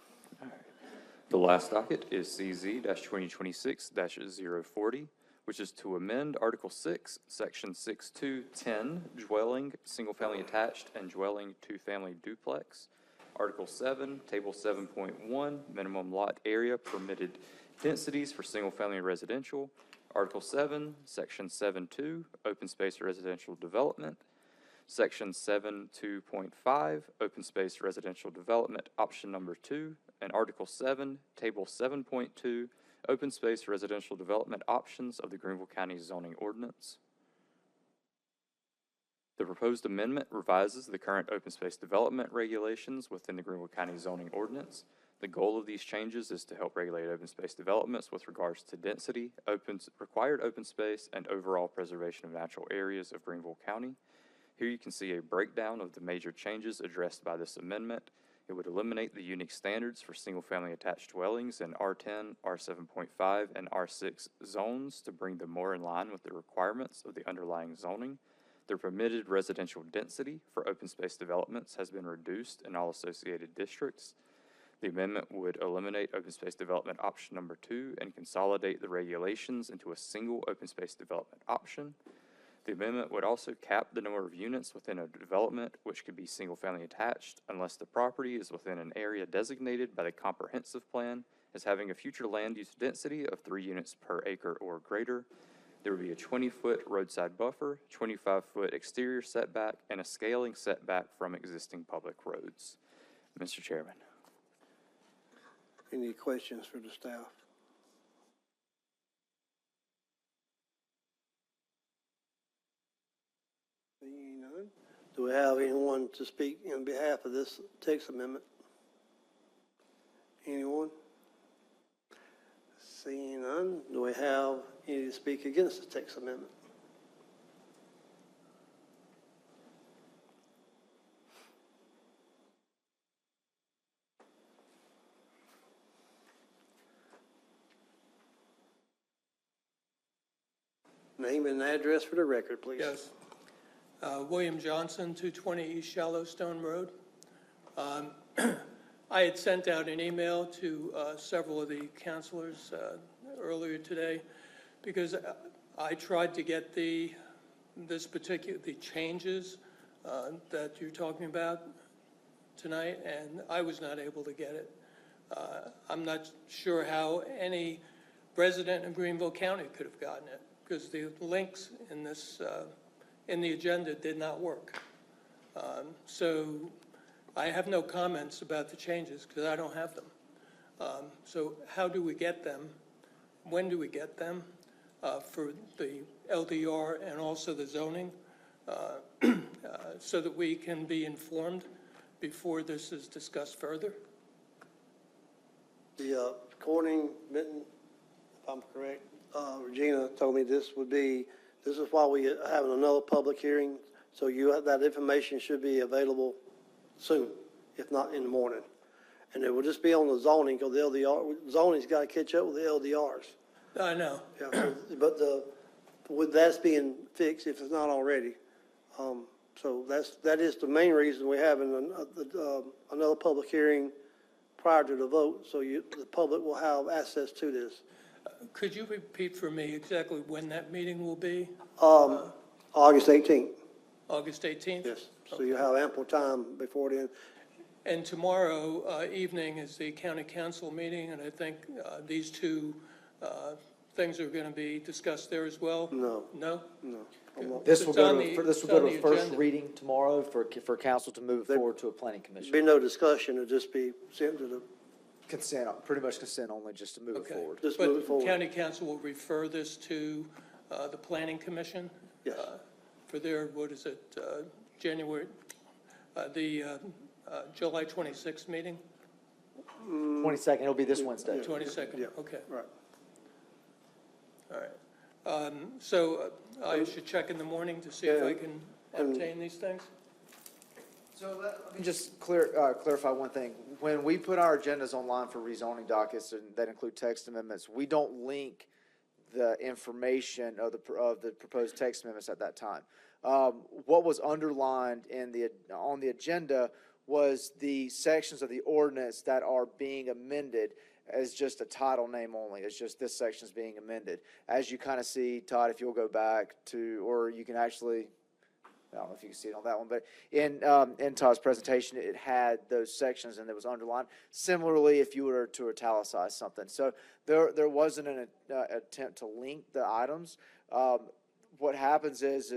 The last docket is CZ-2026-040, which is to amend Article 6, Section 6210, dwelling, single-family attached, and dwelling two-family duplex. Article 7, Table 7.1, minimum lot area permitted densities for single-family residential. Article 7, Section 7.2, open space residential development. Section 7.2.5, open space residential development, option number 2, and Article 7, Table 7.2, open space residential development options of the Greenville County zoning ordinance. The proposed amendment revises the current open space development regulations within the Greenville County zoning ordinance. The goal of these changes is to help regulate open space developments with regards to density, required open space, and overall preservation of natural areas of Greenville County. Here you can see a breakdown of the major changes addressed by this amendment. It would eliminate the unique standards for single-family attached dwellings in R10, R7.5, and R6 zones to bring them more in line with the requirements of the underlying zoning. The permitted residential density for open space developments has been reduced in all associated districts. The amendment would eliminate open space development option number 2 and consolidate the regulations into a single open space development option. The amendment would also cap the number of units within a development which could be single-family attached unless the property is within an area designated by the comprehensive plan as having a future land use density of 3 units per acre or greater. There would be a 20-foot roadside buffer, 25-foot exterior setback, and a scaling setback from existing public roads. Mr. Chairman. Any questions for the staff? Seeing none. Do we have anyone to speak in behalf of this text amendment? Anyone? Seeing none. Do we have any to speak against the text amendment? Name and address for the record, please. Yes. William Johnson, 220 East Yellowstone Road. I had sent out an email to several of the counselors earlier today because I tried to get the changes that you're talking about tonight, and I was not able to get it. I'm not sure how any resident in Greenville County could have gotten it, because the links in this, in the agenda did not work. So I have no comments about the changes because I don't have them. So how do we get them? When do we get them for the LDR and also the zoning so that we can be informed before this is discussed further? The Corning, Benton, if I'm correct, Regina told me this is why we are having another public hearing. So that information should be available soon, if not in the morning. And it will just be on the zoning, because the LDR, zoning's got to catch up with the LDRs. I know. Yeah, but with that's being fixed, if it's not already. So that is the main reason we're having another public hearing prior to the vote, so the public will have access to this. Could you repeat for me exactly when that meeting will be? August 18th. August 18th? Yes, so you have ample time before then. And tomorrow evening is the county council meeting, and I think these two things are going to be discussed there as well? No. No? No. This will go It's to on a the first agenda. reading tomorrow for council to move it forward to a planning commission. Be no discussion, it'll just be sent to the. Consent, pretty much consent only, just to move it Okay. forward. Just move it But forward. county council will refer this to the planning commission? Yes. For their, what is it, January, July 26th meeting? 22nd, it'll be this Wednesday. 22nd, Yeah. okay. Right. All right. So I should check in the morning to see if I can obtain these things? So let me just clarify one thing. When we put our agendas online for rezoning dockets, and that include text amendments, we don't link the information of the proposed text amendments at that time. What was underlined on the agenda was the sections of the ordinance that are being amended as just a title name only. It's just this section is being amended. As you kind of see, Todd, if you'll go back to, or you can actually, I don't know if you can see it on that one, but in Todd's presentation, it had those sections and it was underlined. Similarly, if you were to italicize something. So there wasn't an attempt to link the items. What happens is,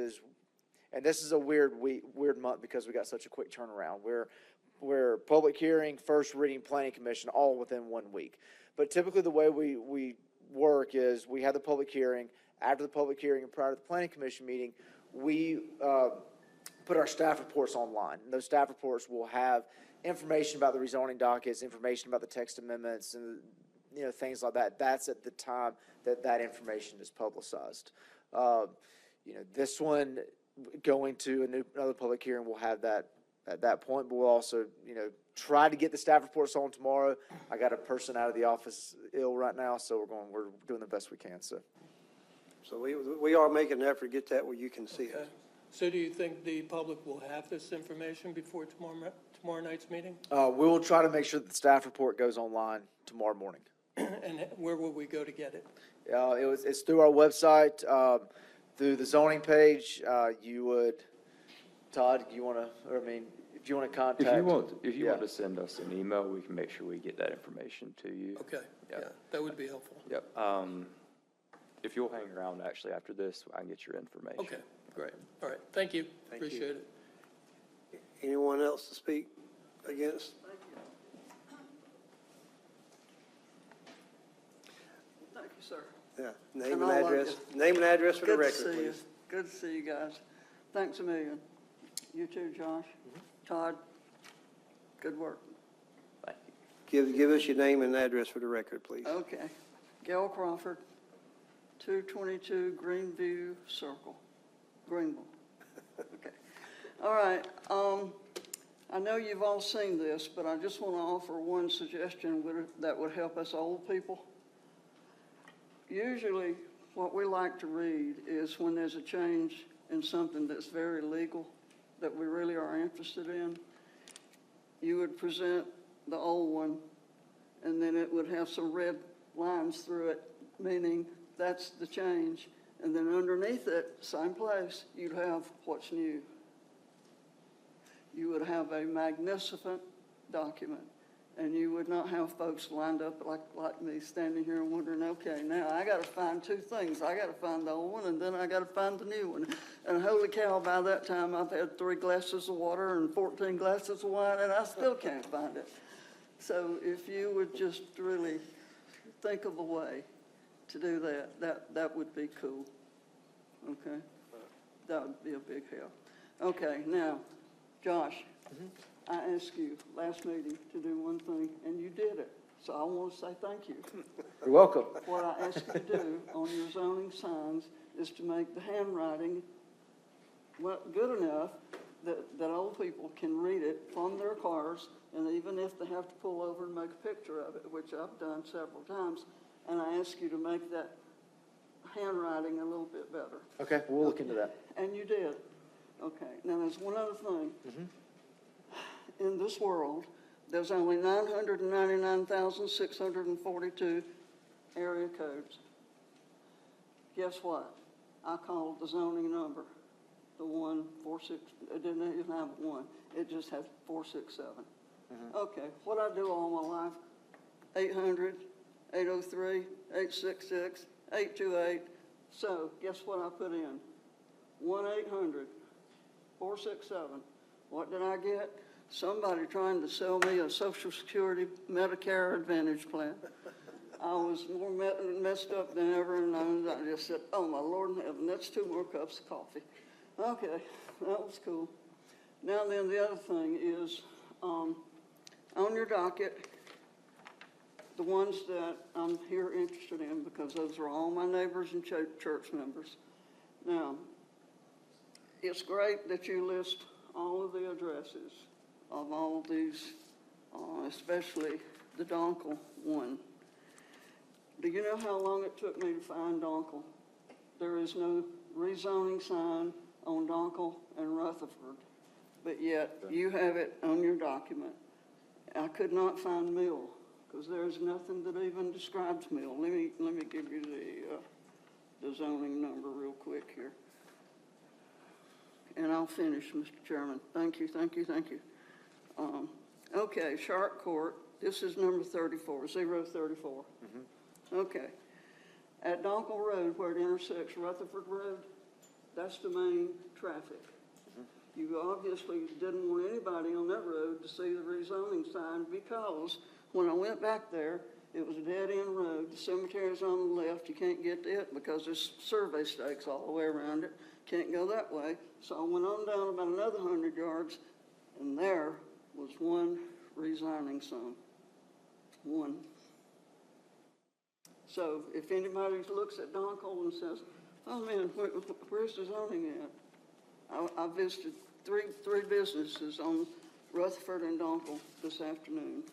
and this is a weird month because we got such a quick turnaround. We're public hearing, first reading, planning commission, all within 1 week. But typically the way we work is we have the public hearing. After the public hearing and prior to the planning commission meeting, we put our staff reports online. And those staff reports will have information about the rezoning dockets, information about the text amendments, and things like that. That's at the time that information is publicized. This one going to another public hearing will have that at that point, but we'll also try to get the staff reports on tomorrow. I got a person out of the office ill right now, so we're doing the best we can. So we are making an effort to get that where you can see it. So do you think the public will have this information before tomorrow night's meeting? We will try to make sure that the staff report goes online tomorrow morning. And where will we go to get it? It's through our website. through the zoning page, you would, Todd, you want to, or I mean, if you want to contact. If you yeah. want to send us an email, we can make sure we get that information to you. Okay, Yeah. yeah, that would be helpful. Yep. If you'll hang around actually after this, I can get your information. Okay, great. All right, thank you. Appreciate it. Anyone else to speak against? Thank you, sir. Yeah, name And and I'll, address, name and address for the Good to record, see you. please. Good to see you guys. Thanks a million. You too, Josh. Todd, good work. Give us your name and address for the record, please. Okay. Gail Crawford, 222 Greenview Circle, Greenville. Okay. All right. I know you've all seen this, but I just want to offer one suggestion that would help us old people. Usually, what we like to read is when there's a change in something that's very legal, that we really are interested in, you would present the old one, and then it would have some red lines through it, meaning that's the change. And then underneath it, same place, you'd have what's new. You would have a magnificent document, and you would not have folks lined up like me standing here and wondering, okay, now I got to find two things. I got to find the old one, and then I got to find the new one. And holy cow, by that time I've had 3 glasses of water and 14 glasses of wine, and I still can't find it. So if you would just really think of a way to do that would be cool. Okay? That would be a big help. Okay, now, Josh, I asked you last meeting to do one thing, and you did it. So I want to say thank you. You're welcome. What I asked you to do on your zoning signs is to make the handwriting good enough that old people can read it from their cars, and even if they have to pull over and make a picture of it, which I've done several times, and I asked you to make that handwriting a little bit better. Okay, we'll look into that. And you did. Okay, now there's one other thing. In this world, there's only 999,642 area codes. Guess what? I called the zoning number, the 146, it didn't even have 1, it just had 467. Okay, what I do all my life, 800, 803, 866, 828. So guess what I put in? 1-800-467. What did I get? Somebody trying to sell me a Social Security Medicare Advantage plan. I was more messed up than ever, and I just said, oh, my Lord in heaven, that's 2 more cups of coffee. Okay, that was cool. Now then, the other thing is, on your docket, the ones that I'm here interested in, because those are all my neighbors and church members. Now, it's great that you list all of the addresses of all of these, especially the Donkel one. Do you know how long it took me to find Donkel? There is no rezoning sign on Donkel and Rutherford, but yet you have it on your document. I could not find Mill, because there's nothing that even describes Mill. Let me give you the zoning number real quick here. And I'll finish, Mr. Chairman. Thank you, thank you, thank you. Okay, Sharp Court, this is number 34, 034. Okay. At Donkel Road, where it intersects Rutherford Road, that's the main traffic. You obviously didn't want anybody on that road to see the rezoning sign, because when I went back there, it was a dead-end road. The cemetery's on the left. You can't get to it because there's survey stakes all the way around it. Can't go that way. So I went on down about another 100 yards, and there was one rezoning sign. One. So if anybody looks at Donkel and says, oh man, where's the zoning at? I visited three businesses on Rutherford and Donkel this afternoon,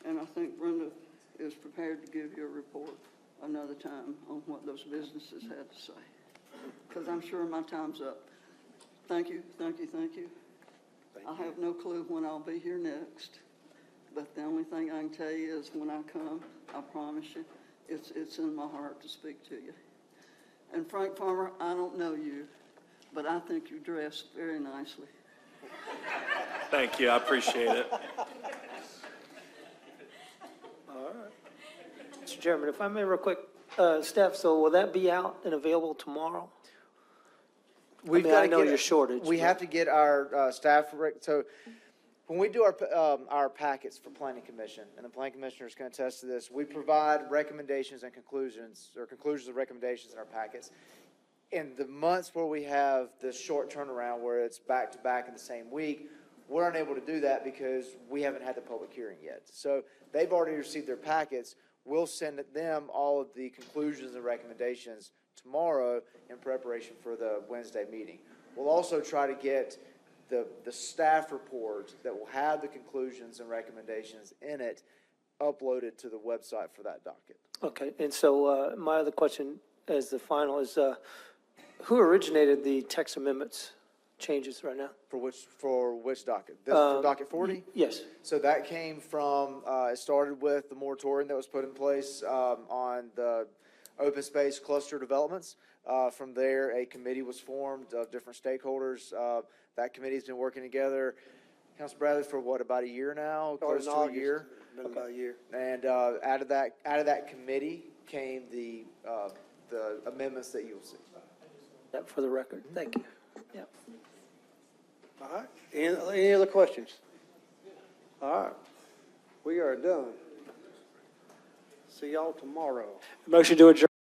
and I think Brenda is prepared to give you a report another time on what those businesses had to say, because I'm sure my time's up. Thank you, thank you, thank you. I have no clue when I'll be here next, but the only thing I can tell you is when I come, I promise you, it's in my heart to speak to you. And Frank Farmer, I don't know you, but I think you dress very nicely. Thank you, I appreciate it. Mr. Chairman, if I may real quick, Steph, so will that be out and available tomorrow? We've I got to know get your shortage. We but- have to get our staff, so when we do our packets for planning commission, and the planning commissioners can attest to this, we provide recommendations and conclusions, or conclusions and recommendations in our packets. In the months where we have this short turnaround, where it's back to back in the same week, we're unable to do that because we haven't had the public hearing yet. So they've already received their packets. We'll send them all of the conclusions and recommendations tomorrow in preparation for the Wednesday meeting. We'll also try to get the staff report that will have the conclusions and recommendations in it uploaded to the website for that docket. Okay, and so my other question as the final is, who originated the text amendments changes right now? For which docket? This for docket 40? Yes. So that came from, it started with the moratorium that was put in place on the open space cluster developments. From there, a committee was formed of different stakeholders. That committee's been working together, Council Bradley, for what, about a year now? Close to a year? Been about a year. And out of that committee came the amendments that you'll see. That for the record. Thank you. Yeah. All right. Any other questions? All right. We are done. See y'all tomorrow. Motion to adjourn.